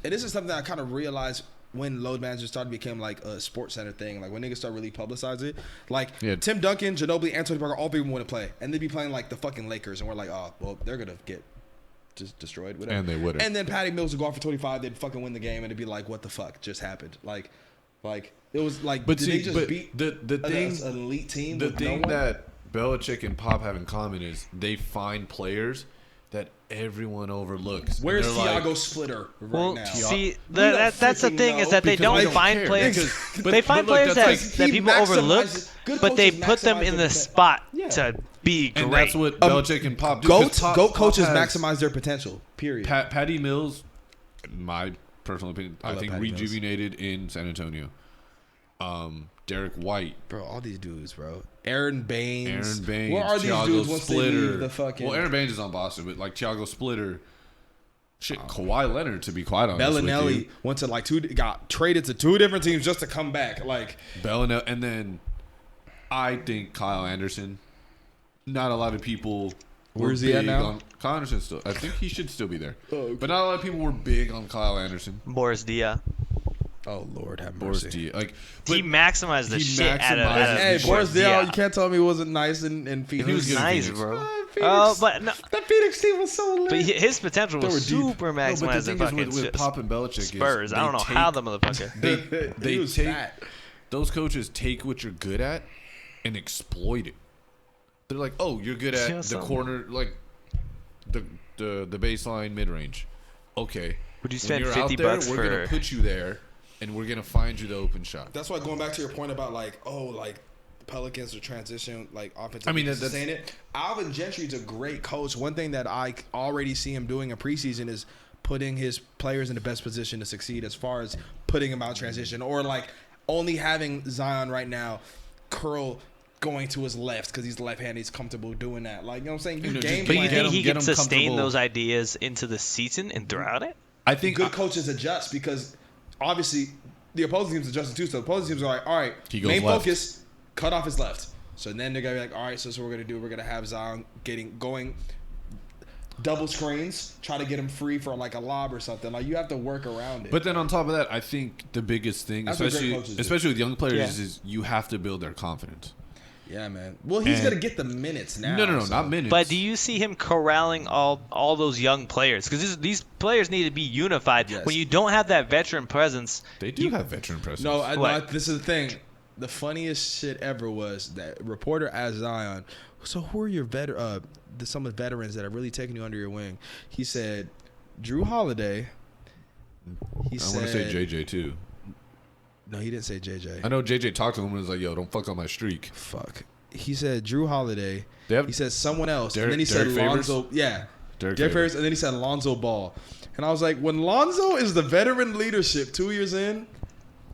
and this is something I kind of realized when load management started to become like a sports center thing. Like when niggas start really publicize it. Like Yeah. Tim Duncan, Ginobili, Anthony Parker, all three of them want to play, and they'd be playing like the fucking Lakers, and we're like, oh, well, they're gonna get just destroyed, whatever. And they wouldn't. And then Patty Mills would go off for 25. They'd fucking win the game, and it'd be like, what the fuck just happened? Like it was like, But did see, they just but beat the thing, an elite team? the with thing no one? that Belichick and Pop have in common is they find players that everyone overlooks. And Where's they're like- Tiago Splitter right Well, now? see, don't that's the freaking thing is know that they because I don't don't find care. players. Because- They find but look, players that, that's that he people overlook, maximizes- good but they coaches put them maximize in their the potential. spot Yeah. to be great. And that's what Belichick and Pop do. 'cause Pop Coaches has- maximize their potential. Period. Patty Mills, in my personal opinion, I love think Patty Mills. rejuvenated in San Antonio. Derek White, Bro, all these dudes, bro. Aaron Baines. Where Where are these Thiago dudes once Splitter. they leave the fucking... Well, Aaron Baines is on Boston, but like Thiago Splitter, shit, Kawhi Leonard, to be quite honest with you. Bellinelli went to like got traded to 2 different teams just to come back. Like, Bellinelli, and then I think Kyle Anderson. Not a lot of people. were Where's he at big now? on Kyle Anderson still. I think he should still be there. Oh, okay. But not a lot of people were big on Kyle Anderson. Boris Diaw. oh Lord have Boris mercy. D. Like, He but maximized the he shit out of maximized- Hey, Boris Boris Diaw, Diaw. you can't tell me he wasn't nice in Phoenix. He was good in Nice, Phoenix. bro. Phoenix. Oh, but no, That Phoenix team was so lit. but his potential They was were deep. super no, but the maximized. thing in is fucking with Pop and Belichick Spurs. is I don't know they how take- the motherfucker. they He was take fat. those coaches take what you're good at and exploit it. They're like, oh, you're good at Yeah, the something. corner, like the baseline mid range. Okay, Would you when spend you're 50 out there, bucks we're for? gonna put you there, and we're gonna find you the open shot. That's why going back to your point about like, oh, like the Pelicans are transition like offensive. I mean, defensive, that's- saying it. Alvin Gentry's a great coach. One thing that I already see him doing in preseason is putting his players in the best position to succeed, as far as putting them out transition, or like only having Zion right now curl going to his left because he's left-handed. He's comfortable doing that. Like, you know what I'm saying? You You know, game just But you plan. get think him- he get can him sustain comfortable. those ideas into the season and throughout it? I think Good coaches adjust because obviously the opposing team's adjusting too. So the opposing teams are like, all right, He goes main left. focus, cut off his left. So then they're gonna be like, all right, so what we're gonna do, we're gonna have Zion going double screens, try to get him free for like a lob or something. Like you have to work around it. But then on top of that, I think the biggest thing, That's what great especially coaches do. especially with young players, Yeah. is you have to build their confidence. yeah, man. Well, he's And- gonna get the minutes now. No, so- not minutes. But do you see him corralling all those young players? Because these players need to be unified. Yes. When you don't have that veteran presence, They do have veteran presence. No, What? this is the thing. The funniest shit ever was that reporter asked Zion, so who are your some of the veterans that are really taking you under your wing? He said, Drew Holiday. He I want to say said, JJ too. No, he didn't say JJ. I know JJ talked to him and was like, "Yo, don't fuck on my streak." Fuck. He said Drew Holiday. They have He said someone else. Derek- and then he said Derek Favors? Lonzo. Yeah. Derek Derek Favors. Favors. And then he said Lonzo Ball. And I was like, when Lonzo is the veteran leadership 2 years in,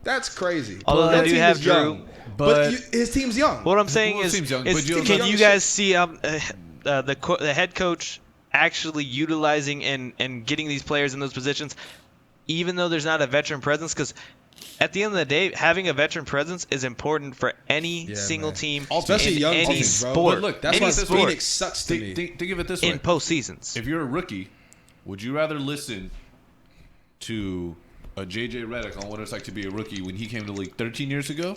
that's crazy. Although That they do team have is Drew, young. but- his team's young. what I'm saying Well, it is, seems young, is but you can also- you guys see the head coach actually utilizing and getting these players in those positions, even though there's not a veteran presence? Because at the end of the day, having a veteran presence is important for any Yeah, single man. team, Especially in young any teams, bro. sport. But look, That's any why sport Phoenix sucks to me. Think of it this way: in postseasons. if you're a rookie, would you rather listen to a JJ Redick on what it's like to be a rookie when he came to the league 13 years ago,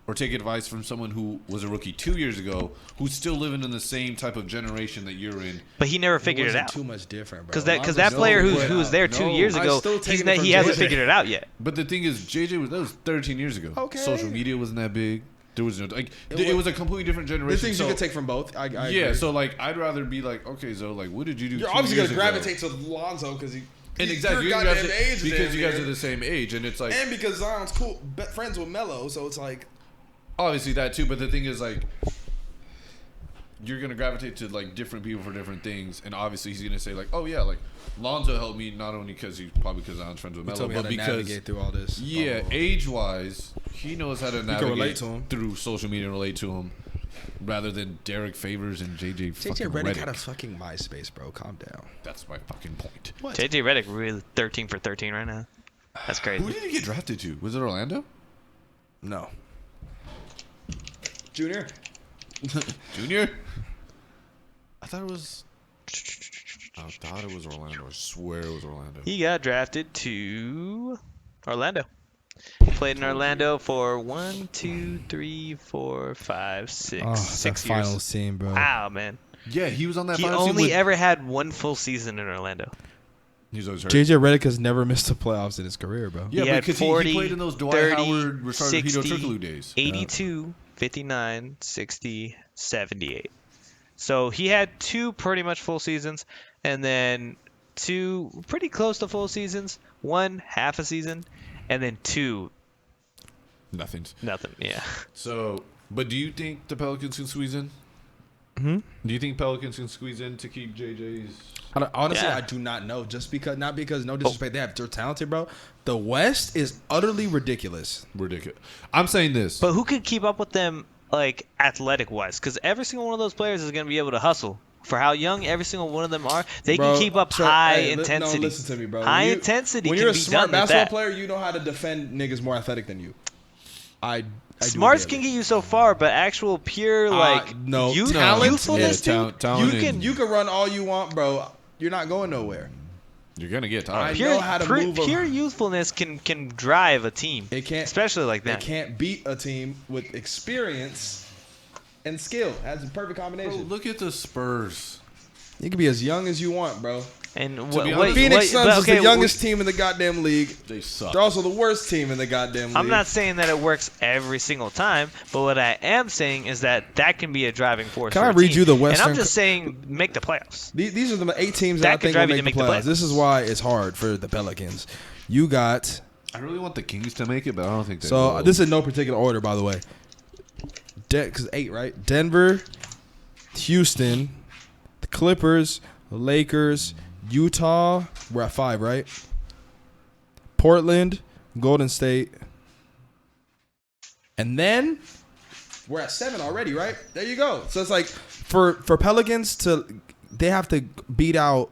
or take advice from someone who was a rookie 2 years ago, who's still living in the same type of generation that you're in? But he never figured it wasn't out. too much different, bro. Because that Lonzo's player still who was there 2 No, years I'm ago, still taking it from he hasn't JJ. figured it out yet. But the thing is, JJ that was 13 years ago. Okay. Social media wasn't that big. There was no like. It It was- was a completely different There's generation. things so, you can take from both. I yeah. agree. So like, I'd rather be like, okay, so like, what did you do? You're 2 obviously years gonna ago? gravitate to Lonzo because And exactly, your you guys goddamn are- age because damn you guys near. are the same age, and it's like And because Zion's cool, friends with Melo, so it's like obviously that too. But the thing is like, you're gonna gravitate to like different people for different things, and obviously he's gonna say like, oh yeah, like Lonzo helped me not only because he's probably because I'm friends with he Melo, told me how but to because navigate through all this. yeah, Oh. age-wise, he knows how to navigate relate to him. through social media and relate to him, rather than Derek Favors and JJ fucking Redick Redick. had a fucking MySpace, bro. Calm down. That's my fucking point. JJ Redick really 13 for 13 right now. That's crazy. Who did he get drafted to? Was it Orlando? No. Junior. Junior? I thought it was. I thought it was Orlando. I swear it was Orlando. He got drafted to Orlando. He played in Orlando for 1, 2, 3, 4, 5, 6, 6 years. team, bro. Wow, man. Yeah, he was on that. He finals team only with- ever had one full season in Orlando. He's always hurt. JJ Redick has never missed the playoffs in his career, bro. Yeah, He had because 40, he played in those Dwight 30, Howard, Ricardo Hito 60, Turkoglu days. 82, 59, 60, 78. So he had 2 pretty much full seasons, and then 2 pretty close to full seasons, 1 half a season, and then 2 Nothing. nothing. Yeah. So, but do you think the Pelicans can squeeze in? Do you think Pelicans can squeeze in to keep JJ's? Honestly, Yeah. I do not know. Just because, not because no disrespect, they're talented, bro. The West is utterly ridiculous. Ridiculous. I'm saying this. But who could keep up with them, like, athletic-wise? Because every single one of those players is going to be able to hustle. For how young every single one of them are, they Bro, can keep up so- high hey, intensity. No, listen to me, bro. High intensity When can you're a be smart done with basketball that. player, you know how to defend niggas more athletic than you. I do Smarts get can it. get you so far, but actual pure like no. youthfulness, dude. talent You can run all you want, bro. You're not going nowhere. You're gonna get I tired. know how to move a- Pure youthfulness can drive a team. It can't, especially like They that. can't beat a team with experience and skill. That's a perfect Bro, combination. look at the Spurs. You can be as young as you want, bro. And be what, honest, Phoenix Suns but, is okay, the youngest team in the goddamn league. They suck. They're also the worst team in the goddamn league. I'm not saying that it works every single time, but what I am saying is that can be a driving force. Can for I a read team. you the And Western I'm just saying, make the playoffs. These are the 8 teams That that I could think drive will you to make the make the playoffs. playoffs. This is why it's hard for the Pelicans. You got I really want the Kings to make it, but I don't think they so will. this is in no particular order, by the way. Because 8, right? Denver, Houston, the Clippers, the Lakers, Utah. We're at 5, right? Portland, Golden State, and then we're at 7 already, right? There you go. So it's like for Pelicans they have to beat out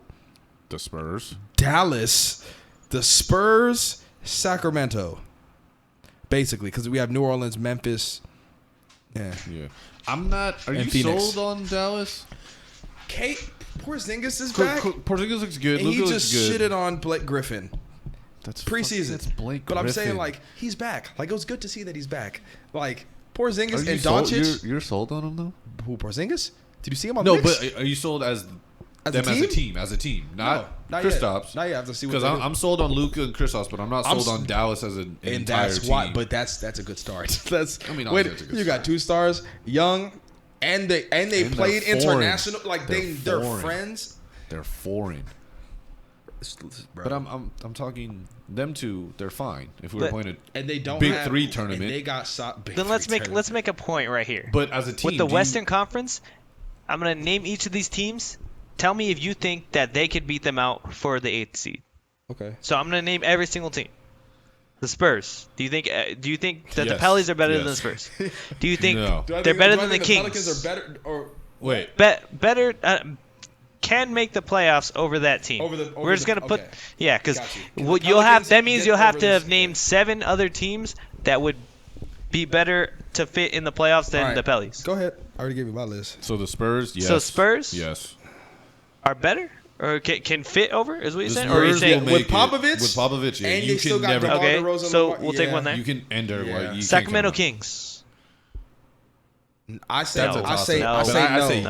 the Spurs. Dallas, the Spurs, Sacramento. basically, because we have New Orleans, Memphis. Yeah. Yeah. I'm not. Are And you Phoenix. sold on Dallas? Porzingis is back. Porzingis looks good. And he Luka just looks good. shitted on Blake Griffin That's preseason. That's Blake but I'm saying, Griffin. like, he's back. Like, it was good to see that he's back. Like, Porzingis Are you and sold? Doncic. You're sold on him though? Who, Porzingis? Did you see him on No, the Knicks? but are you sold as As them a as a team? team? As a team, not not Kristaps. yet. Not yet. I have to see what Because they do. I'm sold on Luka and Kristaps, but I'm not I'm sold s- on Dallas as an and entire that's team. why. But that's a good start. That's. I mean, wait, obviously that's a good you got start. 2 stars, young, and they And played they're foreign. international. Like they're foreign. friends. They're foreign. Bro. But I'm talking them two. They're fine if we were But- playing a and they don't Big have, Three and tournament. they got shot. Then let's make a point right here. But as a team, With the do you- Western Conference, I'm gonna name each of these teams. Tell me if you think that they could beat them out for the 8th seed. Okay. So I'm gonna name every single team. The Spurs. Do you think that the Yes. Pellies are better than the Yes. Spurs? Do you think No. they're better than the Kings? Pelicans are better or wait. Better can make the playoffs over that team. We're just gonna put okay. yeah, because Got you. what The you'll have Pelicans that means get you'll have over to this- have named 7 other teams that would be better to fit in the playoffs than All right. the Pellies. Go ahead. I already gave you my list. So the Spurs, yes. So Spurs? yes. Are better or can fit over? Is what you're The saying? Or are you Spurs saying will with make it. Popovich? With Popovich, yeah, And you they still can got never. DeMar Okay, DeRozan so on- we'll take yeah. one there. You can end Derek Yeah. White. You can't Sacramento come Kings? I say That's a I say toss-up. I But say I no. say-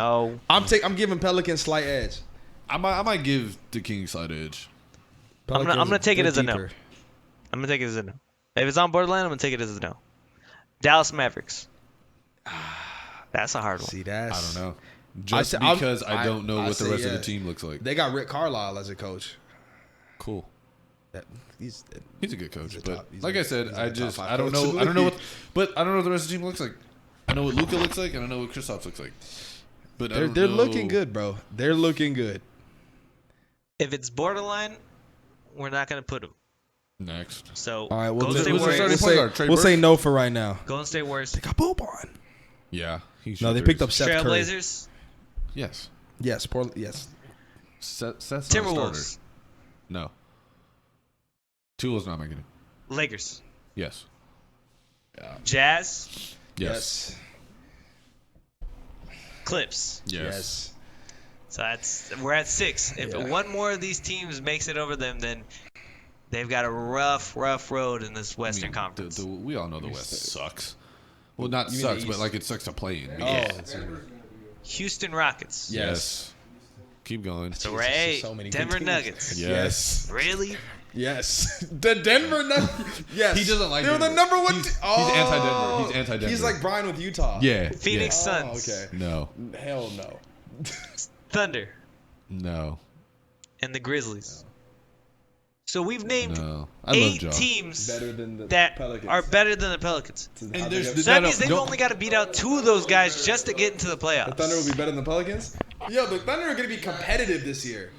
No. I'm giving Pelicans slight edge. I might give the Kings side edge. I'm gonna take it they're as a no. deeper. I'm gonna take it as a no. If it's on borderline, I'm gonna take it as a no. Dallas Mavericks. That's a hard one. See, that's I don't know. Just say- I'm- because I don't know I what the say rest of yeah. the team looks like. They got Rick Carlisle as a coach. Cool. He's He's a good coach, He's a but top- he's like a- I said, he's I a top just 5 I don't coach in know. the I don't know league. what, but I don't know what the rest of the team looks like. I know what Luka looks like, and I know what Kristaps looks like. But I don't they're know- looking good, bro. They're looking good. If it's borderline, we're not gonna put them. Next, So All right, we'll, Golden just, State we'll, Who's the say, starting Warriors. point guard? Trey we'll say Burke? no for right now. Golden State Warriors. They got Boban. yeah, he No, they shot picked up threes. Seth Curry. Trailblazers. Yes, Yes, yes. Seth's not a starter. Timberwolves. No, Tula's not making it. Lakers. Yes, Jazz. yes, Clips. yes. So we're at 6. If Yeah. one more of these teams makes it over them, then they've got a rough road in this Western I mean, Conference. we all know the West sucks. Well, not You mean the sucks, but East? like it sucks to play in. Yeah. Oh, Houston Rockets. yes. Keep going. So we're Jesus, at there's 8. so many good Denver teams. Nuggets. Yes. Really? Yes. The Denver Nuggets. Yes. He doesn't like They're the Denver. number one. He's anti-Denver. He's anti-Denver. He's like Brian with Utah. Yeah. Phoenix yeah. Suns. Oh, okay. No. Hell no. Thunder. No. And the Grizzlies. So we've named No. I love 8 Ja. teams Better than the that Pelicans. are better than the Pelicans. And How there's they the- So that no, means they've don't- only got to beat out 2 of those guys just to get into the playoffs. The Thunder will be better than the Pelicans. Yo, the Thunder are gonna be competitive this year.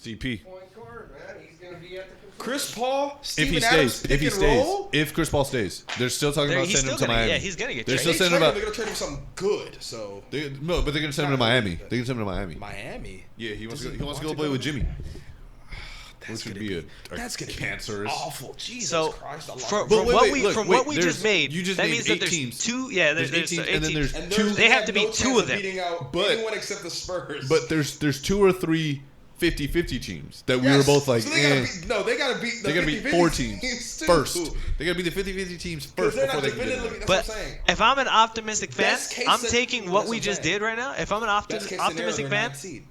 CP. Chris Paul, If Steven he Adams, stays, pick if he and stays, roll. if Chris Paul stays, they're still talking about He's sending him still to gonna, Miami. yeah, he's gonna get They're traded. still They're sending him gonna about. trade him something good. So No, but they're gonna send him to Miami. They're gonna send him to Miami. Miami. Yeah, he wants Does to. he He wants to want go to play go with there? Jimmy, That's which would gonna be a That's gonna cancerous. be awful. Jesus So Christ! I love from, it. But wait, what wait, we look, from wait, what we there's- just made, you just that named means that 8 there's teams. 2. Yeah, there's 8 and then teams. there's And two. They have to beat 2 of them. Beating out But- anyone except the Spurs. But there's 2 or 3 50-50 teams that we Yes. were both like, So they gotta eh. beat, no, they gotta beat. The They gotta beat 50-50 4 teams too. first. They gotta beat the 50-50 teams Because first they're before not they can get definitively. in. That's But what I'm saying. if I'm an optimistic fan, Best case I'm scen- taking what that's we what I'm just saying. did right now. If I'm an Best case optimistic scenario, fan, they're ninth seed.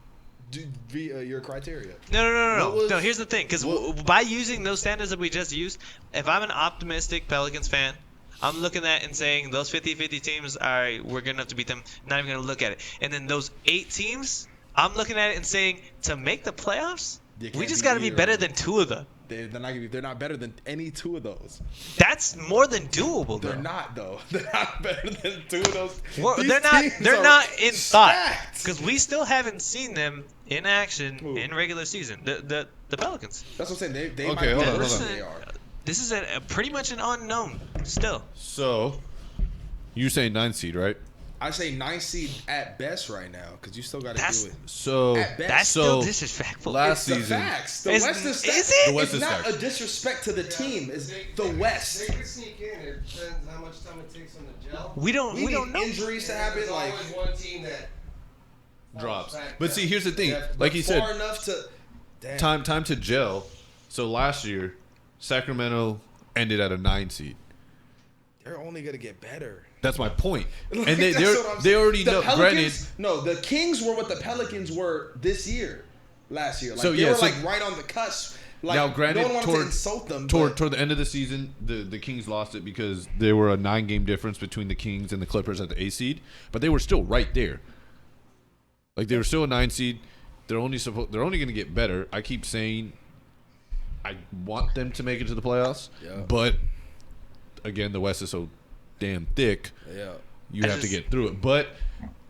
Via your criteria. no. What was- No, here's the thing. Because by using those standards that we just used, if I'm an optimistic Pelicans fan, I'm looking at and saying those 50-50 teams, all right, we're good enough to beat them. Not even going to look at it. And then those 8 teams, I'm looking at it and saying to make the playoffs, You we can't just beat got to be either better of them. than 2 of them. They're not better than any 2 of those. That's more than doable, They're though. not though. They're not better than 2 of those. Well, These they're not. teams They're are not in thought stacked. because we still haven't seen them in action Who? in regular season. The Pelicans. That's what I'm saying. They Okay, might be hold on, worse hold than on. they are. This is pretty much an unknown still. So, you say 9 seed, right? I say 9 seed at best right now because you still got to That's- do it. So At best. That's so still disrespectful. last It's the season, facts. The Is- West is is it? The West it's is not facts. a disrespect to the team. It's the West. They could sneak in. It depends how much time it takes on the gel. we don't We know. need injuries to happen. There's Like always one team that drops. falls back But down. see, here's the thing. yeah, Like you far said, enough to damn. time to gel. So last year, Sacramento ended at a 9 seed. They're only gonna get better. That's my point. Like, And that's what I'm they saying. already The know. Granted, Pelicans, no, the Kings were what the Pelicans were this year, last year. Like So, they yeah, were so- like right on the cusp. Like now, granted, no one wanted toward- to insult them. toward but the end of the season, the Kings lost it because there were a 9-game difference between the Kings and the Clippers at the A seed, but they were still right there. Like they were still a 9 seed. They're only going to get better. I keep saying I want them to make it to the playoffs, Yeah. but again, the West is so damn thick. yeah, You I have to just- get through it. But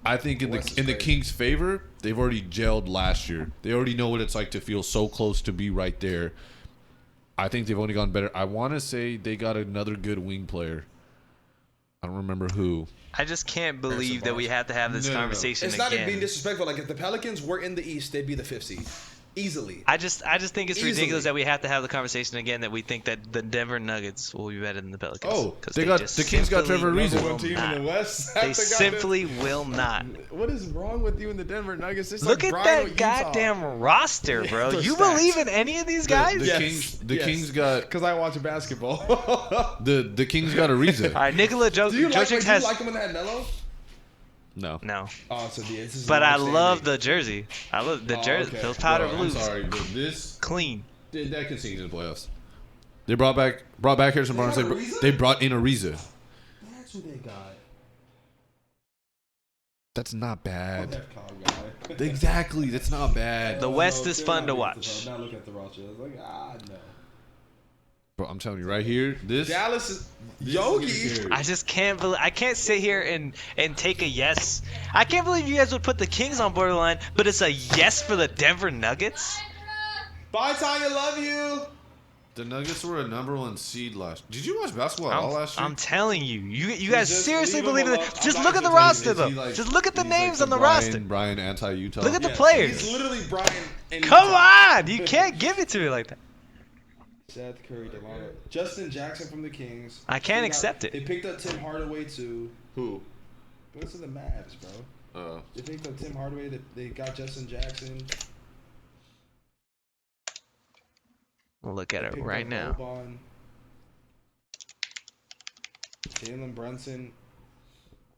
I think in West is the crazy. Kings' favor, they've already gelled last year. They already know what it's like to feel so close to be right there. I think they've only gotten better. I want to say they got another good wing player. I don't remember who. I just can't believe that we have to have this No, no, no. conversation it's not again. being disrespectful. Like if the Pelicans were in the East, they'd be the 5th seed, easily. I just think it's Easily. ridiculous that we have to have the conversation again that we think that the Denver Nuggets will be better than the Pelicans. Oh, 'Cause they got just the Kings got simply Trevor Ariza. will One team not. in the West. They simply will not. What is wrong with you and the Denver Nuggets? It's Look like at Brian that with Utah. goddamn roster, bro. They're You stacked. believe in any of these guys? The Yes, Kings got because I watch basketball. the Kings got Ariza. All right, Nikola do you like? Jokic Do has you like him in that mellow? No. no, Oh, so yeah, this is but I understanding. love the jersey. I love the Oh, jersey. okay. Those powder Bro, I'm blues, sorry, but this clean. that can sing in the playoffs. They brought back Harrison Barnes. got Ariza? They brought in Ariza. That's who they got. That's not bad. That Kyle guy. Exactly. That's not bad. The West is fun to watch. Now look at the roster. I was like, no. Bro, I'm telling you right here, this Dallas is Yogi. I just can't believe I can't sit here and take a yes. I can't believe you guys would put the Kings on borderline, but it's a yes for the Denver Nuggets. Bye, Tanya. Love you. the Nuggets were a #1 seed last. Did you watch basketball at all last year? I'm telling you, you guys just seriously leave him believe in alone. it. Just I'm look not at the entertaining. roster Is though. he like- Just look at the he's like names on the Brian- roster. Brian anti-Utah. Look at the Yes, players. He's literally Brian. And Come Utah. on, you can't give it to me like that. Seth Curry, Delano, Justin Jackson from the Kings. I can't They accept it. They picked up Tim Hardaway too. Who? This is the Mavs, bro. They picked up Tim Hardaway. They got Justin Jackson. We'll look at They it picked right up now. Boban, Jalen Brunson,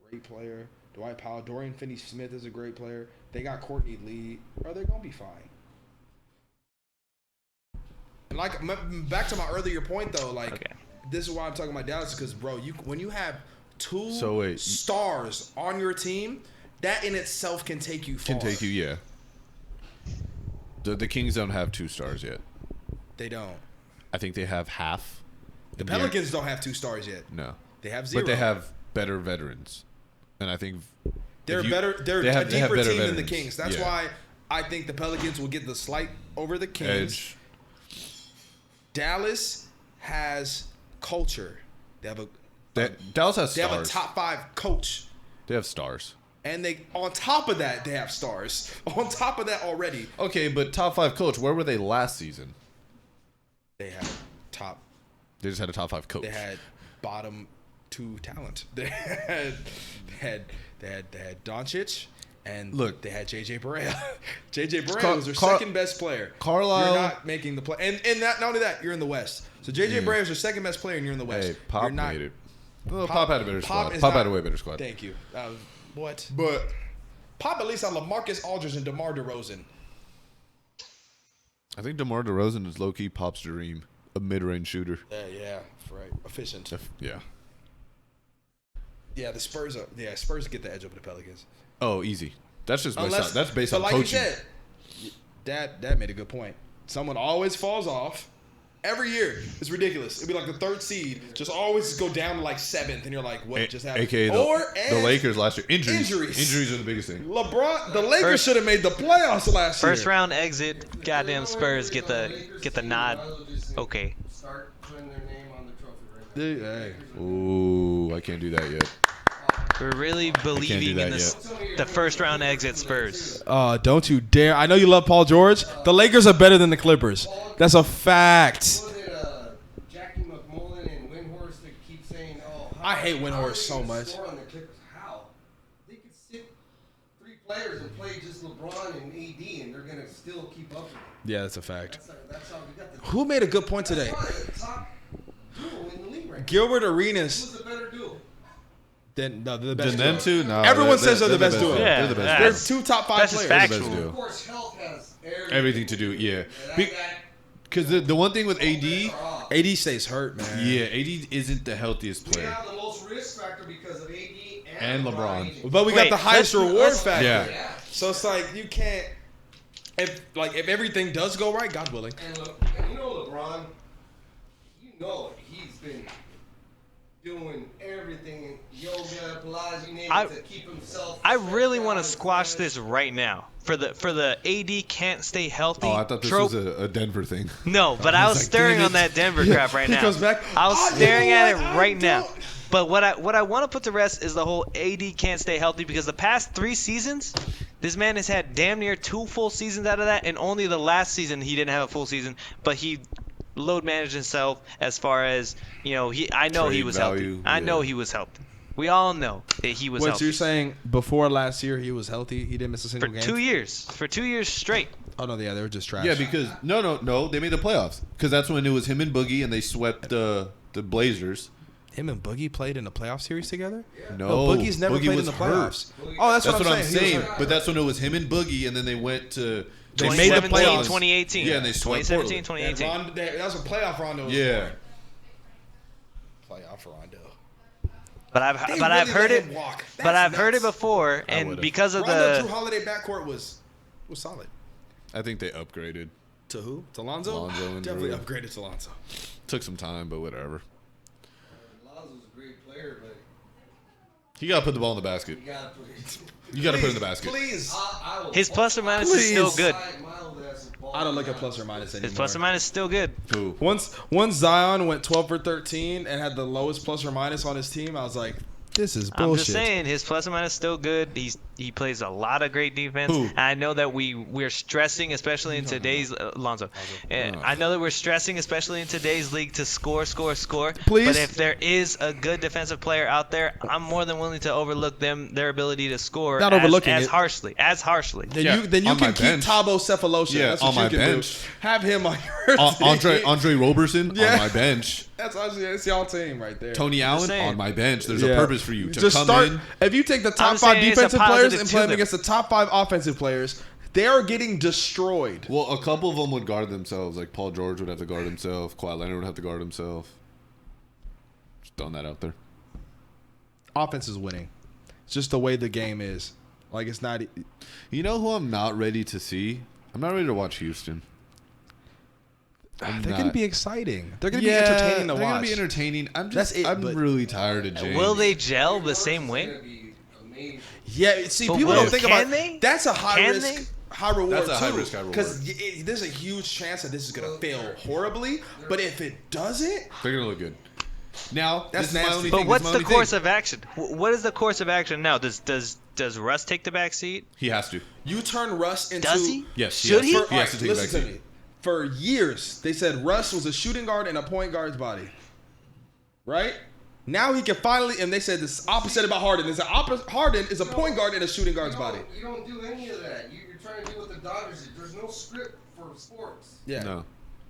great player. Dwight Powell, Dorian Finney-Smith is a great player. They got Courtney Lee. Bro, they're gonna be fine. And like back to my earlier point though, like Okay. this is why I'm talking about Dallas because bro, when you have two So wait. stars on your team, that in itself can take you far. Can take you, yeah. The Kings don't have 2 stars yet. They don't. I think they have half. The Pelicans don't have 2 stars yet. No. They have 0. But they have better veterans. And I think They're if you- better. They're they a have deeper better team than the veterans. Kings. That's Yeah. why I think the Pelicans will get the slight over the Kings. Edge. Dallas has culture. They have a Dallas has they have stars. a top 5 coach, They have stars. and they on top of that they have stars. On top of that already Okay, but top 5 coach, where were they last season? they had top. They just had a top 5 coach. They had bottom 2 talent. They had Doncic. And Look. they had JJ Barea. JJ Barea Car- was their Car- second best player. Carlisle- You're not making the play. And not only that, you're in the West. So JJ Barea is your second best player and you're in the West. Hey, Pop you're not, made it. Well, Pop had a better squad. is Pop not- had a way better squad. Thank you. What? But Pop at least had LaMarcus Aldridge and DeMar DeRozan. I think DeMar DeRozan is low-key Pop's dream. A mid-range shooter. Yeah, right. Efficient. Yeah. Yeah, the Spurs Spurs get the edge over the Pelicans. Oh, easy. That's just Unless that's based but on like coaching. you said, Dad made a good point. Someone always falls off. Every year, it's ridiculous. It'd be like the 3rd seed, just always go down to like 7th, and you're like, "What just happened?" AKA the Lakers last year. Injuries. Injuries are the biggest thing. LeBron, the Lakers should have made the playoffs last year. First round exit, goddamn Spurs get the nod. Okay. Start putting their name on the trophy right now. Hey. Ooh, I can't do that yet. We're really believing in that this, the first round exit Spurs. Don't you dare. I know you love Paul George. The Lakers are better than the Clippers. That's a fact. Was it Jackie McMullen and Windhorst that keep saying, I hate Windhorst how are they so gonna much. score on the Clippers? How? They could sit 3 players and play just LeBron and AD, and they're going to still keep up with it. Yeah, that's a fact. That's how we got the Who made a good point today? That's the top duo in the league right now. Gilbert Arenas. Who's the better duo? They're the best. Then them duo. two? No. Everyone says they're the best duo. Yeah, They're the best. They're that's- 2 top 5 that's just players. They're the best factual. duo. Of course, health has Everything to do, yeah. That- Because the one thing with AD, AD stays hurt, man. yeah, AD isn't the healthiest We player. have the most risk factor because of AD And LeBron. But we got Wait, the highest let's- reward let's- factor. Yeah. So it's like you can't. If everything does go right, God willing. And you know LeBron, he's been doing everything, yoga, Pilates, you name it, to keep himself. I really want to squash this right now. For the AD can't stay healthy. Oh, I thought this trope. was a Denver thing. No, but I was like, staring damn on it. that Denver crap right He now. comes back, I was "Oh, you staring know at it what? I right now. don't." But what I want to put to rest is the whole AD can't stay healthy because the past 3 seasons, this man has had damn near 2 full seasons out of that, and only the last season he didn't have a full season, but he load managed himself as far as, I know he Trade was value, healthy. I know yeah. he was healthy. We all know that he was What healthy. you're saying? Before last year, he was healthy. He didn't miss a For single game. 2 years. For 2 years straight. Oh no, yeah, they were just trash. Yeah, because no, they made the playoffs. Because that's when it was him and Boogie, and they swept the Blazers. him and Boogie played in a playoff series together. No, Boogie's never Boogie played in was the hurt. playoffs. Oh, that's That's what I'm saying. He was saying. hurt. But that's when it was him and Boogie, and then they went to. They made the 2017, playoffs. 2018. Yeah, and they swept 2017, Portland. 2018. That was a playoff Rondo. Yeah. Playoff Rondo. But I've heard it. But I've heard it before, and would've. because of Rondo Drew the Holiday backcourt was solid. I think they upgraded. To who? To Lonzo? Lonzo and Definitely Drew. upgraded to Lonzo. Took some time, but whatever. Lonzo's a great player, but You gotta put the ball in the basket. you gotta put it. You gotta put it in the basket. Please. I will his plus or minus is still Please. good. I don't look at plus or minus anymore. His plus or minus is still good. Who? Once Zion went 12 for 13 and had the lowest plus or minus on his team, I was like, this is bullshit. I'm just saying his plus or minus is still good. He plays a lot of great defense. Who? And I know that we're stressing, especially in today's Lonzo. And I know that we're stressing, especially in today's league, to score. Please. But if there is a good defensive player out there, I'm more than willing to overlook their ability to score. Not overlooking as it. harshly. Then Yeah, you on my can keep bench. Thabo Cephalosha. Yeah, That's what on you my can bench. do. Have him on your team. Andre Roberson Yeah. on my bench. That's y'all team right there. Tony Allen saying. on my bench. There's Yeah. a purpose for you to Just come start. in. If you take the top I'm 5 saying it's a defensive players positive and to play them them. against the top 5 offensive players, they are getting destroyed. Well, a couple of them would guard themselves. Like Paul George would have to guard himself. Kawhi Leonard would have to guard himself. Just throwing that out there. Offense is winning. It's just the way the game is. Like it's not. You know who I'm not ready to see? I'm not ready to watch Houston. They're going to be exciting. They're going to Yeah, be entertaining to they're watch. gonna be entertaining. I'm That's just. it, I'm but- really tired of James. Will they gel the same way? Yeah, see, But people will- don't think can about they? That's a high Can risk, they? high reward That's a high too. risk, high reward. Because there's a huge chance that this is gonna fail horribly. But if it doesn't, They're gonna look good. Now, That's this is my nasty. only But thing. what's this the is my only course thing. of action? What is the course of action now? Does Russ take the back seat? He has to. you turn Russ into. Does he? Yes. Should has he? to. He has to take listen back to seat. me. For years, they said Russ was a shooting guard in a point guard's body. Right? Now he can finally, and they said this opposite about Harden. They said Harden is a point guard in a shooting guard's body. You don't do any of that. You're trying to do what the Dodgers did. There's no script for sports. Yeah. No,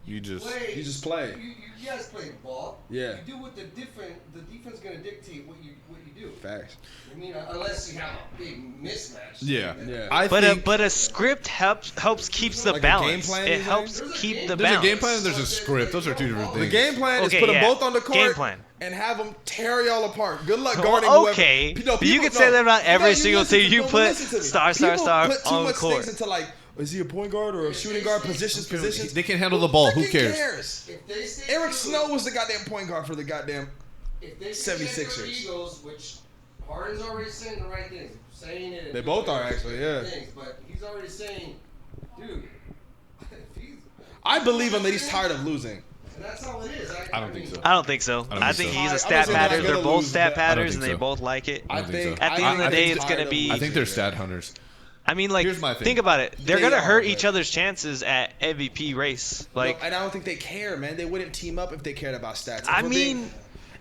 you just. You just play. You guys play ball. Yeah. You do what the defense gonna dictate what you do. Facts. I mean, unless you have a big mismatch. Yeah. Yeah. I think But a script helps keeps the Like a game balance. plan, It you helps think? keep the there's balance. a game plan and there's a script. Those are two different things. The game plan Okay, is put them yeah. both on the court Game plan. and have them tear y'all apart. Good luck Well, guarding okay. whoever. No, But you can say that about every single listen team. to- You no, put listen to me. star People put too on much court. things into like, is he a point guard or a shooting guard? Positions. They can handle the ball. Who Freaking cares? If they stay Eric true- Snow was the goddamn point guard for the goddamn. If they 76ers. their egos, which Harden's already saying the right things, saying it. and They doing both are it, actually, yeah. Things, but he's already saying, dude, if he's, I believe him that he's tired of losing. and that's how it is. I don't think so. I don't think so. don't I think think so. he's a I'm stat saying they're not pattern. They're gonna both lose stat that. I don't patterns, think and they so. both like it. I don't think so. At the end of the day, it's tired gonna of be- I think they're losing, stat man. hunters. I mean, like, Here's my thing. think about it. They're They gonna are, hurt but- each other's chances at MVP race. Like, No, and I don't think they care, man. They wouldn't team up if they cared about stats. I If we're mean, being-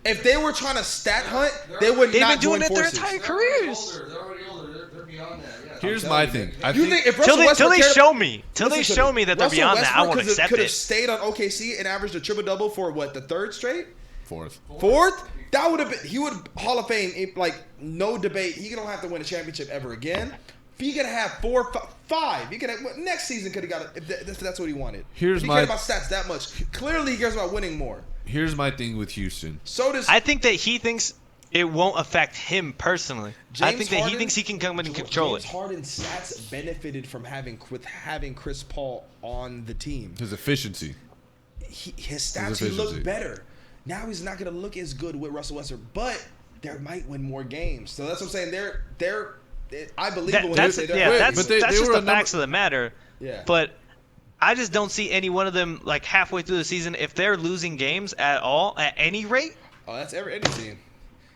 if they were trying to stat hunt, they would they've not been doing join it their forces. entire They're already careers. older. They're already older. They're beyond that. Yeah. Here's I'm my telling thing. you. I You think think if Till Russell they Westbrook cared- show me, till they Listen to show me that they're Russell beyond that, I won't Westbrook accept could have it. stayed on OKC and averaged a triple double for what, the third straight, fourth. fourth. That would have been. He would Hall of Fame, like no debate. He don't have to win a championship ever again. If he could have 4, 5, he could have next season could have got it if that's what he wanted. Here's if he my- cared about stats that much. Clearly, he cares about winning more. Here's my thing with Houston. So does I think that he thinks it won't affect him personally. I James think that he Harden- thinks he can come in and control James it. Harden's stats benefited from having Chris Paul on the team. His efficiency. His stats, he efficiency. looked better. Now he's not going to look as good with Russell Westbrook, but they might win more games. So that's what I'm saying. They're I believe it when they That's say yeah, they're that's but they just were the a number- facts of the matter. Yeah. But I just don't see any one of them like halfway through the season if they're losing games at all at any rate. Oh, that's any team.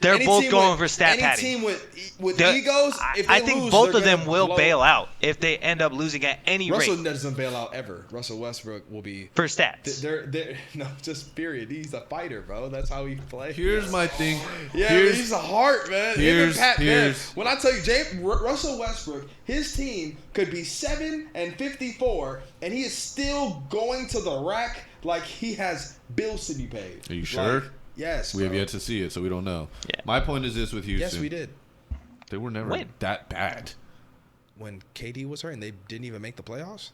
They're Any both team going with- for stat any padding. team with They're- egos, if they I think lose, both they're of them gonna will blow. bail out if they end up losing at any Russell rate doesn't bail out ever. Russell Westbrook will be. for stats. They're no, just period. He's a fighter, bro. That's how he plays. Here's my thing. Yeah, Here's, he's a heart, man. Him and here's- Pat Bev. here's- When I tell you, Russell Westbrook, his team could be 7-54, and he is still going to the rack like he has bills to be paid. Are you sure? Like, yes. we have bro. yet to see it, so we don't know. Yeah. My point is this with Houston. Yes, we did. They were never When? that bad. When KD was hurt and they didn't even make the playoffs,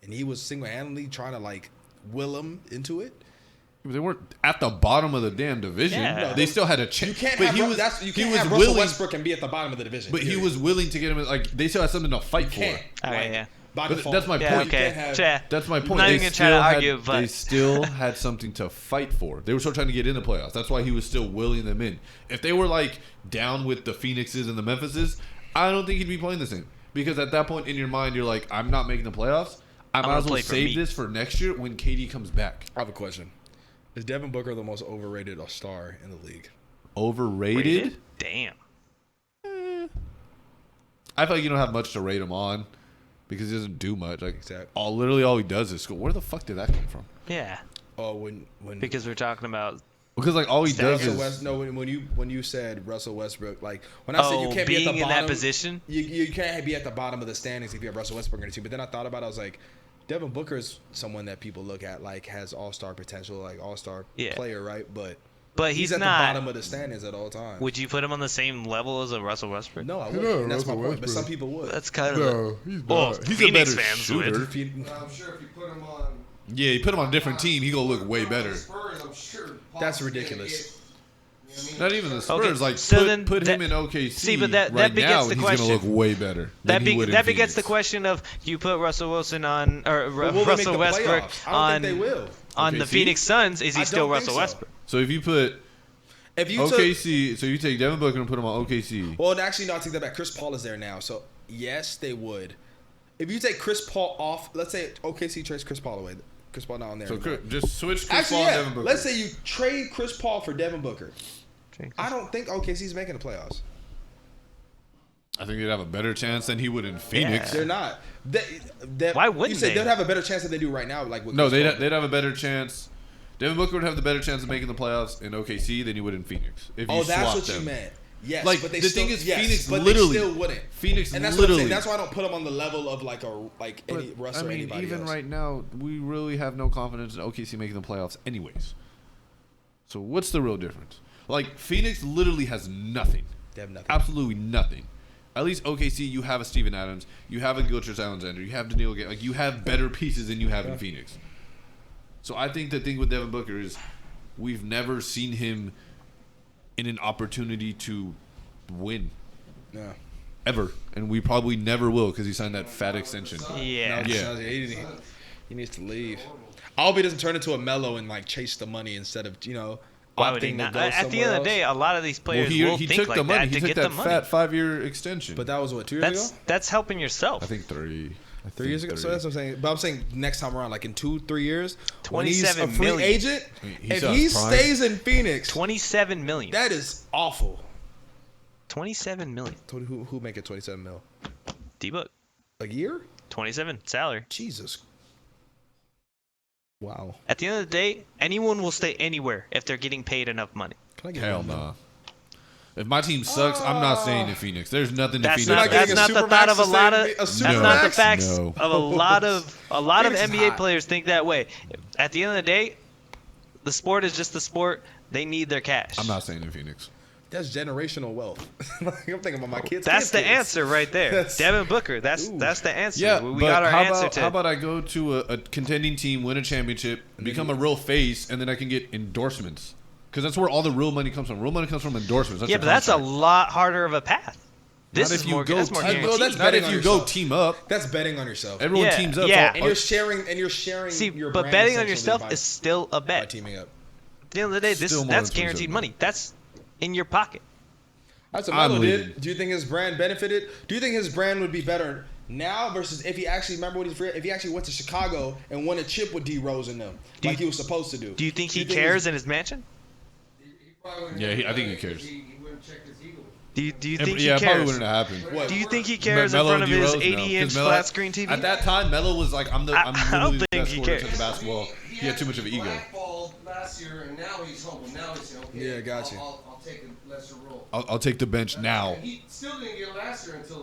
and he was single-handedly trying to like will them into it. They weren't at the bottom of the damn division. Yeah. No, they still had a chance. You can't but have he Ru- was, that's, you he can't was have Russell willing, Westbrook and be at the bottom of the division. but he period. was willing to get him. Like they still had something to fight for. Can't. Okay, yeah. By But default. that's my Yeah, point. okay. You can't have- Yeah. That's my I'm point. not They even gonna try to still had- argue, but they still had something to fight for. They were still trying to get in the playoffs. That's why he was still willing them in. If they were like down with the Phoenixes and the Memphises, I don't think he'd be playing this thing. Because at that point in your mind, you're like, I'm not making the playoffs. I might gonna as well play for save me. this for next year when KD comes back. I have a question. Is Devin Booker the most overrated star in the league? Overrated? Rated? Damn. I feel like you don't have much to rate him on because he doesn't do much. Like Exactly. literally all he does is score. Where the fuck did that come from? Yeah. Oh, when Because we're talking about Because like all he does Russell is West, no, when you said Russell Westbrook, like when I said you can't be being at the in bottom, that position. you can't be at the bottom of the standings if you have Russell Westbrook on your team. But then I thought about it, I was like, Devin Booker is someone that people look at like has all-star potential, like all-star Yeah. player, right? But But he's he's at not. the bottom of the standings at all times. Would you put him on the same level as a Russell Westbrook? No, I wouldn't. and that's my point. But some people would. That's kind of he's well, not. He's a Phoenix better fans shooter. would. If you- I'm sure if you put him on. Yeah, you put him on a different team, he gonna look way better. Spurs, I'm sure That's Paul's gonna ridiculous. get- you know what I mean? Not even the Spurs. Okay, like so put, then put him that- in OKC. see, but that right begets now, the he's question. gonna look way better. than he would in That begets the Phoenix. question of you put Russell Wilson on or But will they make Russell the Westbrook playoffs? I don't on think they will. on the OKC? Phoenix Suns. Is he I still don't think Russell so. Westbrook? So if you put If you took, OKC, so you take Devin Booker and put him on OKC. well, actually, no, I take that back. Chris Paul is there now, so yes, they would. If you take Chris Paul off, let's say OKC trades Chris Paul away. Chris Paul not on there. So anymore. just switch Chris Actually, Paul and yeah. Devin Booker. Let's say you trade Chris Paul for Devin Booker. I don't think OKC's making the playoffs. I think they'd have a better chance than he would in Phoenix. They're not. Why wouldn't you say they? they'd have a better chance than they do right now? Like with No, Chris Paul. they'd have a better chance. Devin Booker would have the better chance of making the playoffs in OKC than he would in Phoenix. If you Oh, that's swap what them. you meant. Yes, Like, but they the still, thing is, yes, Phoenix but literally- they still wouldn't. Phoenix And that's what I'm literally. saying. That's why I don't put them on the level of like any But, Russ I or mean, anybody even else. right now, we really have no confidence in OKC making the playoffs, anyways. So what's the real difference? Like Phoenix literally has nothing, They have nothing. absolutely nothing. At least OKC, you have a Steven Adams, you have a Gilgeous-Alexander, you have Daniil Gates, like you have better pieces than you have in Phoenix. So I think the thing with Devin Booker is we've never seen him in an opportunity to win No. ever, and we probably never will because he signed that fat extension. Yeah. Yeah. He needs to leave. I hope he doesn't turn into a mellow and like chase the money instead of Why would he opting to not? go At the end of the day, a lot of these Well, players he will he think took like the money. that He to took get that the money. fat 5-year extension. But that was what 2 years That's ago. that's helping yourself. I think 3. 3 years ago. So that's what I'm saying. But I'm saying next time around, like in 2-3 years, when he's a 27 free million. agent, He's if on he his prime. stays in Phoenix, 27 million. that is awful. 27 million. Who make it 27 mil D-Book. a year? 27 salary. Jesus. Wow. At the end of the day, anyone will stay anywhere if they're getting paid enough money. Can I get Hell one mil? nah. If my team sucks, I'm not staying in Phoenix. There's nothing to That's Phoenix. not not getting that's a not the supermax thought of a to lot of say a that's supermax? not the facts No. of a lot of Phoenix is NBA hot. players think that way. At the end of the day, the sport is just the sport. They need their cash. I'm not staying in Phoenix. That's generational wealth. Like, I'm thinking about my kids. That's the kids. answer right there. That's- Devin Booker. That's Ooh. the answer. Yeah, we but got our how answer about to. how about I go to a contending team, win a championship, become a real face, and then I can get endorsements? Because that's where all the real money comes from. Real money comes from endorsements. That's yeah, your but that's a contract. lot harder of a path. This Not is if you more. go That's more team- guaranteed. Well, that's Not betting if on you go yourself. team up. That's betting on yourself. Everyone Yeah, teams up. yeah. So- And you're sharing. See, your but brand betting on essentially yourself by, is still a by bet. teaming up. At the end of the day, Still more that's than 27 guaranteed million. money. That's in your pocket. That's what I'm Melo leaving. did. Do you think his brand benefited? Do you think his brand would be better now versus if he actually remember what he's if he actually went to Chicago and won a chip with D Rose and them like he was supposed to do? Do you think he cares in his mansion? He probably wouldn't Yeah, have I think he done it cares. 'cause He wouldn't check his ego. Do you Yeah, think yeah, he probably cares? wouldn't have happened. What? Do you think he cares in Melo front of and his D-Rose? No, 80-inch 'cause Melo- flat screen TV? At that time, Melo was like, I'm I don't literally the think best he scorer in cares. the basketball. He had too much of an ego. Blackballed last year, and now he's humble. Now he's saying, okay, Yeah, got you. I'll take a lesser role. I'll take the bench now. And he still didn't get last year until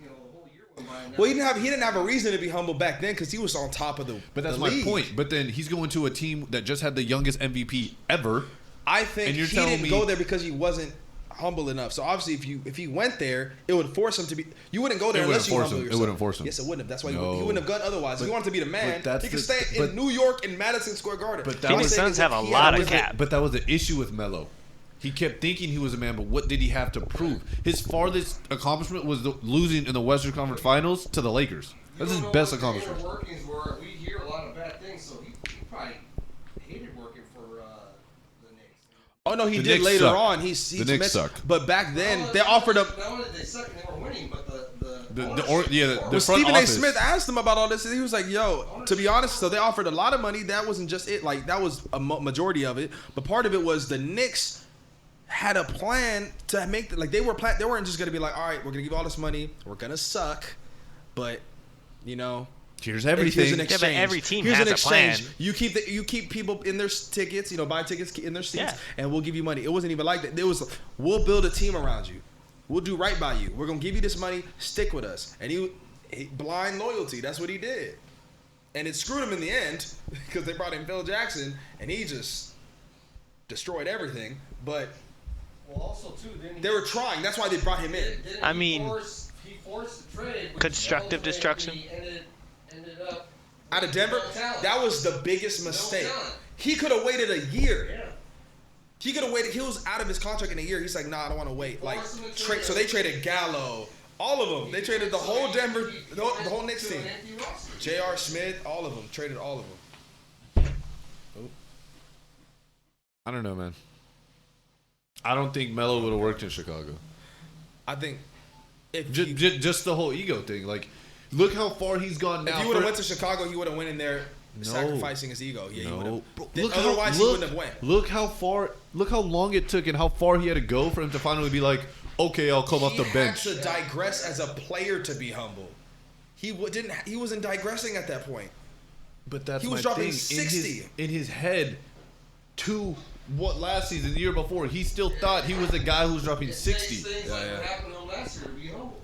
the whole year went by. and now Well, he didn't have a reason to be humble back then because he was on top of the. But that's the my league. point. But then he's going to a team that just had the youngest MVP ever. I think And you're he telling didn't me- go there because he wasn't humble enough. So obviously, if he went there, it would force him to be. You wouldn't go there It unless wouldn't you force humble him. It yourself. wouldn't force him. Yes, it wouldn't have. That's why No. he wouldn't have gone otherwise. If he wanted to be the man, that's he could the- stay but- in New York in Madison Square Garden. But that All I'm was- Phoenix saying Suns is that have a he lot had of a- cap. But that was the issue with Melo. He kept thinking he was a man, but what did he have to prove? His farthest accomplishment was losing in the Western Conference Finals to the Lakers. That's his best accomplishment. The inner workings were, we hear a lot of bad things, so he probably hated working for the Knicks. Oh no, he The did Knicks later suck. on. The Knicks suck. But back then, they offered him. Not only did they suck, they were winning, but the When front Stephen A. office. Smith asked him about all this, and he was like, "Yo, to be honest, so they offered a lot of money. That wasn't just it. Like that was a majority of it, but part of it was the Knicks had a plan to make like they weren't just gonna be like, all right, we're gonna give you all this money, we're gonna suck, but you know." Here's Here's an everything. exchange. but every team Here's has an a plan. exchange. You keep people in their tickets, buy tickets in their seats, Yeah. and we'll give you money. It wasn't even like that. It was we'll build a team around you. We'll do right by you. We're gonna give you this money. Stick with us. And he blind loyalty. That's what he did, and it screwed him in the end because they brought in Phil Jackson, and he just destroyed everything. But Well, also too, didn't they were trying. That's why they brought him in. Didn't I he mean, he forced the trade. which constructive ultimately destruction. Ended up Out of Denver, no talent. that was the biggest mistake. talent. He could have waited a year. Yeah. He could have waited. He was out of his contract in a year. He's like, nah, I don't want to wait. Like, Force him to trade. so they traded Gallo, all of them. They traded the whole Denver, the whole Knicks to team. an empty roster. J.R. Smith, all of them. Traded all of them. I don't know, man. I don't think Melo would have worked in Chicago. I think if Just the whole ego thing. Like, look how far he's gone now. if he would have went to Chicago, he would have went in there No. sacrificing his ego. Yeah, he would No. have. Otherwise, he wouldn't have went. Look how long it took and how far he had to go for him to finally be like, okay, I'll come off the bench. He had to digress as a player to be humble. He didn't. He wasn't digressing at that point. But that's He was my dropping thing. 60. In his head, last season, the year before, he still thought he was the guy who was dropping 60. Things like what happened to him last year to be humble.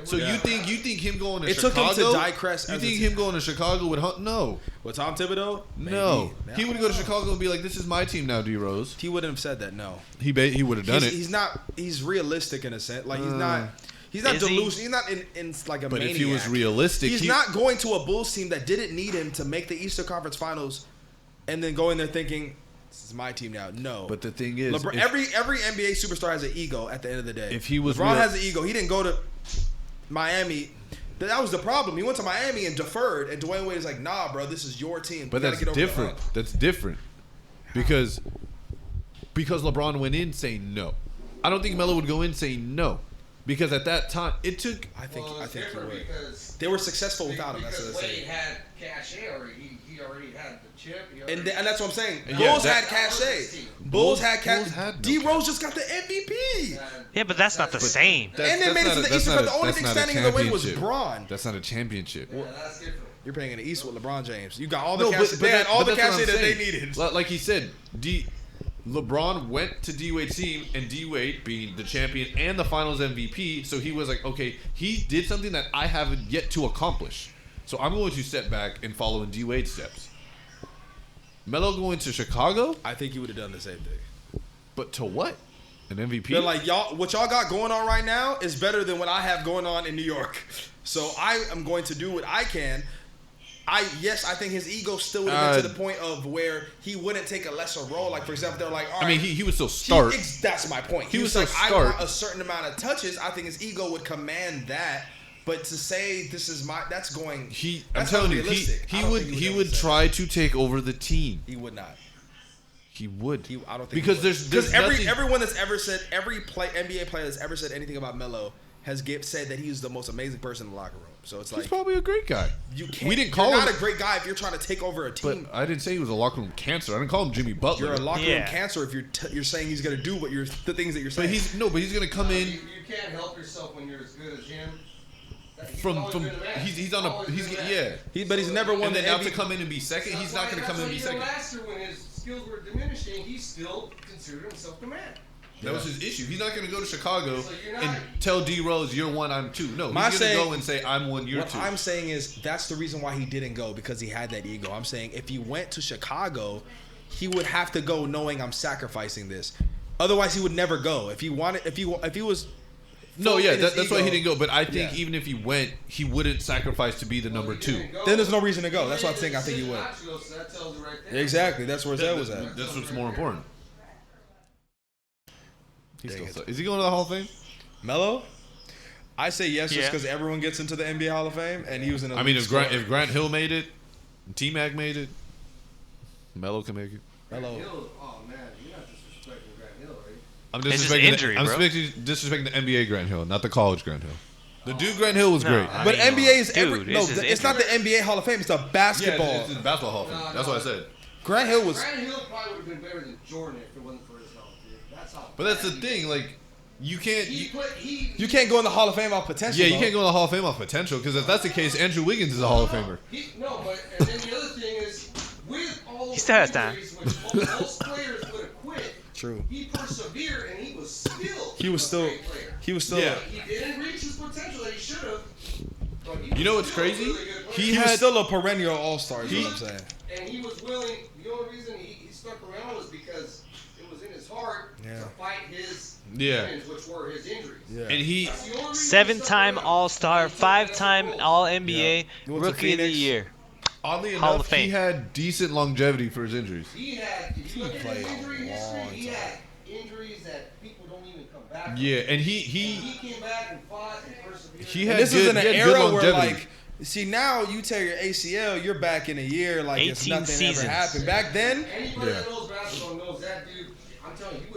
So you think him going to It took Chicago? him to digress You as a think team. him going to Chicago would hunt? No, With Tom Thibodeau? no. Maybe. He would go to Chicago and be like, "This is my team now, D Rose." He wouldn't have said that. No. He would have done it. He's not. He's realistic in a sense. Like he's not. He's not Is he? delusional. He's not in like a But maniac. if he was realistic, he's not going to a Bulls team that didn't need him to make the Eastern Conference Finals, and then going there thinking, "This is my team now." No. But the thing is, LeBron, every NBA superstar has an ego. At the end of the day, If he was LeBron real- has an ego. He didn't go to Miami. That was the problem. He went to Miami and deferred, and Dwayne Wade is like, "Nah, bro, this is your team." But You gotta that's get over the different. hump." That's different because LeBron went in saying no. I don't think Melo would go in saying no. Because at that time, it took. I think Well, I it's think he different would. because They were successful without him. That's because what I'm Wade saying. had cachet already. He already had the chip. And that's what I'm saying. Yeah, Bulls that- had cachet. Bulls Bulls had Bulls cachet. had no D Rose just got the MVP. Yeah, but that's not the same. And they made it to the Eastern, but the only thing standing in the way was Braun. That's not a championship. Yeah, that's different. You're playing in the East with LeBron James. You got all the No, cachet. They had all the that's what cachet I'm that they saying. needed. Like he said, LeBron went to D Wade's team, and D Wade being the champion and the Finals MVP, so he was like, okay, he did something that I haven't yet to accomplish. So I'm going to step back and follow in D Wade's steps. Melo going to Chicago, I think you would have done the same thing. but to what? An MVP? They're like, y'all, what y'all got going on right now is better than what I have going on in New York. So I am going to do what I can. I think his ego still would have been to the point of where he wouldn't take a lesser role. Like, for example, they're like, all right. I mean, he would still start. That's my point. He He would was still like, I start. want a certain amount of touches. I think his ego would command that. But to say this is my, that's going. I'm that's telling you, unrealistic. I he don't would think he ever would say try to take over the team. that. He would not. He would. I don't think because he would. there's nothing, everyone that's ever said NBA player that's ever said anything about Melo has said that he's the most amazing person in the locker room. So it's he's like probably a great guy. you can't. We didn't call you're him not a great guy if you're trying to take over a But team. I didn't say he was a locker room cancer. I didn't call him Jimmy Butler. You're a locker room Yeah. cancer if you're saying he's gonna do the things that you're but saying. he's gonna come in You can't help yourself when you're as good as him. from he's on a But he's never won and the then now to MVP. come in and be second, he's not gonna come in and be second. Last year, when his skills were diminishing, he still considered himself the man. That was his issue. He's not gonna go to Chicago So you're not- and tell D Rose you're one, I'm two. No, My he's gonna saying- go and say I'm one, you're What two. I'm saying is that's the reason why he didn't go, because he had that ego. I'm saying if he went to Chicago, he would have to go knowing I'm sacrificing this. Otherwise, he would never go. If he was. No, full yeah, in his that's why he ego, didn't go. But I think yeah. even if he went, he wouldn't sacrifice to be the number two. Then there's no reason to go. That's why I'm saying I think he would. That tells you right there. Exactly. That's where his head was at. That's what's more important. Dang it. Is he going to the Hall of Fame? Melo? I say yes just Yeah. because everyone gets into the NBA Hall of Fame, and he was in. I mean, if Grant Hill made it, T-Mac made it, Melo can make it. Melo. Hill, oh man, you're not disrespecting Grant Hill, right? I'm It's just disrespecting injury, I'm bro. disrespecting the NBA Grant Hill, not the college Grant Hill. The dude Grant Hill was No, great. I But mean, NBA is dude, no. it's just It's not the NBA Hall of Fame. It's the basketball. Yeah, it's the basketball Hall of Fame. No, That's no. what I said. Grant Hill was. Grant Hill probably would have been better than Jordan if it wasn't for his health, dude. That's how. But that's the bad he thing, like you can't. You can't go in the Hall of Fame off potential. Yeah, you though. can't go in the Hall of Fame off potential because if that's the case, Andrew Wiggins is a Hall of Famer. No, but and then the other thing is, with all He the still has time. injuries, which most players would have quit. True. He persevered, and he was still. He was a still. great player. He was still. Yeah. He didn't reach his potential that he should have. But he You know was what's still a crazy? really good player. He was had- still a perennial All-Star. Is He- what I'm saying. And he was willing. The only reason he stuck around was because it was in his heart Yeah. to fight his Yeah. demons, which were his injuries. Yeah. And he, That's the only reason he Seven-time stuck around. All-Star, And he took that as a 5-time role. All-NBA, He went to Rookie of the Phoenix. Year. oddly Hall of enough, he Fame. had decent longevity for his injuries. He had, if you look at played his a injury long history, he time. had injuries that people don't even come back from. Yeah, and And he he came back and fought and persevered. he And had this good, is in an he had good era where, longevity. like, see, now you tear your ACL, you're back in a year like it's 18 nothing seasons. ever happened. Back then, Anybody Yeah. that knows basketball knows that dude. I'm telling you, he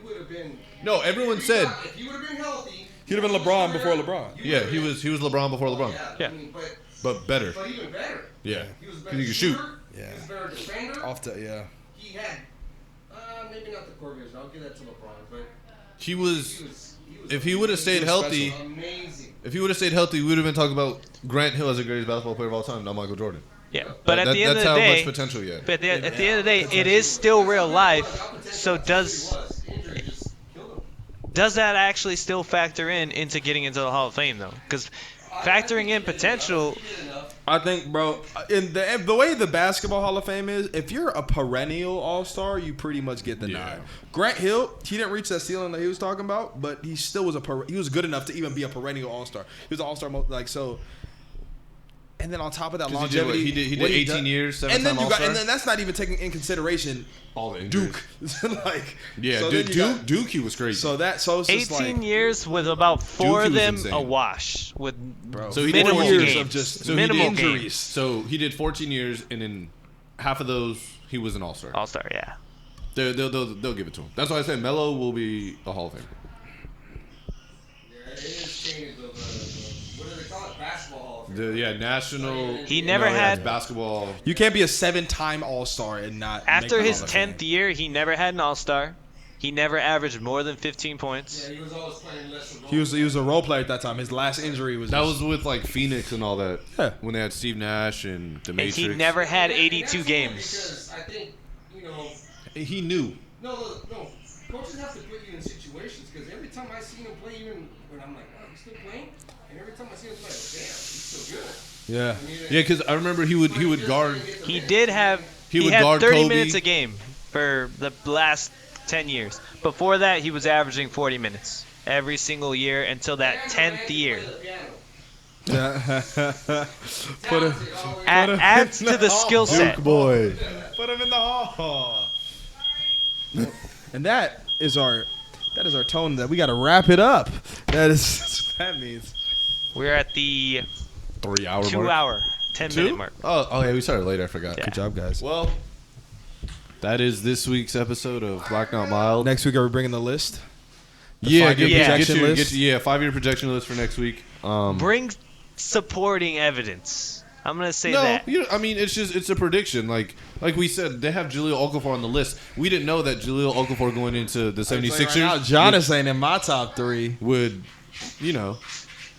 would have been. No, everyone said, If he would have been healthy, he'd have been LeBron before LeBron. yeah, he was LeBron before LeBron, Yeah. I mean, but better. but even better. Yeah, He was a because better he could shoot. shooter. Yeah. He was a better defender. Off the yeah. He had, maybe not the core vision. I'll give that to LeBron, but He was. he was. If he would have stayed was healthy, special. Amazing. if he would have stayed healthy, we would have been talking about Grant Hill as the greatest basketball player of all time, not Michael Jordan. Yeah, but at That- the end of that's the how day, much potential he had. but at the end of the day, it is still real life. So does Injury just killed him. does that actually still factor into getting into the Hall of Fame though? Because factoring in potential, I think, bro, in the way the Basketball Hall of Fame is, if you're a perennial All-Star, you pretty much get the Yeah. nod. Grant Hill, he didn't reach that ceiling that he was talking about, but he still was he was good enough to even be a perennial All-Star. He was an All-Star, like so. And then on top of that 'Cause he did what? longevity, He did what 18 done- years, and then seven-time you got, All-Star? and then that's not even taking in consideration All the injuries. Duke. Like, Yeah, so dude, then you got- Duke, he was crazy. So it's just 18 like, years with about 4 Duke, of he was them insane. a wash with So he minimal did 4 years games. of just So minimal he did games. injuries. So he did 14 years, and in half of those, he was an All-Star. All-Star, yeah. They'll give it to him. That's why I said Melo will be a Hall of Famer. national. He never it's had- basketball. You can't be a 7-time All-Star and not. After make the his Hall of Fame. 10th year, he never had an All-Star. He never averaged more than 15 points. Yeah, he was always playing less of He was a role player at that time. His last injury was That was with like Phoenix and all that. Yeah. When they had Steve Nash and the And Matrix. he never had And 82 that's only games. Because I think, He knew. no, coaches have to put you in situations because every time I see him play, even when I'm like, oh, he's still playing, and every time I see him play, damn, he's still good. Yeah. Yeah, because I remember he would guard. He did have. He He would had guard 30 Kobe. minutes a game for the last 10 years. Before that, he was averaging 40 minutes every single year until that 10th year. Put him. Adds to the skill set. Boy. Put him in the hall. And that is our tone that we got to wrap it up. That is what that means. We're at the 3 hour 2 mark. hour, 10-minute mark. Oh yeah, we started late. I forgot. Yeah. Good job, guys. Well, that is this week's episode of Black Not Mild. Next week, are we bringing the list? Yeah, five-year projection list? 5-year projection list for next week. Bring supporting evidence. I'm gonna say No, that. I mean it's a prediction. Like we said, they have Jahlil Okafor on the list. We didn't know that Jahlil Okafor going into the 76ers Right now, John is saying in my top 3. would,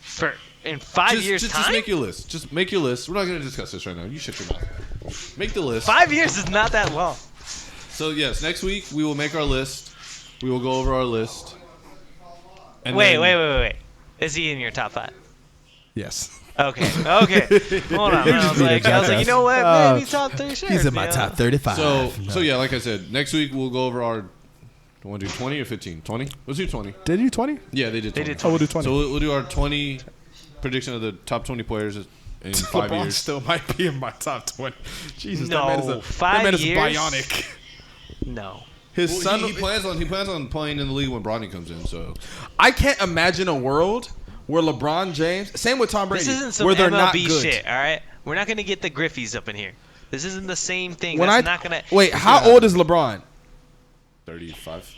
For in 5 years just time. make your list. Just make your list. We're not going to discuss this right now. You shut your mouth. Make the list. 5 years is not that long. So yes, next week we will make our list. We will go over our list. And Wait. then- Is he in your top 5? Yes. Okay. Hold on. I was like, you know what? Maybe top 3. Sure. He's in my top 35. So yeah, like I said, next week we'll go over our. Want to do 20 or 15? 20? Let's do 20. Did you 20? Yeah, they did 20. did Oh, we'll do 20. So we'll do our 20 prediction of the top 20 players in 5 LeBron years. still might be in my top 20. Jesus, No, that man is 5 years? bionic. No. His Well, son. he plans on playing in the league when Bronny comes in. So I can't imagine a world where LeBron James, same with Tom Brady, This isn't some where they're MLB not good. shit, all right? We're not going to get the Griffies up in here. This isn't the same thing. When That's not going to... wait, how old is LeBron? 35.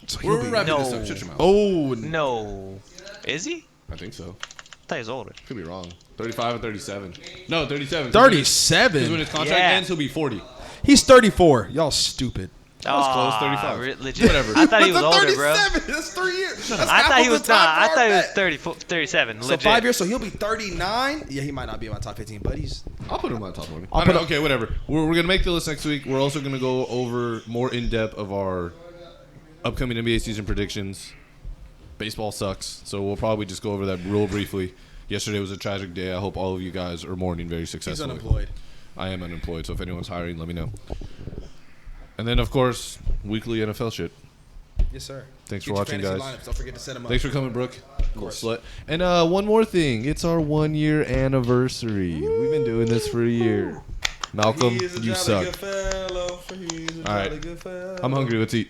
So We're wrapping this No. up. Shut your mouth. Oh, No. Is he? I think so. I thought he was older. Could be wrong. 35 or 37. No, 37. 37. Because when his contract Yeah. ends, he'll be 40. He's 34. Y'all stupid. That was close, Aw, 35. Legit. Whatever. I thought he was That's older, bro. 37. That's 3 years. That's I half thought he of was the time not. I for thought he our was bet. 37. So Legit. 5 years, so he'll be 39. Yeah, he might not be in my top 15, but he's. I'll put him on top 20. I'll put him- Okay, whatever. We're going to make the list next week. We're also going to go over more in depth of our upcoming NBA season predictions. Baseball sucks, so we'll probably just go over that real briefly. Yesterday was a tragic day. I hope all of you guys are mourning very He's successfully. unemployed. I am unemployed, so if anyone's hiring, let me know. And then, of course, weekly NFL shit. Yes, sir. Thanks Get for your watching, fantasy guys. lineups. Don't forget to set them up. Thanks for coming, Brooke. course. Slut. And one more thing. It's our 1 year anniversary. We've been doing this for a year. Malcolm, you suck. All right. I'm hungry. Let's eat.